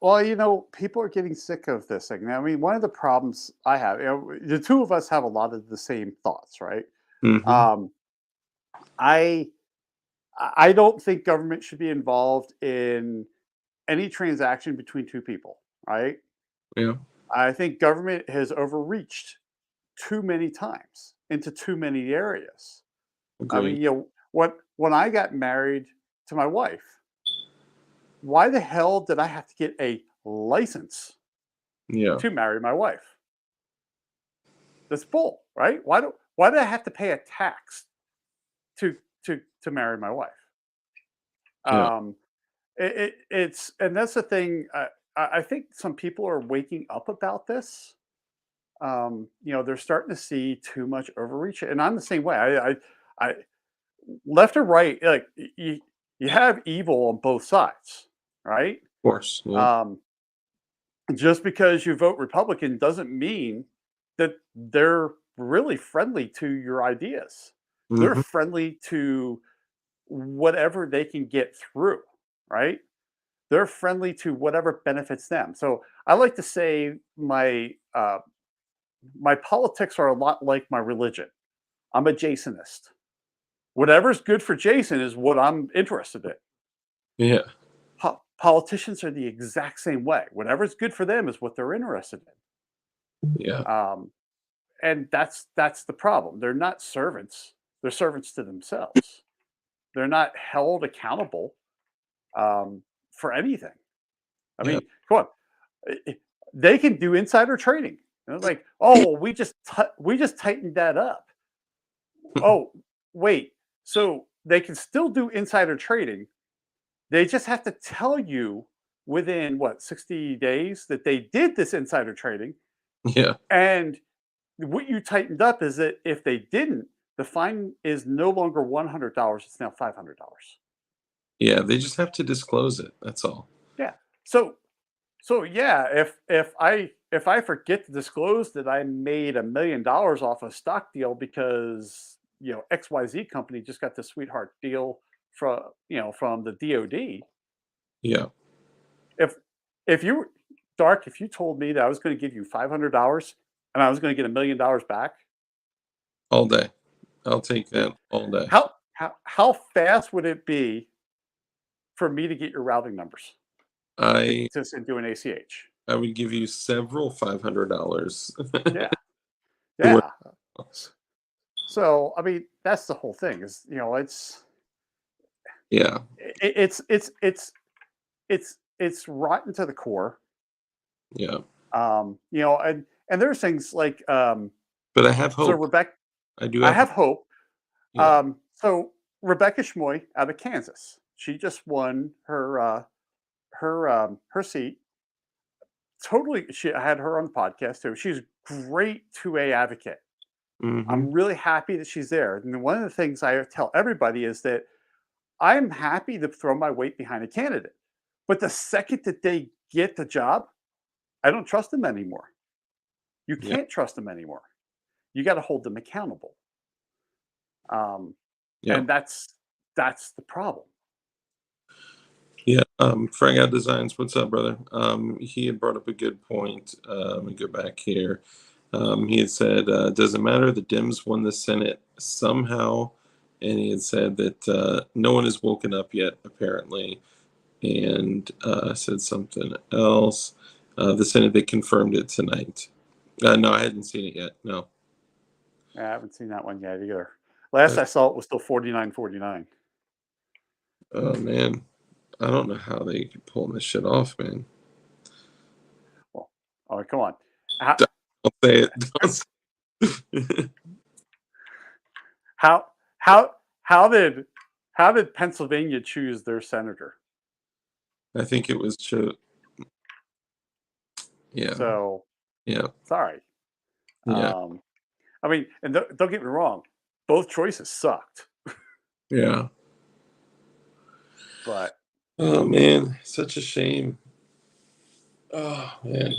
Well, people are getting sick of this thing. I mean, one of the problems I have, the two of us have a lot of the same thoughts, right? Hmm. Um, I I don't think government should be involved in any transaction between two people, right? Yeah. I think government has overreached too many times into too many areas. I mean, Agreed. when I got married to my wife, why the hell did I have to get a license Yeah. to marry my wife? That's bull, right? Why do I have to pay a tax to to marry my wife? Yeah. Um, it's and that's the thing. I think some people are waking up about this. They're starting to see too much overreach, and I'm the same way. I left or right, like you have evil on both sides, right? Of course. Yeah. Um, just because you vote Republican doesn't mean that they're really friendly to your ideas. They're Hmm. friendly to whatever they can get through, right? They're friendly to whatever benefits them. So I like to say my politics are a lot like my religion. I'm a Jasonist. Whatever's good for Jason is what I'm interested in. Yeah. Politicians are the exact same way. Whatever's good for them is what they're interested Yeah. in. And that's the problem. They're not servants. They're servants to themselves. They're not held accountable for anything. I Yeah. mean, come on. They can do insider trading. Like, oh, well, we just tightened that up. Oh, wait. So they can still do insider trading. They just have to tell you within what 60 days that they did this insider trading. Yeah. And what you tightened up is that if they didn't, the fine is no longer $100. It's now $500. Yeah. They just have to disclose it. That's all. Yeah. So yeah, if I forget to disclose that I made $1 million off a stock deal because XYZ company just got the sweetheart deal from the DOD. Yeah. If if you Dark, if you told me that I was going to give you $500 and I was going to get $1 million back, All day. I'll take that all day. how fast would it be for me to get your routing numbers I to do an ACH? I would give you several $500 Yeah, to work. yeah. So I mean, that's the whole thing. Is Yeah. it's it's it's it's rotten to the core. Yeah. And there's things like But I have so hope. Rebecca. I do I have hope. have hope. Yeah. So Rebecca Schmoy out of Kansas, she just won her seat. Totally, I had her on the podcast too. She's great 2A advocate. Hmm. I'm really happy that she's there. And one of the things I tell everybody is that I'm happy to throw my weight behind a candidate. But the second that they get the job, I don't trust them anymore. You Yeah. can't trust them anymore. You got to hold them accountable. Yeah. And that's the problem. Yeah. Frag Out Designs, what's up, brother? He had brought up a good point. Let me go back here. He had said, does it matter? The Dems won the Senate somehow. And he had said that no one has woken up yet, apparently. And said something else. The Senate, they confirmed it tonight. No, I hadn't seen it yet. No. I haven't seen that one yet either. Last Uh, I saw it was still 49-49. oh, man. I don't know how they keep pulling this shit off, man. Well, oh, come on. How Don't say it. Don't say it. how how how did Pennsylvania choose their senator? I think it was yeah, So yeah, sorry. yeah, I mean, and don't get me wrong, both choices sucked, yeah. but Oh man, such a shame. Oh man.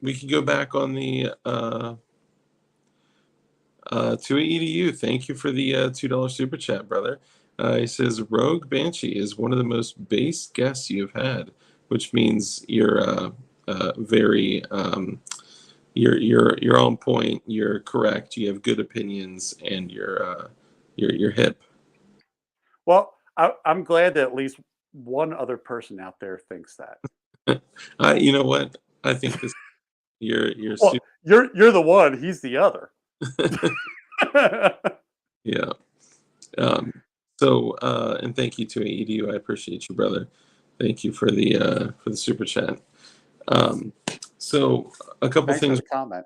We could go back on the to EDU. Thank you for the $2 super chat, brother. He says Rogue Banshee is one of the most base guests you've had, which means you're very you're on point. You're correct. You have good opinions, and you're hip. well, I'm glad that at least one other person out there thinks that. You know what? I think this you're Well, super. you're the one, he's the other. Yeah. And thank you to EDU. I appreciate you, brother. Thank you for the super chat. So a couple Thanks for things. the comment.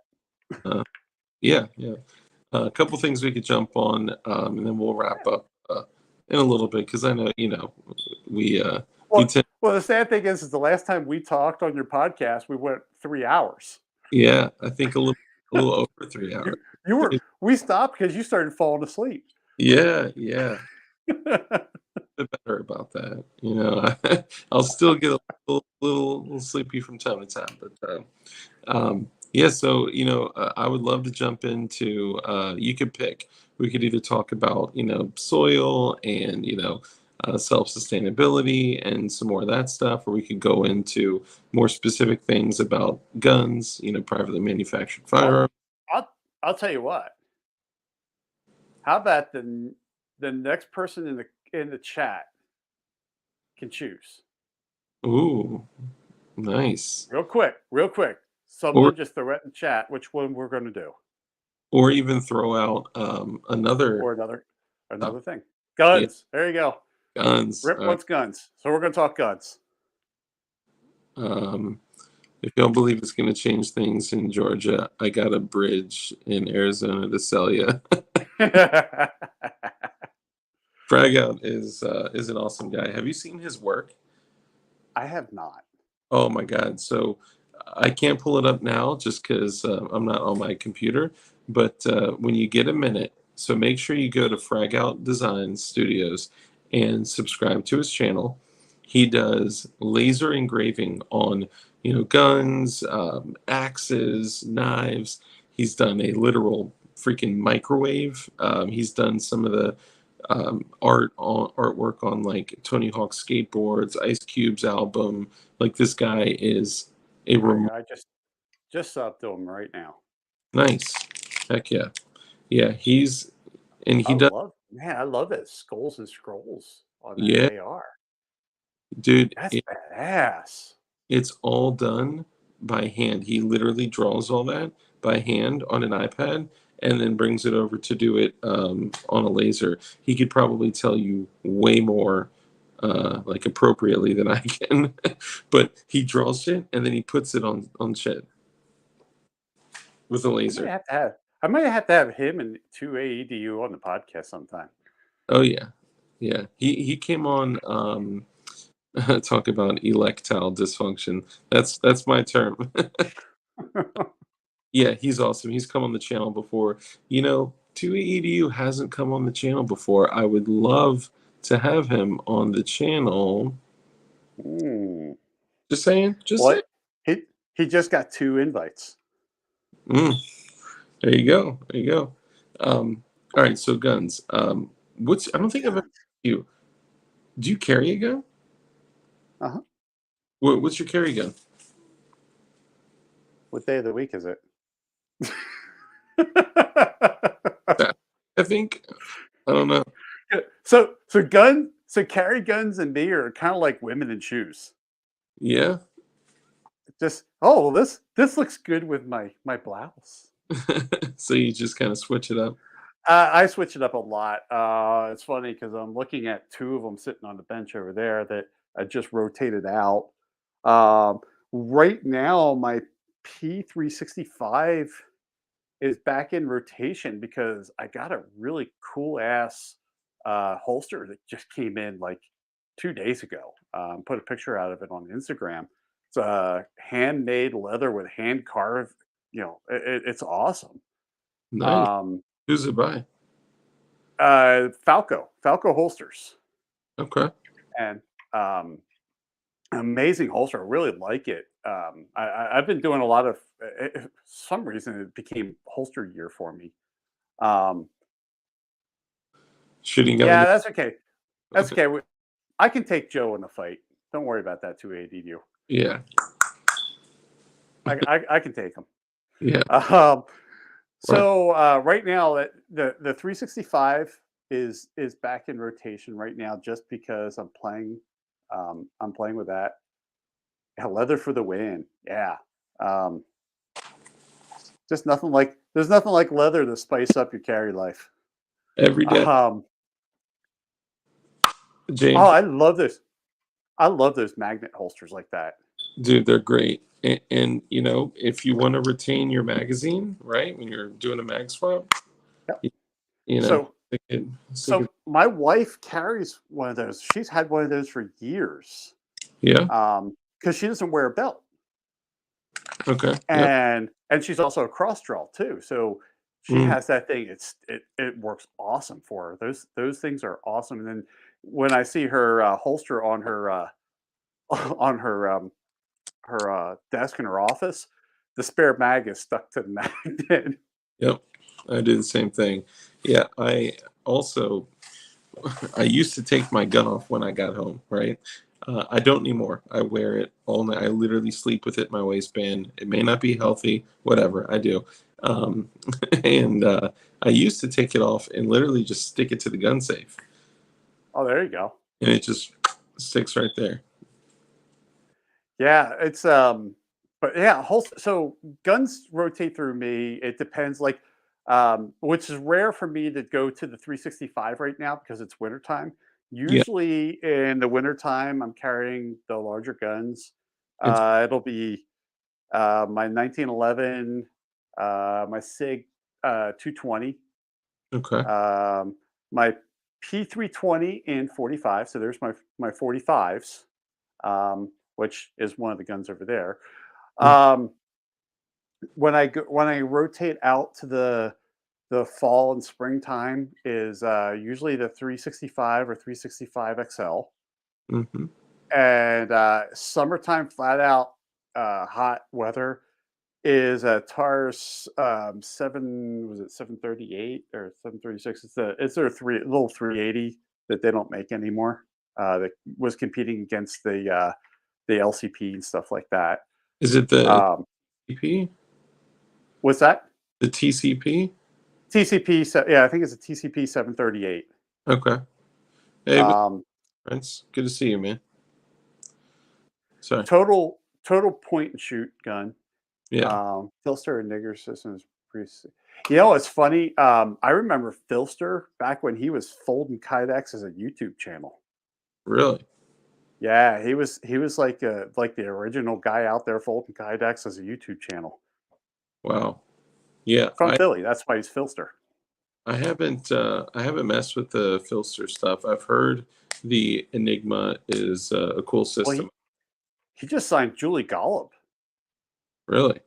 Yeah, yeah. A couple things we could jump on, and then we'll wrap up in a little bit because I know we we Well, tend. the sad thing is the last time we talked on your podcast, we went 3 hours. Yeah, I think a little over 3 hours. We stopped because you started falling asleep. Yeah, yeah. Bit better about that. I'll still get a little sleepy from time to time, but yeah. So I would love to jump into. You could pick. We could either talk about soil and self sustainability and some more of that stuff, or we could go into more specific things about guns. Privately manufactured Well, firearms. I'll tell you what. How about the next person in the chat can choose? Ooh, nice. Real quick. Or Someone just throw it in chat which one we're going to do, or even throw out another. or Uh, another thing. yeah, Guns. There you go. guns. Rip wants guns, so we're going to talk guns. Um, if y'all believe it's going to change things in Georgia, I got a bridge in Arizona to sell you. Frag Out is an awesome guy. Have you seen his work? I have not. Oh my God! So I can't pull it up now just because I'm not on my computer. But when you get a minute, so make sure you go to Frag Out Design Studios and subscribe to his channel. He does laser engraving on guns, axes, knives. He's done a literal freaking microwave. He's done some of the artwork on like Tony Hawk skateboards, Ice Cube's album. Like this guy is a I just subbed to him right now. nice. Heck yeah. Yeah, he does. I love it. Skulls and scrolls on that Yeah, AR. dude, That's badass. it's all done by hand. He literally draws all that by hand on an iPad and then brings it over to do it on a laser. He could probably tell you way more like appropriately than I can. But he draws shit and then he puts it on shit with a I might laser. have to have I might have to have him and 2AEDU on the podcast sometime. Oh yeah. Yeah. He came on talk about electile dysfunction. That's my term. Yeah, he's awesome. He's come on the channel before. 2EDU hasn't come on the channel before. I would love to have him on the channel. Hmm. Just saying. Just saying. What? He just got 2 invites. Mm, there you go. There you go. All right, so guns. What's I don't think I've ever Guns. asked you. Do you carry a gun? Uh-huh. What's your carry gun? What day of the week is it? That I think I don't know. So carry guns and me are kind of like women and shoes. Yeah. Just, oh, well, this looks good with my blouse. So you just kind of switch it up. I switch it up a lot. It's funny because I'm looking at two of them sitting on the bench over there that I just rotated out. Um, right now, my P365 is back in rotation because I got a really cool ass holster that just came in like 2 days ago. Put a picture out of it on Instagram. It's handmade leather with hand carved. It's awesome. Nice. Um, Who's it by? Falco holsters, Okay. and um, amazing holster. I really like it. I've been doing a lot of. Some reason it became holster year for me. Um, Shooting down yeah, the that's okay. That's gun. okay. I can take Joe in a fight. Don't worry about that 2ADU. Yeah. I can take him. Yeah. Um, Right. so right now, the 365 is back in rotation right now, just because I'm playing. I'm playing with that. Yeah, leather for the win. Yeah. Um, just nothing like there's nothing like leather to spice up your carry life. Every day. Um, oh, James, I love this. I love those magnet holsters like that. dude, they're great. And if you want to retain your magazine, right, when you're doing a mag swap, Yep. y- you know, So stick it. so my wife carries one of those. She's had one of those for years. Yeah. Because she doesn't wear a belt, Okay. Yep. and she's also a cross draw too. So she Mm, has that thing. It works awesome for her. Those things are awesome. And then when I see her holster on her on her desk in her office, the spare mag is stuck to the magnet. yep. I do the same thing. Yeah. Also I used to take my gun off when I got home, right? I don't anymore. I wear it all night. I literally sleep with it in my waistband. It may not be healthy, whatever, I do. Um, and I used to take it off and literally just stick it to the gun safe, Oh, there you go. and it just sticks right there. Yeah, but yeah, so guns rotate through me. It depends, like, which is rare for me to go to the 365 right now because it's wintertime. Yeah, Usually in the wintertime, I'm carrying the larger guns. it's It'll be my 1911, my SIG 220, okay. um, my P320 and 45. So there's my 45s, which is one of the guns over there. Mm, Um, when I rotate out to the fall and springtime is usually the 365 or 365 XL, mm-hmm. and summertime flat out hot weather is a TARS 738 or 736. It's their little 380 that they don't make anymore. That was competing against the LCP and stuff like that. Is it the Um, TCP? what's that? The TCP? TCP. Yeah, I think it's a TCP 738. Okay. Hey, Um, Prince, good to see you, man. Sorry. total point and shoot gun. Yeah, Filster and Nigger systems. It's funny. I remember Filster back when he was folding Kydex as a YouTube channel. really. Yeah, he was like the original guy out there folding Kydex as a YouTube channel Wow. Yeah, from Philly. That's why he's Filster. I haven't messed with the Filster stuff. I've heard the Enigma is a cool Well, system. he just signed Julie Gollub. Really?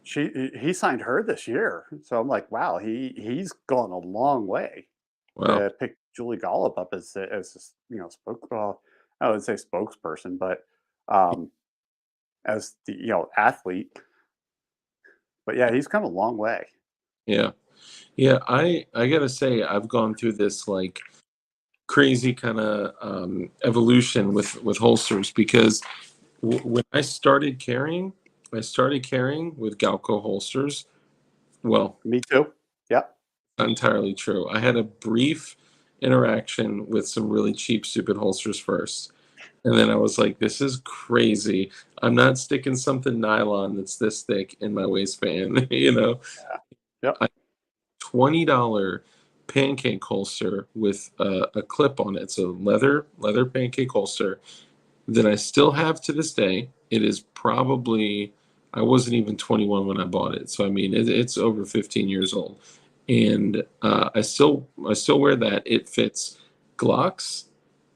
He signed her this year, so I'm like, wow, he's gone a long way Wow. to pick Julie Gollub up as well, I would say spokesperson, but um, as the athlete. But yeah, he's come a long way. Yeah. Yeah, I gotta say I've gone through this like crazy kind of evolution with holsters because when I started carrying with Galco holsters. Well, Me too. Yep. not entirely true. I had a brief interaction with some really cheap, stupid holsters first. And then I was like, this is crazy. I'm not sticking something nylon that's this thick in my waistband, you know? Yep. A $20 pancake holster with a clip on it. So leather pancake holster that I still have to this day. It is probably, I wasn't even 21 when I bought it. So I mean, it's over 15 years old, and I still wear that. It fits Glocks,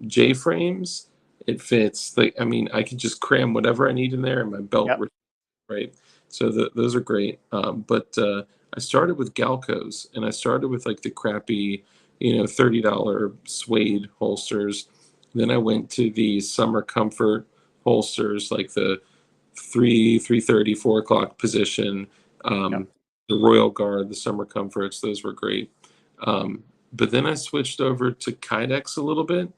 J frames. It fits like I mean, I can just cram whatever I need in there, and my belt, Yep. right? So those are great. But I started with Galcos, and I started with like the crappy, $30 suede holsters. Then I went to the summer comfort holsters, like the 3:30, 4 o'clock position. Yep. The Royal Guard, the summer comforts, those were great. But then I switched over to Kydex a little bit.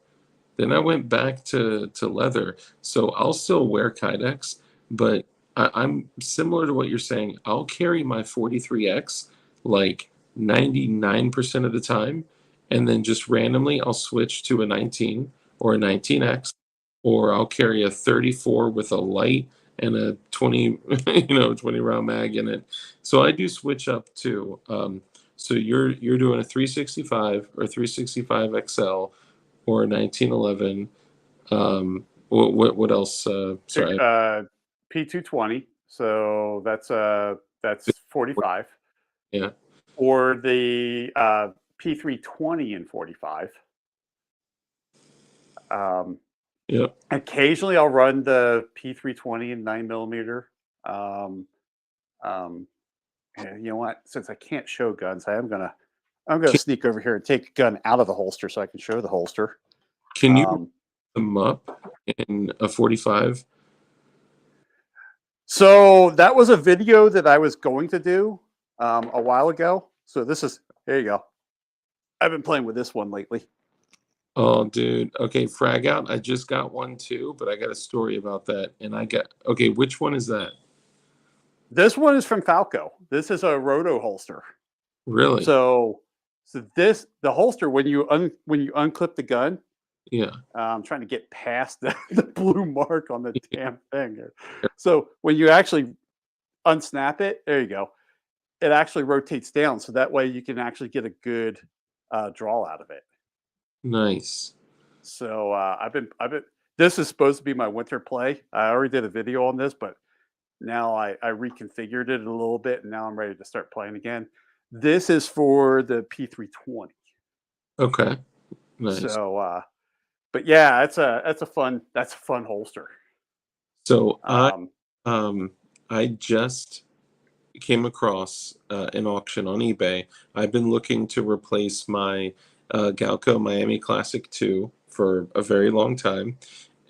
Then I went back to leather. So I'll still wear Kydex, but I'm similar to what you're saying. I'll carry my 43X like 99% of the time, and then just randomly I'll switch to a 19 or a 19X, or I'll carry a 34 with a light and a 20, 20 round mag in it. So I do switch up too. So you're doing a 365 or 365 XL or 1911. What else? Sorry. P220. So that's 45. Yeah. Or the P320 and 45. Yeah. Occasionally, I'll run the P320 and 9mm. And you know what? Since I can't show guns, I'm gonna Can, sneak over here and take a gun out of the holster so I can show the holster. can you Um, them up in a 45? so that was a video that I was going to do a while ago. So here you go. I've been playing with this one lately. Oh, dude. Okay, frag out. I just got one too, but I got a story about that. And okay, which one is that? This one is from Falco. This is a roto holster. Really? So the holster when you unclip the gun. Yeah. I'm trying to get past the blue mark on the damn thing. So when you actually unsnap it, there you go. It actually rotates down, so that way you can actually get a good draw out of it. Nice. So I've been. This is supposed to be my winter play. I already did a video on this, but now I reconfigured it a little bit, and now I'm ready to start playing again. This is for the P320. Okay. Nice. So, but yeah, that's a fun holster. So Um, um I just came across an auction on eBay. I've been looking to replace my Galco Miami Classic 2 for a very long time,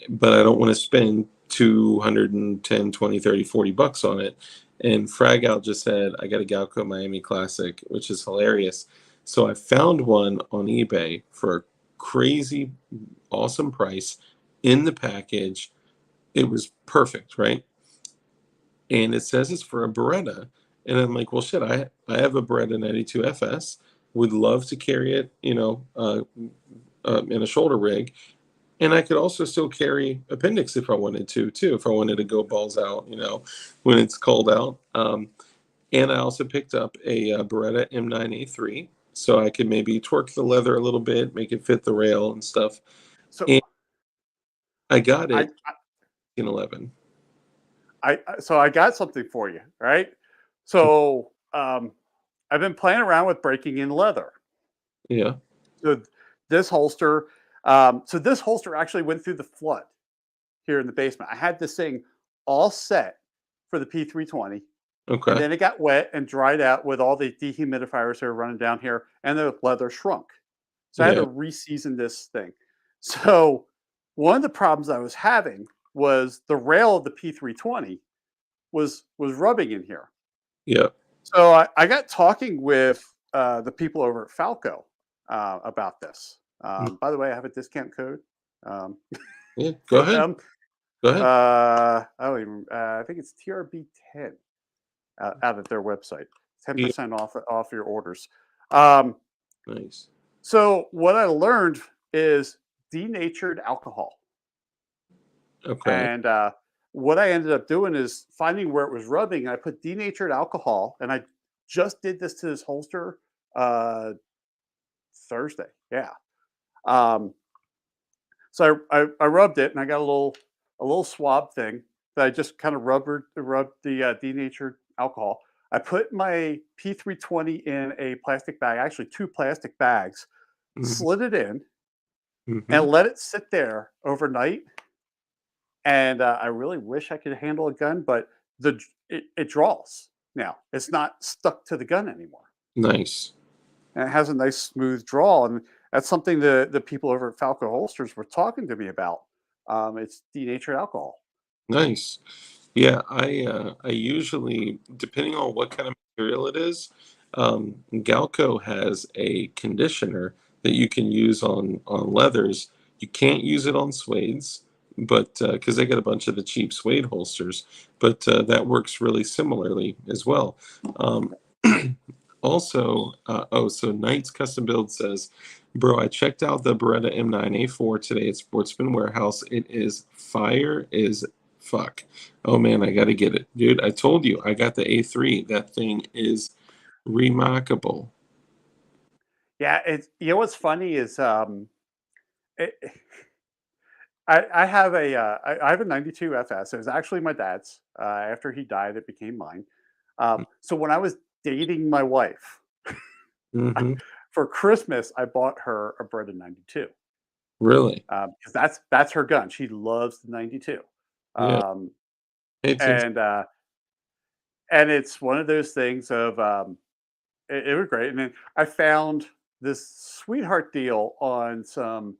but I don't want to spend 210, 20, 30, 40 bucks on it. And Fragout just said, I got a Galco Miami Classic, which is hilarious. So I found one on eBay for a crazy, awesome price in the package. It was perfect, right? And it says it's for a Beretta. And I'm like, well, shit, I have a Beretta 92 FS. Would love to carry it, in a shoulder rig. And I could also still carry appendix if I wanted to, too, if I wanted to go balls out, when it's cold out. And I also picked up a Beretta M9A3, so I could maybe torque the leather a little bit, make it fit the rail and stuff. so And I got I, it in 11. so I got something for you, right? So I've been playing around with breaking in leather. Yeah. So this holster actually went through the flood here in the basement. I had this thing all set for the P320, and Okay. then it got wet and dried out with all the dehumidifiers that were running down here, and the leather shrunk. So I had Yeah. to reseason this thing. So one of the problems I was having was the rail of the P320 was rubbing in here. Yeah. So I got talking with the people over at Falco about this. By the way, I have a discount code um, Yeah, go for ahead. them. Go ahead. I don't even. I think it's TRB10 out at their website. Yeah, 10% off your orders. Um, nice. so what I learned is denatured alcohol, Okay. and what I ended up doing is finding where it was rubbing. I put denatured alcohol, and I just did this to this holster uh, Thursday. Yeah. Um, so I rubbed it, and I got a little swab thing that I just kind of rubbed the denatured alcohol. I put my P320 in a plastic bag, actually two plastic bags, Hmm. slid it in, Hmm. and let it sit there overnight. And I really wish I could handle a gun, but it draws now. It's not stuck to the gun anymore, Nice. and it has a nice smooth draw. And that's something the people over at Falco Holsters were talking to me about. It's denatured alcohol. Nice. Yeah, I usually, depending on what kind of material it is, Galco has a conditioner that you can use on leathers. You can't use it on suedes, but because they get a bunch of the cheap suede holsters, but that works really similarly as well. Um, also, so Knights Custom Build says, "Bro, I checked out the Beretta M9A4 today at Sportsman Warehouse. It is fire is fuck. Oh man, I gotta get it, dude. I told you I got the A3. That thing is remarkable." Yeah, it's what's funny is it, I have I have a '92 FS. It was actually my dad's. After he died, it became mine. So when I was dating my wife Mm-hmm. for Christmas, I bought her a Beretta '92 Really? because that's her gun. She loves the '92, Yeah. um, It's and it's one of those things of it was great. And then I found this sweetheart deal on some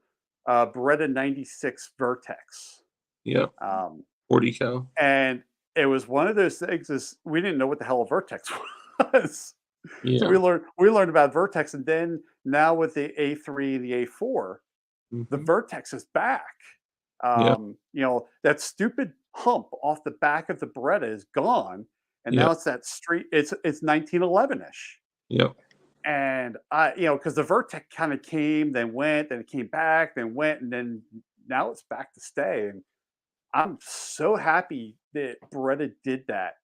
Beretta '96 Vertex. yeah. Um, 40 cal. And it was one of those things is we didn't know what the hell a vertex was. So Yeah. we learned about vertex, and then now with the A3 and the A4, the Mm-hmm. vertex is back. Yeah. That stupid hump off the back of the Beretta is gone, and Yeah. now it's that street. It's 1911ish, Yeah. and I because the vertex kind of came, then went, then it came back, then went, and then now it's back to stay. And I'm so happy that Beretta did that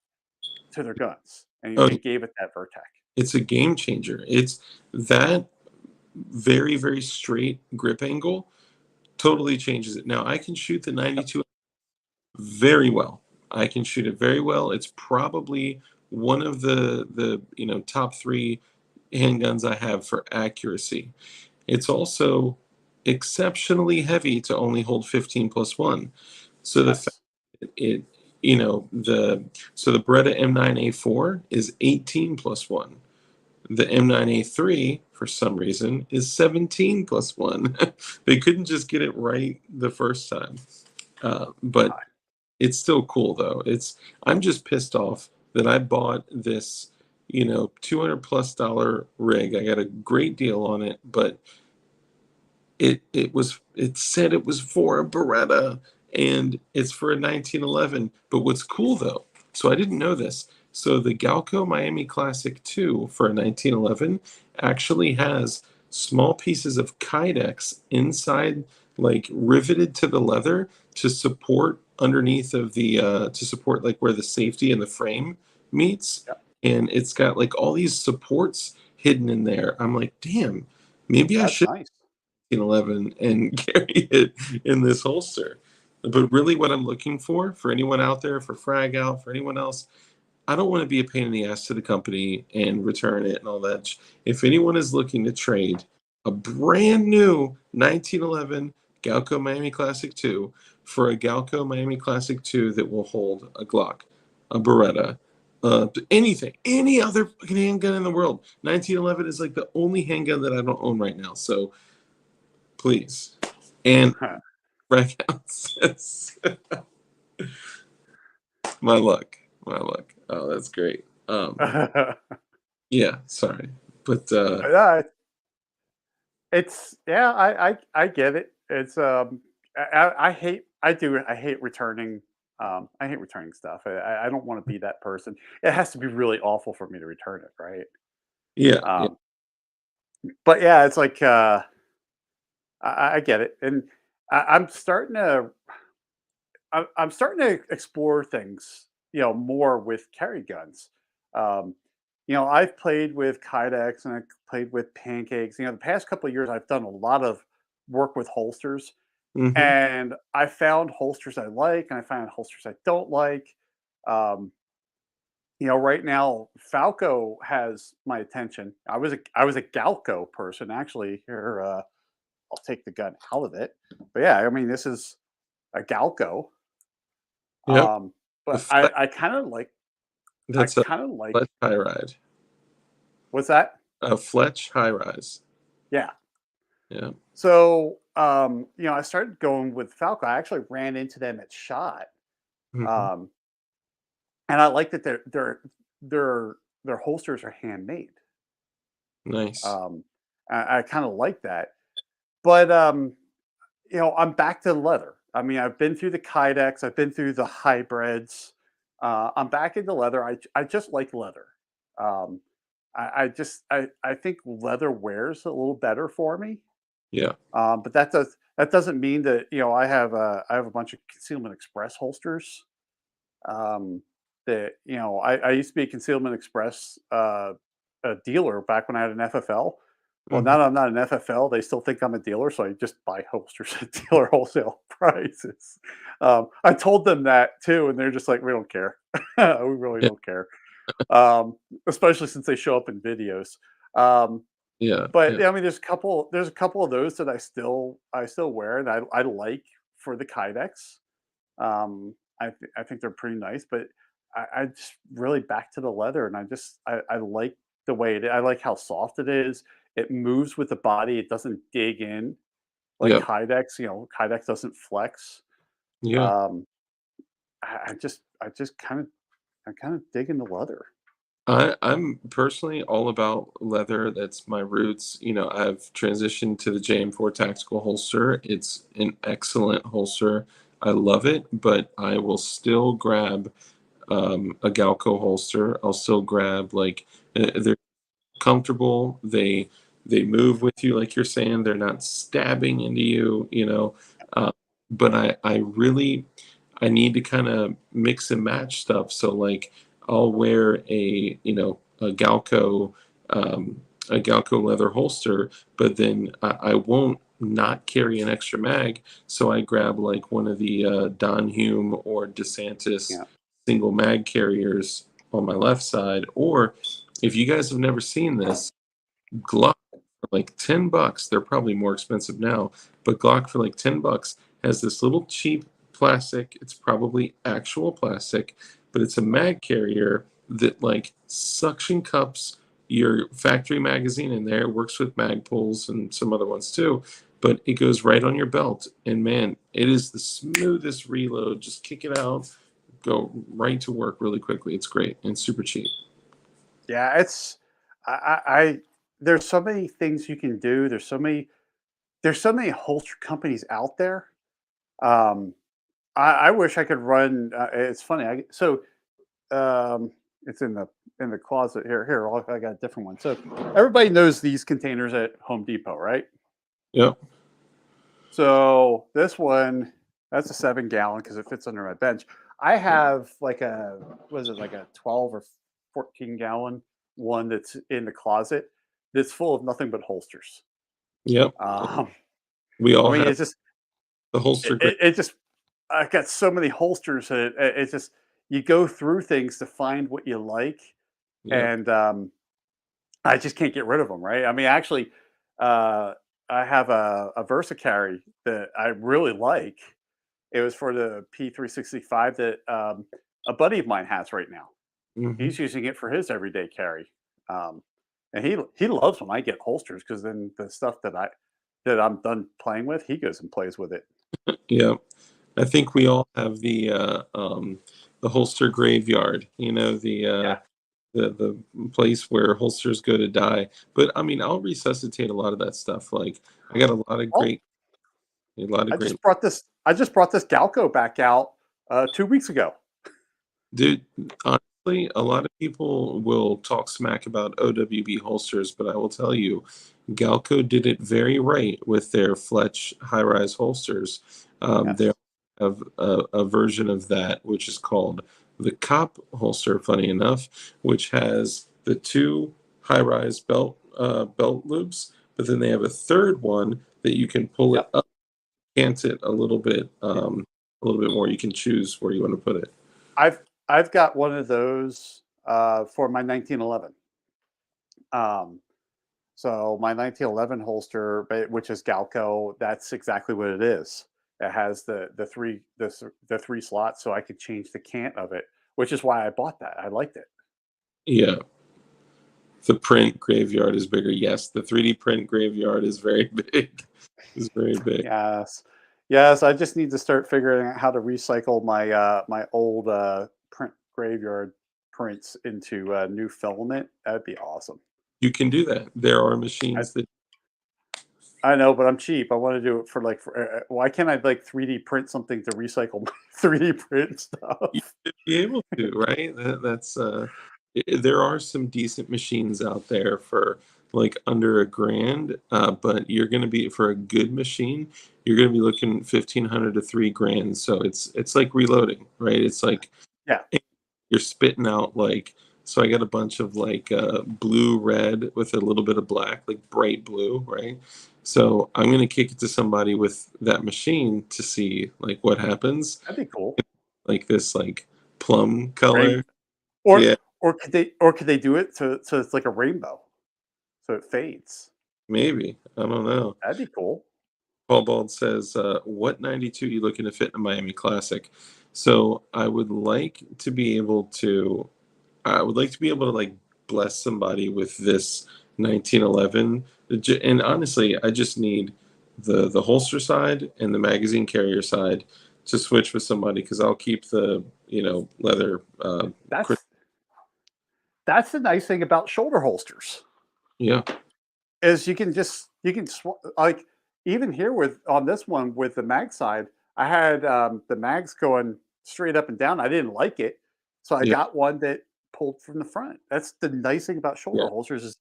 to their guns Oh, and gave it that Vertec. it's a game changer. It's that very, very straight grip angle totally changes it. Now I can shoot the Yep. 92 very well. I can shoot it very well. It's probably one of the top three handguns I have for accuracy. It's also exceptionally heavy to only hold 15 plus one. So the fact Yes. that it the so the Beretta M9A4 is 18 plus one. The M9A3 for some reason is 17 plus one. They couldn't just get it right the first time. But God. it's still cool though. I'm just pissed off that I bought this, 200 plus dollar rig. I got a great deal on it, but it said it was for a Beretta and it's for a 1911. But what's cool though, so I didn't know this. So the Galco Miami Classic 2 for a 1911 actually has small pieces of Kydex inside, like riveted to the leather to support underneath of the to support like where the safety and the frame meets. Yep. And it's got like all these supports hidden in there. I'm like, damn, maybe I That's should nice. 11 and carry it in this holster. But really, what I'm looking for anyone out there, for Frag Out, for anyone else, I don't want to be a pain in the ass to the company and return it and all that. If anyone is looking to trade a brand new 1911 Galco Miami Classic 2 for a Galco Miami Classic 2 that will hold a Glock, a Beretta, anything, any other fucking handgun in the world, 1911 is like the only handgun that I don't own right now. So please. And Frag says, my luck. My luck. Oh, that's great. Yeah, sorry. But Yeah, it's yeah, I get it. It's I hate I hate returning I hate returning stuff. I don't want to be that person. It has to be really awful for me to return it, right? yeah, yeah, Um, but yeah, it's like I get it, and I'm starting to I'm starting to explore things, more with carry guns. Um, I've played with kydex and I played with pancakes. The past couple of years, I've done a lot of work with holsters, hmm and I found holsters I like, and I found holsters I don't like. Um, right now, Falco has my attention. I was a Galco person actually. Here, I'll take the gun out of it. But yeah, I mean, this is a Galco. yep. The But Fletch, I that's a kind of like Fletch high ride, what's that? a Fletch high rise. Yeah. Yeah. So, I started going with Falco. I actually ran into them at Shot, hmm um, and I like that their their holsters are handmade. Nice. Um, I kind of like that, but I'm back to leather. I mean, I've been through the kydex, I've been through the hybrids. I'm back into leather. I just like leather. Um, I think leather wears a little better for me. Yeah. But that doesn't mean that I have a bunch of Concealment Express holsters. That I used to be a Concealment Express a dealer back when I had an FFL. Well, now hmm that I'm not an FFL, they still think I'm a dealer, so I just buy holsters at dealer wholesale prices. I told them that too, and they're just like, "We don't care. We really Yeah. don't care." Um, Especially since they show up in videos. Um, Yeah. but Yeah. yeah, I mean, there's a couple of those that I still wear, and I like for the kydex. I think they're pretty nice, but I just really back to the leather, and I like the way I like how soft it is. It moves with the body. It doesn't dig in like Yeah. kydex. Kydex doesn't flex. Yeah. Um, I just kind of dig into leather. I'm personally all about leather. That's my roots. I've transitioned to the JM4 tactical holster. It's an excellent holster. I love it, but I will still grab a Galco holster. I'll still grab like they're comfortable. They move with you, like you're saying. They're not stabbing into you. Uh, but I really I need to kind of mix and match stuff. So like I'll wear um, a Galco leather holster, but then I won't not carry an extra mag. So I grab like one of the Don Hume or DeSantis Yeah, single mag carriers on my left side. Or if you guys have never seen this, Glock for like $10, they're probably more expensive now, but Glock for like $10 has this little cheap plastic. It's probably actual plastic, but it's a mag carrier that like suction cups your factory magazine in there. It works with mag pulls and some other ones too, but it goes right on your belt. And man, it is the smoothest reload. Just kick it out, go right to work really quickly. It's great and super cheap. yeah. I there's so many things you can do. There's so many holster companies out there. Um, I wish I could run. It's funny. Um, it's in the closet here. Here, I got a different one. So everybody knows these containers at Home Depot, right? Yep. So this one, that's a 7 gallon because it fits under my bench. I have like was it like a 12 or 14 gallon one that's in the closet that's full of nothing but holsters. Yep. Um, We I all mean, have it's just the holster grip. it just I've got so many holsters that it's just you go through things to find what you like, Yep. and I just can't get rid of them. Right? I mean, actually, uh, I have a Versa carry that I really like. It was for the P365 that a buddy of mine has right now. hmm He's using it for his everyday carry, and he loves when I get holsters because then the stuff that I'm done playing with, he goes and plays with it. Yep. I think we all have the holster graveyard. The Yeah, the place where holsters go to die. But I mean, I'll resuscitate a lot of that stuff. Like I got Oh, a lot of I great. just brought this. I just brought this Galco back out 2 weeks ago. Dude, honestly, a lot of people will talk smack about OWB holsters, but I will tell you, Galco did it very right with their Fletch high-rise holsters. They Yes. have a version of that which is called the Cop holster, funny enough, which has the two high-rise belt loops, but then they have a third one that you can pull it Yep. up, cant it a little bit more. You can choose where you want to put it. I've got one of those for my 1911. Um, so my 1911 holster, which is Galco, that's exactly what it is. It has the three slots, so I could change the cant of it, which is why I bought that. I liked it. Yeah. The print graveyard is bigger. Yes, the 3D print graveyard is very big. Is very big. Yes, yes. I just need to start figuring out how to recycle my old print graveyard prints into new filament. That'd be awesome. You can do that. There are machines that I know, but I'm cheap. I want to do it for why can't I like 3D print something to recycle my 3D print you stuff? should be able to, right? There are some decent machines out there for like under $1,000, but you're going to be for a good machine, you're going to be looking 1,500 to 3 grand. So it's like reloading, right? It's like Yeah, you're spitting out like so I got a bunch of like blue red with a little bit of black, like bright blue, right? So I'm gonna kick it to somebody with that machine to see like what happens, that'd be cool. like this like plum Rain color. or Yeah, could they do it so it's like a rainbow, so it fades? maybe, I don't know. That'd be cool. Paul Bald says, what 92 you looking to fit in a Miami Classic? So I would like to be able to like bless somebody with this 1911. And honestly, I just need the holster side and the magazine carrier side to switch with somebody because I'll keep the leather. That's that's the nice thing about shoulder holsters Yeah, is like even here with on this one with the mag side, I had the mags going straight up and down. I didn't like it, so I yeah, got one that pulled from the front. That's the nice thing about shoulder yeah. holsters is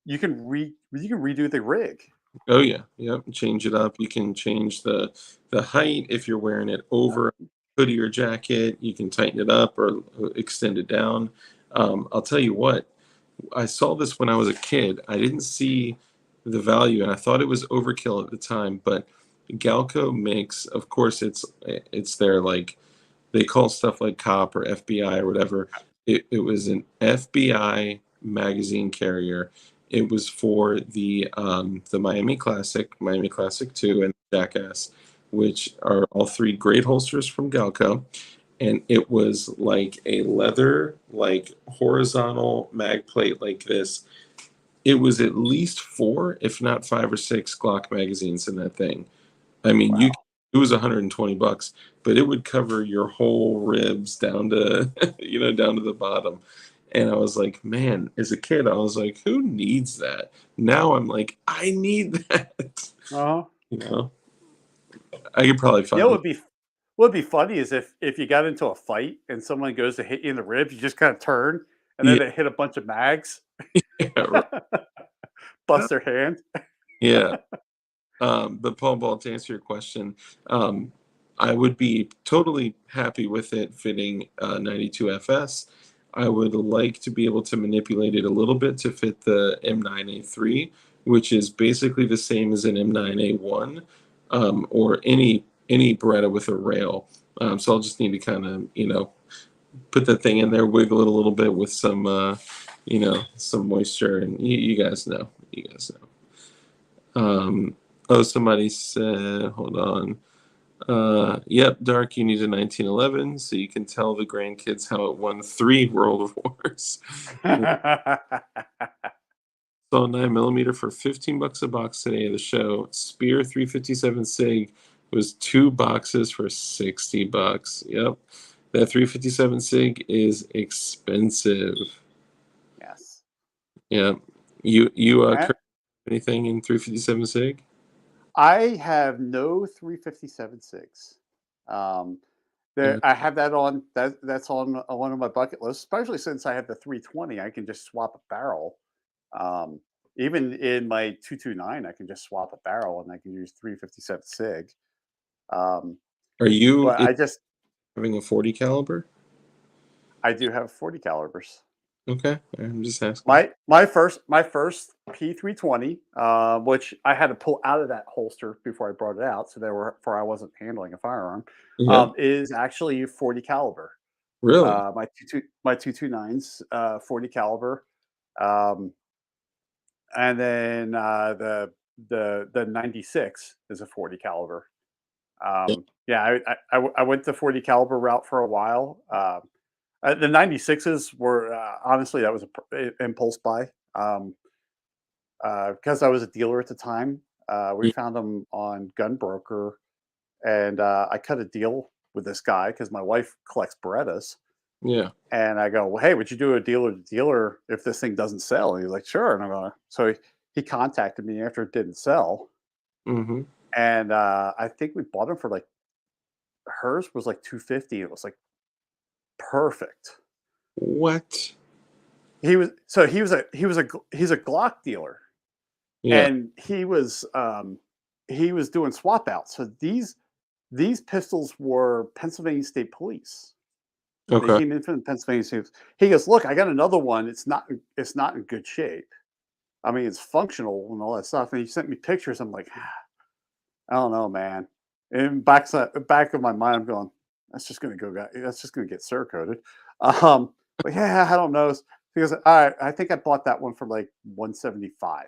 you can redo the rig. Oh yeah, yep. Change it up. You can change the height if you're wearing it Yeah. over a hoodie or jacket. You can tighten it up or extend it down. I'll tell you what. I saw this when I was a kid. I didn't see the value, and I thought it was overkill at the time. But Galco makes, of course, it's their like they call stuff like Cop or FBI or whatever. It was an FBI magazine carrier. It was for the Miami Classic 2, and Jackass, which are all three great holsters from Galco. And it was like a leather, like horizontal mag plate like this. It was at least four, if not five or six Glock magazines in that thing. I mean, Wow. it was $120, but it would cover your whole ribs down to down to the bottom. And I was like, man, as a kid, I was like, who needs that? Now I'm like, I need that. Uh-huh. You know, I could probably You know, find. what would be funny is if you got into a fight and someone goes to hit you in the ribs, you just kind of turn and then Yeah, they hit a bunch of mags, right. bust their hand. Yeah. But Paul Ball, to answer your question, I would be totally happy with it fitting 92 FS. I would like to be able to manipulate it a little bit to fit the M9A3, which is basically the same as an M9A1, or any Beretta with a rail. So I'll just need to kind of put that thing in there, wiggle it a little bit with some moisture, and you guys know, you guys know. Oh, somebody said, hold on. Yep, Dark, you need a 1911 so you can tell the grandkids how it won 3 World Wars. Saw 9mm for 15 bucks a box today at the show. Spear 357 SIG was 2 boxes for 60 bucks. Yep. That 357 SIG is expensive. Yeah. You I anything in 357 SIG? I have no 357 SIGs. Um, Yeah. I have that on that's on one of my bucket lists, especially since I have the 320. I can just swap a barrel. Um, Even in my 229, I can just swap a barrel and I can use 357 SIG. Um, Are you but I just having a 40 caliber? I do have 40 calibers. Okay, I'm just asking. My first P320, which I had to pull out of that holster before I brought it out, so there were for I wasn't handling a firearm, Yeah, is actually 40 caliber. really? My 229's 40 caliber, um, and then the 96 is a 40 caliber. Yeah, Yeah, I went the 40 caliber route for a while. The 96s were honestly that was a impulse buy. Because I was a dealer at the time, we yeah, found them on Gun Broker, and I cut a deal with this guy because my wife collects Berettas, yeah. and I go, well, "Hey, would you do a dealer to dealer if this thing doesn't sell?" And he's like, "Sure." And I'm going, so he contacted me after it didn't sell, Mm-hmm. and I think we bought them for like hers was like 250. It was like perfect. What? He's a Glock dealer, Yeah. and he was doing swap outs. So these pistols were Pennsylvania State Police. They Okay. came in from the Pennsylvania State. He goes, "Look, I got another one. It's not in good shape. I mean, it's functional and all that stuff." And he sent me pictures. I'm like, I don't know, man. And back of my mind, I'm going, that's just gonna go. That's just gonna get Cerakoted. But yeah, I don't know. He goes, all right. I think I bought that one for like 175.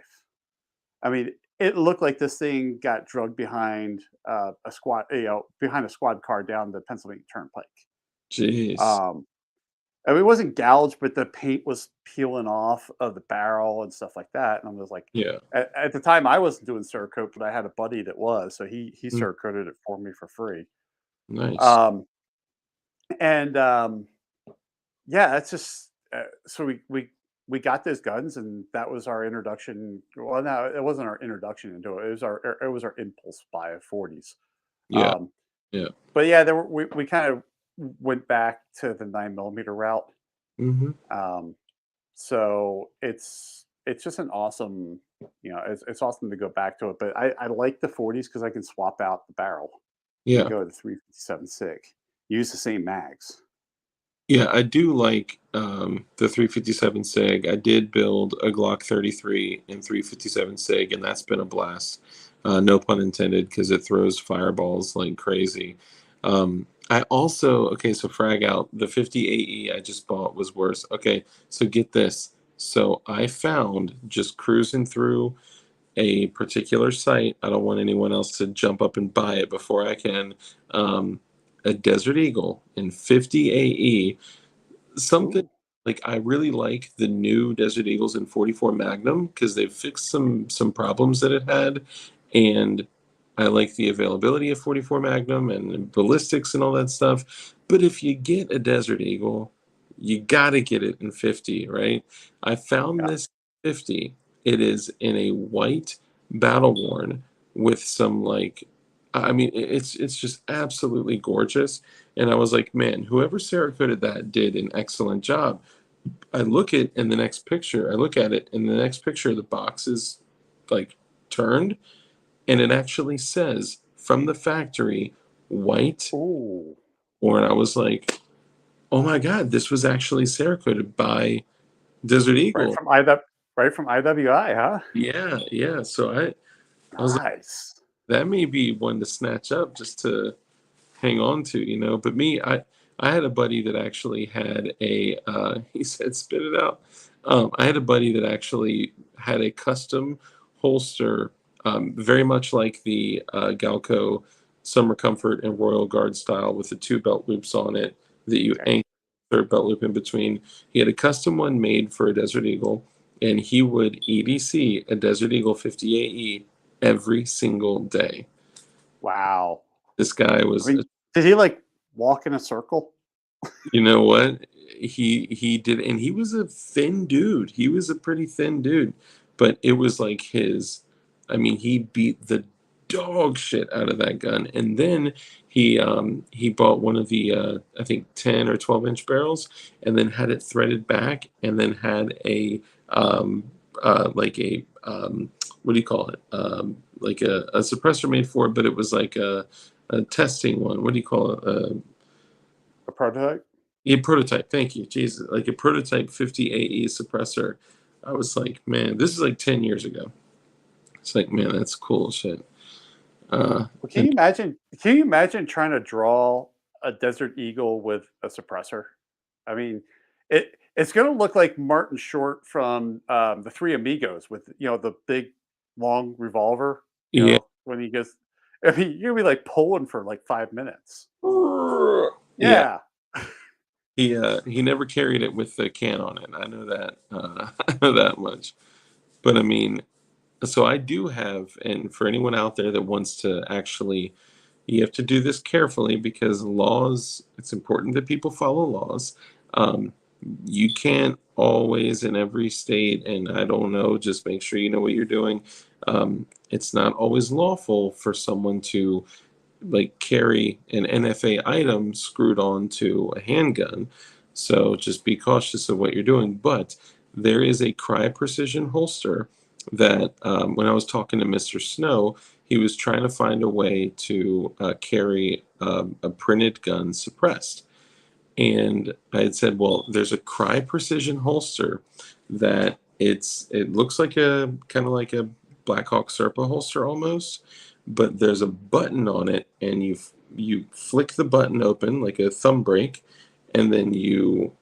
I mean, it looked like this thing got drugged behind behind a squad car down the Pennsylvania Turnpike. Jeez. Um, I mean, it wasn't gouged, but the paint was peeling off of the barrel and stuff like that. And I was like, Yeah. at the time, I wasn't doing Cerakote, but I had a buddy that was, so he Mm, Cerakoted it for me for free. nice. Um, and Yeah, that's just so we got those guns, and that was our introduction. Well, no, it wasn't our introduction into it. It was our impulse buy of 40s. Yeah. Um, Yeah. but yeah, we kind of went back to the 9mm route. Mm-hmm. Um, so it's just an awesome, it's awesome to go back to it. But I like the 40s because I can swap out the barrel and Yeah. go to 357 SIG, use the same mags. Yeah, I do like the 357 SIG. I did build a Glock 33 in 357 SIG, and that's been a blast. No pun intended, because it throws fireballs like crazy. I also, okay, so frag out, the 50 AE I just bought was worse. Okay, so get this. So I found, just cruising through a particular site, I don't want anyone else to jump up and buy it before I can, um, a Desert Eagle in 50 AE, something Ooh, like I really like the new Desert Eagles in 44 Magnum because they've fixed some problems that it had, and I like the availability of 44 Magnum and ballistics and all that stuff. But if you get a Desert Eagle, you got to get it in 50, right? I found yeah. this 50. It is in a white battle worn with some like, I mean, it's just absolutely gorgeous. And I was like, man, whoever Cerakoted that did an excellent job. I look at it in the next picture, the box is like turned, and it actually says from the factory, white, Ooh. or and I was like, oh my God, this was actually Cerakoted by Desert Right Eagle. from IW right from IWI, huh? Yeah, yeah. So I was like, Nice. that may be one to snatch up just to hang on to, But me, I had a buddy that actually had a he said spit it out. I had a buddy that actually had a custom holster, very much like the Galco Summer Comfort and Royal Guard style with the two belt loops on it that you Okay. anchor the third belt loop in between. He had a custom one made for a Desert Eagle, and he would EDC a Desert Eagle 50 AE every single day. Wow. This guy I was mean, did he, like, walk in a circle? You know what? He did, and he was a thin dude. He was a pretty thin dude, but it was like his. I mean, he beat the dog shit out of that gun, and then he bought one of the I think 10 or 12 inch barrels, and then had it threaded back, and then had a like a what do you call it? Like a suppressor made for it, but it was like a testing one. What do you call it? A prototype. A prototype, thank you. Jesus, like a prototype 50 AE suppressor. I was like, man, this is like 10 years ago. It's like, man, that's cool shit. Well, And Can you imagine trying to draw a Desert Eagle with a suppressor? I mean, it's going to look like Martin Short from the Three Amigos with the big long revolver. yeah, When he goes, I mean, you're gonna be like pulling for like 5 minutes. yeah, Yeah. he never carried it with the can on it. I know that. I know that much. But I mean, so I do have, and for anyone out there that wants to actually, you have to do this carefully because laws, it's important that people follow laws. Um, you can't always in every state, and I don't know, just make sure you know what you're doing. It's not always lawful for someone to like carry an NFA item screwed onto a handgun. So just be cautious of what you're doing. But there is a Cry Precision holster that when I was talking to Mr. Snow, he was trying to find a way to carry a printed gun suppressed. And I had said, well, there's a Cry Precision holster that it looks like a kind of like a Blackhawk Serpa holster almost, but there's a button on it, and you flick the button open like a thumb brake, and then you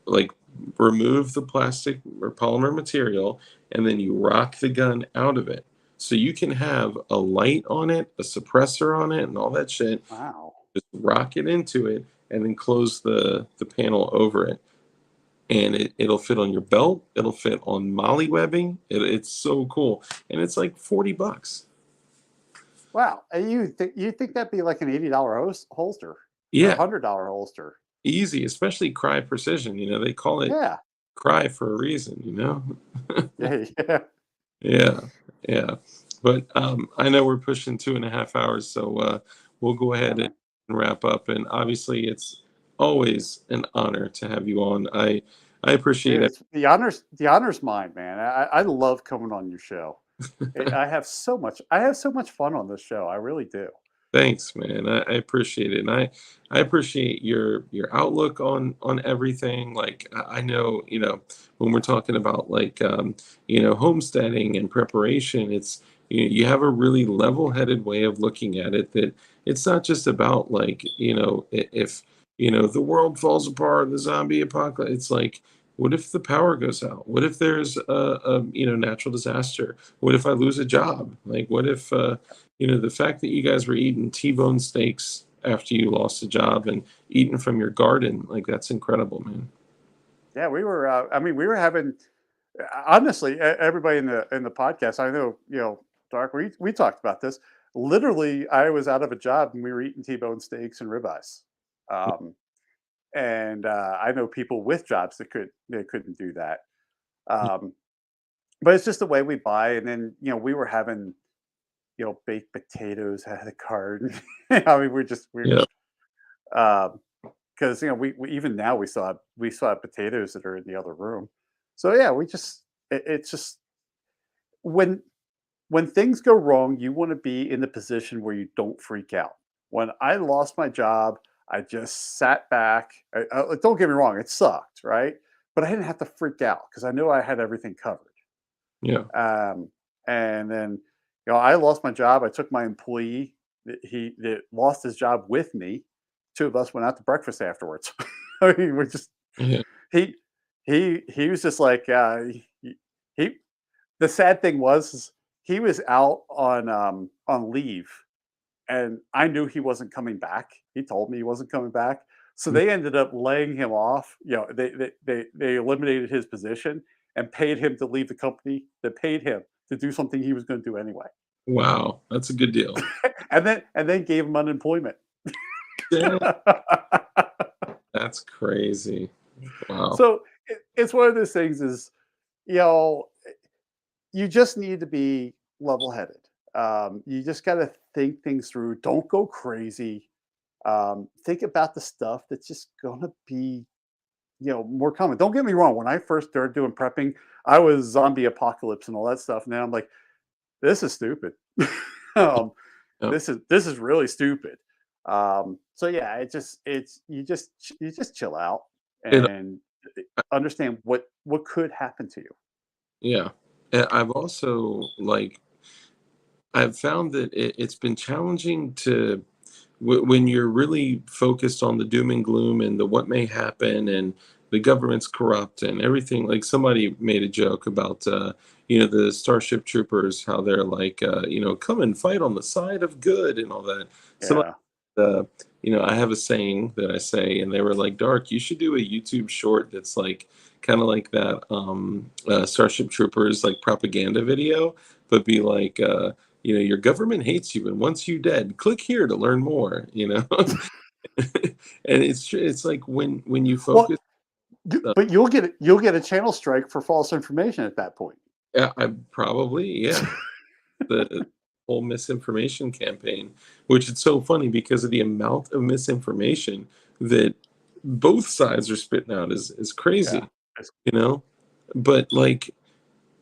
like remove the plastic or polymer material, and then you rock the gun out of it. So you can have a light on it, a suppressor on it, and all that shit. Wow. Just rock it into it, and then close the panel over it. And it'll fit on your belt. It'll fit on molly webbing. It's so cool. And it's like $40. Wow. And you think that'd be like an $80 holster or a Yeah, $100 holster? easy, especially Cry Precision. They call it Yeah. Cry for a reason. Yeah. Yeah. Yeah, yeah. But I know we're pushing 2.5 hours, so we'll go Yeah, ahead and man. wrap up. And obviously, it's always an honor to have you on. I appreciate Dude, it. it's the honor's mine, man. I love coming on your show. I have so much fun on this show. I really do. Thanks, man. I appreciate it, and I appreciate your outlook on everything. Like I know, when we're talking about like homesteading and preparation, it's you have a really level-headed way of looking at it. That it's not just about like if the world falls apart, the zombie apocalypse. It's like, what if the power goes out? What if there's a natural disaster? What if I lose a job? Like, what if the fact that you guys were eating T-bone steaks after you lost a job and eating from your garden, like that's incredible, man. Yeah, we were. I mean, we were having. Honestly, everybody in the podcast, I know, Dark. We talked about this. Literally, I was out of a job and we were eating T-bone steaks and ribeyes. Um, and I know people with jobs that couldn't do that. Um, but it's just the way we buy. And then we were having baked potatoes out of the carton. I mean, Yeah, because we even now we still have potatoes that are in the other room. So yeah, it's just when things go wrong, you want to be in the position where you don't freak out. When I lost my job, I just sat back. Don't get me wrong, it sucked, right? But I didn't have to freak out because I knew I had everything covered. yeah. And then, I lost my job. I took my employee that lost his job with me. Two of us went out to breakfast afterwards. I mean, we're just Yeah. he he was just like he the sad thing was is he was out on leave, and I knew he wasn't coming back. He told me he wasn't coming back. So they ended up laying him off. They eliminated his position and paid him to leave the company that paid him to do something he was going to do anyway. Wow, that's a good deal. And then gave him unemployment. Yeah, That's crazy. Wow. So it's one of those things is, you know, you just need to be level headed. You just got to think things through. Don't go crazy. Think about the stuff that's just going to be, more common. Don't get me wrong. When I first started doing prepping, I was zombie apocalypse and all that stuff. Now I'm like, this is stupid. um, Yep. this is really stupid. So yeah, it's you just chill out It, and understand what could happen to you. yeah. And I've also like I've found that it's been challenging to when you're really focused on the doom and gloom and the what may happen and the government's corrupt and everything. Like somebody made a joke about the Starship Troopers, how they're like come and fight on the side of good and all that. Somebody Yeah. uh, I have a saying that I say, and they were like, Dark, you should do a YouTube short that's like kind of like that Starship Troopers like propaganda video, but be like, your government hates you and wants you dead. Click here to learn more, and it's like when you Well, focus, but you'll get a channel strike for false information at that point. I probably, yeah, the whole misinformation campaign, which it's so funny because of the amount of misinformation that both sides are spitting out is Yeah. crazy, you know. But like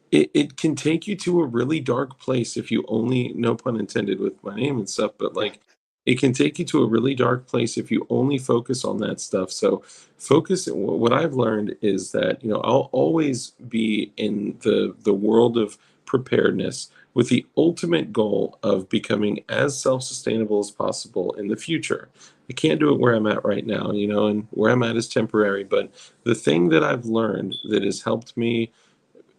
it can take you to a really dark place if you only, no pun intended with my name and stuff, but like it can take you to a really dark place if you only focus on that stuff. So focus, what I've learned is that, I'll always be in the world of preparedness with the ultimate goal of becoming as self-sustainable as possible in the future. I can't do it where I'm at right now, and where I'm at is temporary, but the thing that I've learned that has helped me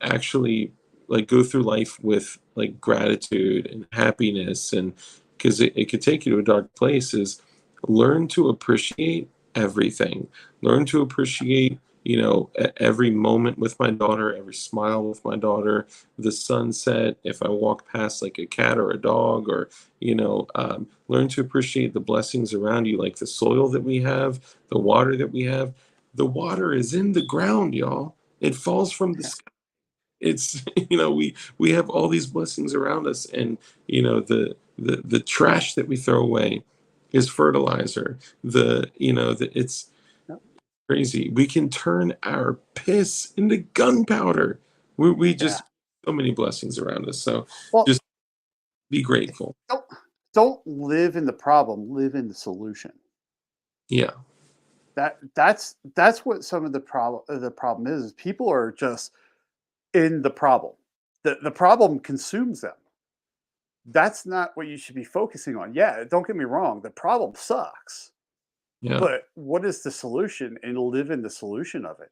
actually like go through life with like gratitude and happiness, and because it could take you to a dark place, is learn to appreciate everything. Learn to appreciate every moment with my daughter, every smile with my daughter, the sunset, if I walk past like a cat or a dog, or learn to appreciate the blessings around you, like the soil that we have, the water that we have. The water is in the ground, y'all. It falls from the sky. It's we have all these blessings around us, and the trash that we throw away is fertilizer. It's Yep. crazy. We can turn our piss into gunpowder. We Yeah. just, so many blessings around us, so Well, just be grateful. don't don't live in the problem, live in the solution. Yeah. That's what some of the problem is people are just in the problem. The problem consumes them. That's not what you should be focusing on. Yeah, don't get me wrong, the problem sucks. Yeah. But what is the solution? And live in the solution of it.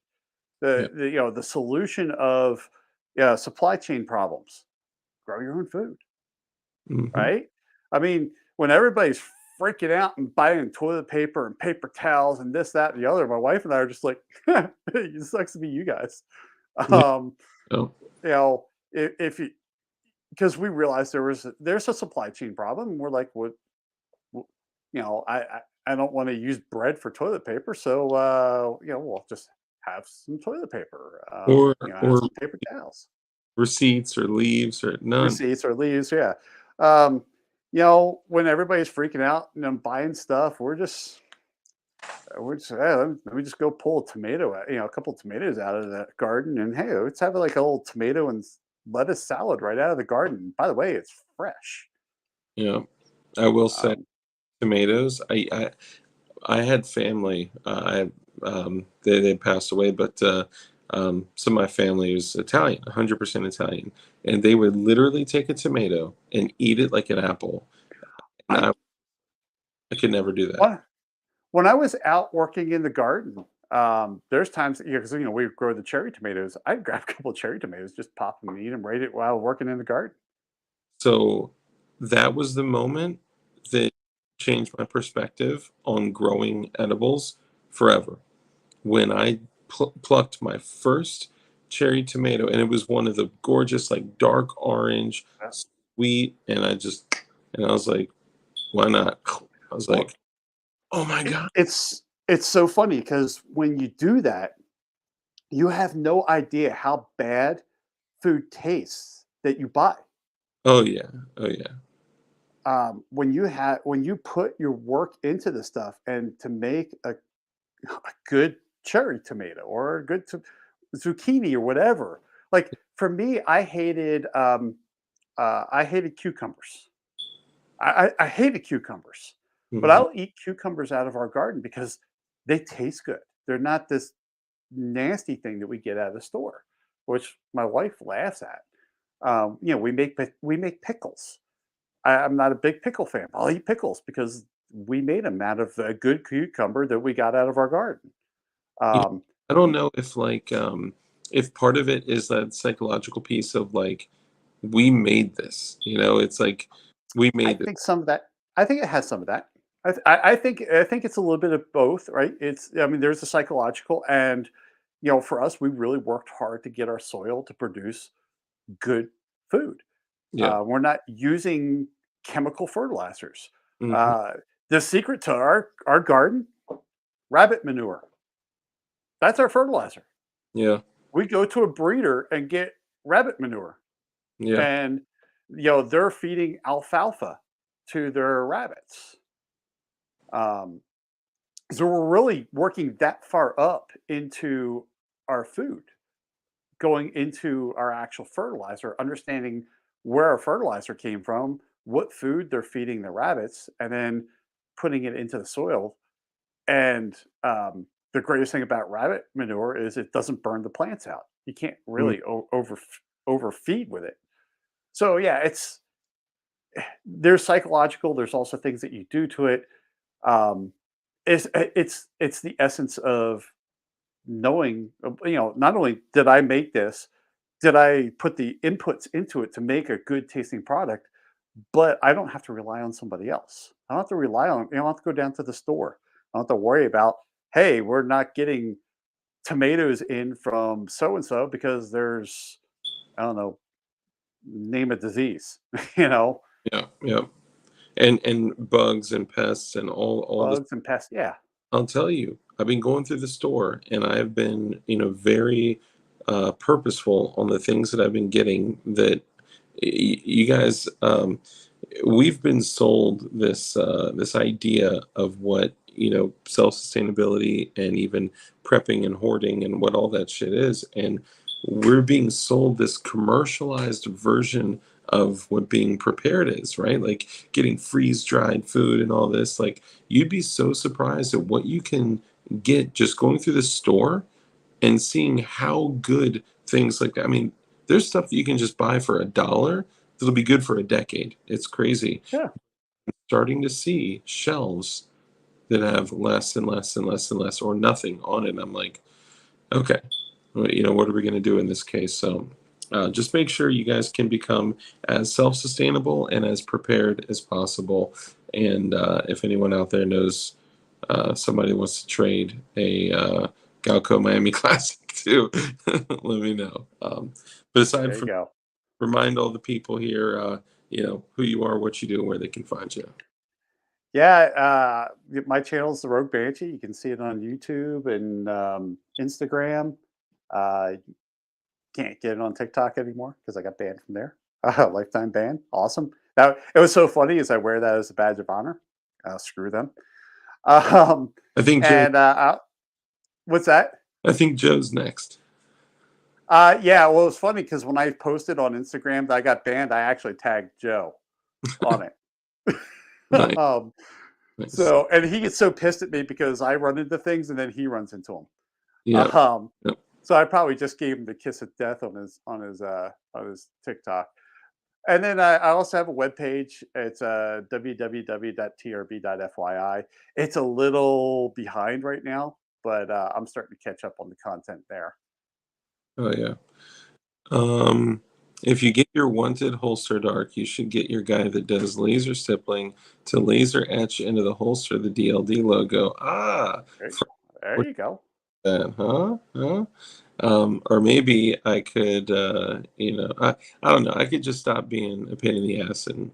Yeah. The solution of, yeah, supply chain problems. Grow your own food, Hmm. right? I mean, when everybody's freaking out and buying toilet paper and paper towels and this, that, and the other, my wife and I are just like, it sucks to be you guys. Yeah. Um, Oh, you know, if you, because we realized there's a supply chain problem, and we're like, what, I don't want to use bread for toilet paper, so we'll just have some toilet paper, or have or some paper towels, receipts or leaves or none. receipts or leaves, yeah. When everybody's freaking out and buying stuff, we're just, hey, let me just go pull a tomato, a couple of tomatoes out of that garden, and hey, let's have like a little tomato and lettuce salad right out of the garden. By the way, it's fresh. Yeah, I will say Um, tomatoes. I had family. They passed away, but some of my family was Italian, 100% Italian, and they would literally take a tomato and eat it like an apple. And I I could never do that. when when I was out working in the garden, there's times, because we grow the cherry tomatoes. I'd grab a couple of cherry tomatoes, just pop them and eat them right while working in the garden. So that was the moment that changed my perspective on growing edibles forever. When I plucked my first cherry tomato, and it was one of the gorgeous, like dark orange, Yeah. sweet, and I was like, why not? I was Well, like, oh my it, God. it's it's so funny because when you do that, you have no idea how bad food tastes that you buy. Oh yeah. Oh yeah. When you put your work into the stuff and to make a good cherry tomato or a good zucchini or whatever. Like for me, I hated cucumbers. I hated cucumbers, but Hmm. I'll eat cucumbers out of our garden because they taste good. They're not this nasty thing that we get out of the store, which my wife laughs at. We make pickles. I'm not a big pickle fan. I'll eat pickles because we made them out of a good cucumber that we got out of our garden. You know, Um, I don't know if like if part of it is that psychological piece of like we made this. It's like we I made this. think some of that. I think it has some of that. I think it's a little bit of both, right? I mean, there's the psychological, and for us, we really worked hard to get our soil to produce good food. Yeah. We're not using chemical fertilizers. Hmm. Uh, the secret to our garden, rabbit manure. That's our fertilizer. Yeah. We go to a breeder and get rabbit manure, Yeah. and they're feeding alfalfa to their rabbits. Um, so we're really working that far up into our food, going into our actual fertilizer, understanding where our fertilizer came from, what food they're feeding the rabbits, and then putting it into the soil. And the greatest thing about rabbit manure is it doesn't burn the plants out. You can't Mm. really overfeed with it. So yeah, there's psychological. There's also things that you do to it. Um, it's the essence of knowing. Not only did I make this, did I put the inputs into it to make a good tasting product, but I don't have to rely on somebody else. I don't have to rely on. I don't have to go down to the store. I don't have to worry about. Hey, we're not getting tomatoes in from so and so because there's, I don't know, name a disease. you know, Yeah. Yeah. And bugs and pests and all this. bugs and pests. Yeah, I'll tell you, I've been going through the store and I've been, very purposeful on the things that I've been getting that you guys, we've been sold this idea of what, self-sustainability and even prepping and hoarding and what all that shit is. And we're being sold this commercialized version of what being prepared is, right? Like getting freeze dried food and all this. Like you'd be so surprised at what you can get just going through the store and seeing how good things like that. I mean, there's stuff that you can just buy for $1 that'll be good for a decade. It's crazy. yeah. Starting to see shelves that have less and less and less and less or nothing on it. I'm like, okay, well, what are we going to do in this case? So just make sure you guys can become as self-sustainable and as prepared as possible. And if anyone out there knows somebody wants to trade a Galco Miami Classic too, let me know. But aside There you from, go. remind all the people here, who you are, what you do, and where they can find you. Yeah, my channel is the Rogue Banshee. You can see it on YouTube and Instagram. Can't get it on TikTok anymore because I got banned from there. Lifetime ban. Awesome. Now it was so funny as I wear that as a badge of honor. Screw them. Um, I think Joe. and what's that? I think Joe's next. Yeah, well, it's funny because when I posted on Instagram that I got banned, I actually tagged Joe on it. Nice, um, nice. so, and he gets so pissed at me because I run into things and then he runs into them. Yeah, Um, yeah. so I probably just gave him the kiss of death on his TikTok. And then I also have a webpage. It's www.trb.fyi. It's a little behind right now, but I'm starting to catch up on the content there. Oh yeah. Um, if you get your wanted holster dark, you should get your guy that does laser stippling to laser etch into the holster the DLD logo. Ah, There, for there you go. that, huh? Huh? Or maybe I could, I don't know. I could just stop being a pain in the ass and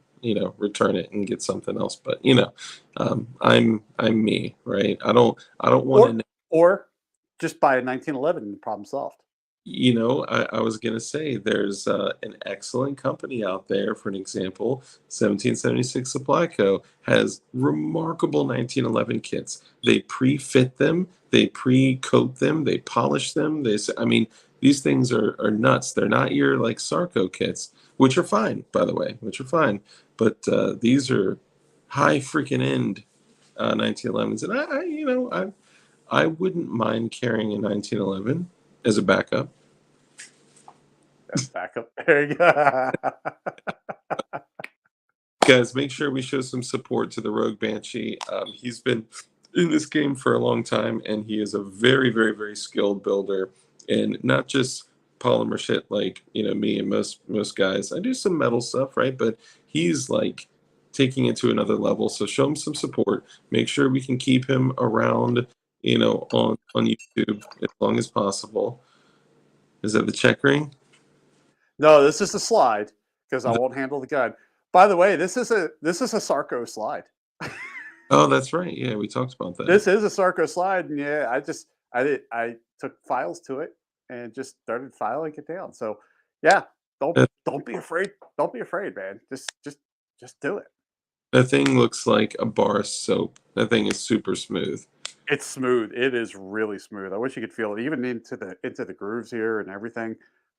return it and get something else. But I'm me, right? I don't want to. Or just buy a 1911 and the problem solved. I was going to say there's an excellent company out there. For an example, 1776 Supply Co. has remarkable 1911 kits. They pre-fit them, they pre-coat them, they polish them. I mean, these things are nuts. They're not your like Sarco kits, which are fine, by the way, But these are high freaking end 1911s, and I wouldn't mind carrying a 1911 as a backup. That's backup. There you go. Guys, make sure we show some support to the Rogue Banshee. He's been in this game for a long time, and he is a very, very, very skilled builder, and not just polymer shit like me and most guys. I do some metal stuff, right? But he's like taking it to another level. So show him some support. Make sure we can keep him around, on YouTube as long as possible. Is that the check ring? No, this is a slide because I won't handle the gun. By the way, this is a Sarco slide. Oh, that's right. Yeah, we talked about that. This is a Sarco slide, and yeah, I took files to it and just started filing it down. So yeah, don't be afraid. Don't be afraid, man. Just do it. That thing looks like a bar of soap. That thing is super smooth. It's smooth. It is really smooth. I wish you could feel it, even into the grooves here and everything.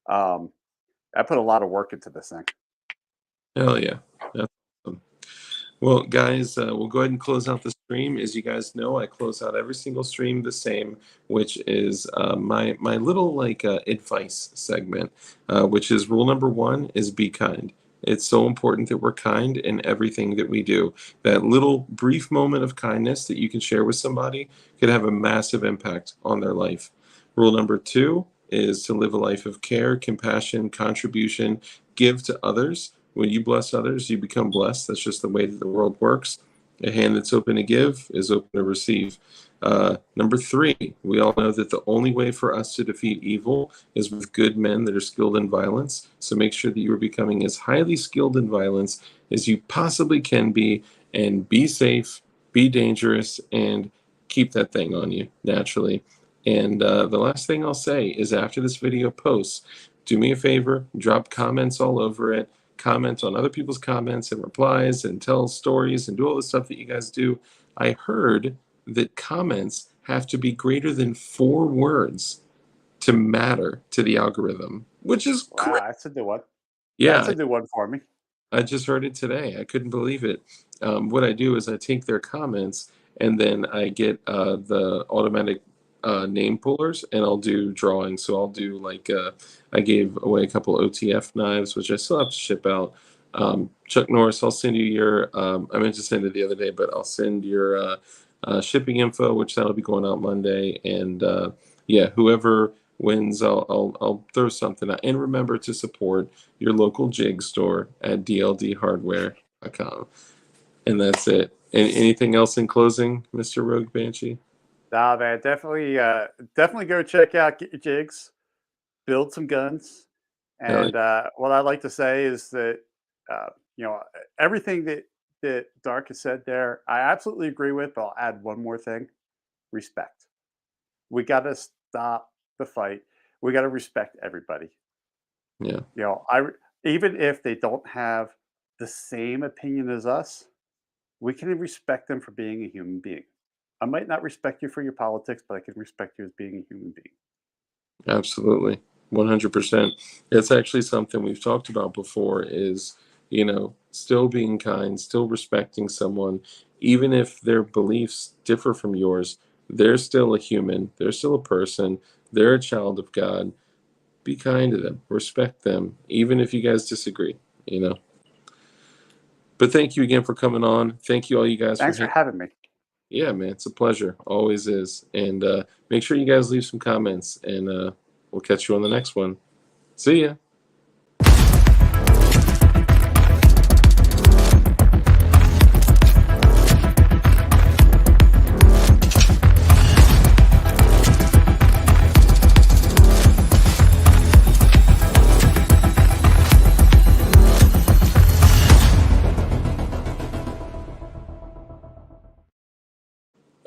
I put a lot of work into this thing. Hell yeah. That's awesome. Well, guys, we'll go ahead and close out the stream. As you guys know, I close out every single stream the same, which is my little advice segment, which is rule number 1 is be kind. It's so important that we're kind in everything that we do. That little brief moment of kindness that you can share with somebody could have a massive impact on their life. Rule number 2 is to live a life of care, compassion, contribution, give to others. When you bless others, you become blessed. That's just the way that the world works. A hand that's open to give is open to receive. Number 3, we all know that the only way for us to defeat evil is with good men that are skilled in violence. So make sure that you are becoming as highly skilled in violence as you possibly can be, and be safe, be dangerous, and keep that thing on you naturally. And the last thing I'll say is after this video posts, do me a favor, drop comments all over it, comment on other people's comments and replies and tell stories and do all the stuff that you guys do. I heard that comments have to be greater than 4 words to matter to the algorithm, which is wow, that's a new one. Yeah, that's a new one for me. I just heard it today. I couldn't believe it. What I do is I take their comments and then I get the automatic name pullers, and I'll do drawings. So I'll do I gave away a couple OTF knives, which I still have to ship out. Chuck Norris, I'll send you your, I meant to send it the other day, but I'll send your shipping info, which that'll be going out Monday. And yeah, whoever wins, I'll throw something out. And remember to support your local jig store at dldhardware.com. And that's it. Anything else in closing, Mr. Rogue Banshee? Nah, man, definitely go check out Get Your Jigs, build some guns, and what I like to say is that everything that Dark has said there, I absolutely agree with. But I'll add one more thing: respect. We got to stop the fight. We got to respect everybody. Yeah. Even if they don't have the same opinion as us, we can respect them for being a human being. I might not respect you for your politics, but I can respect you as being a human being. Absolutely. 100%. It's actually something we've talked about before is, still being kind, still respecting someone, even if their beliefs differ from yours. They're still a human. They're still a person. They're a child of God. Be kind to them. Respect them, even if you guys disagree, But thank you again for coming on. Thank you all you guys. Thanks for having me. Yeah, man, it's a pleasure. Always is. And make sure you guys leave some comments, and we'll catch you on the next one. See ya.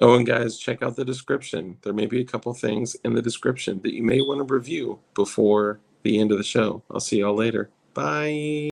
Oh, and guys, check out the description. There may be a couple things in the description that you may want to review before the end of the show. I'll see y'all later. Bye.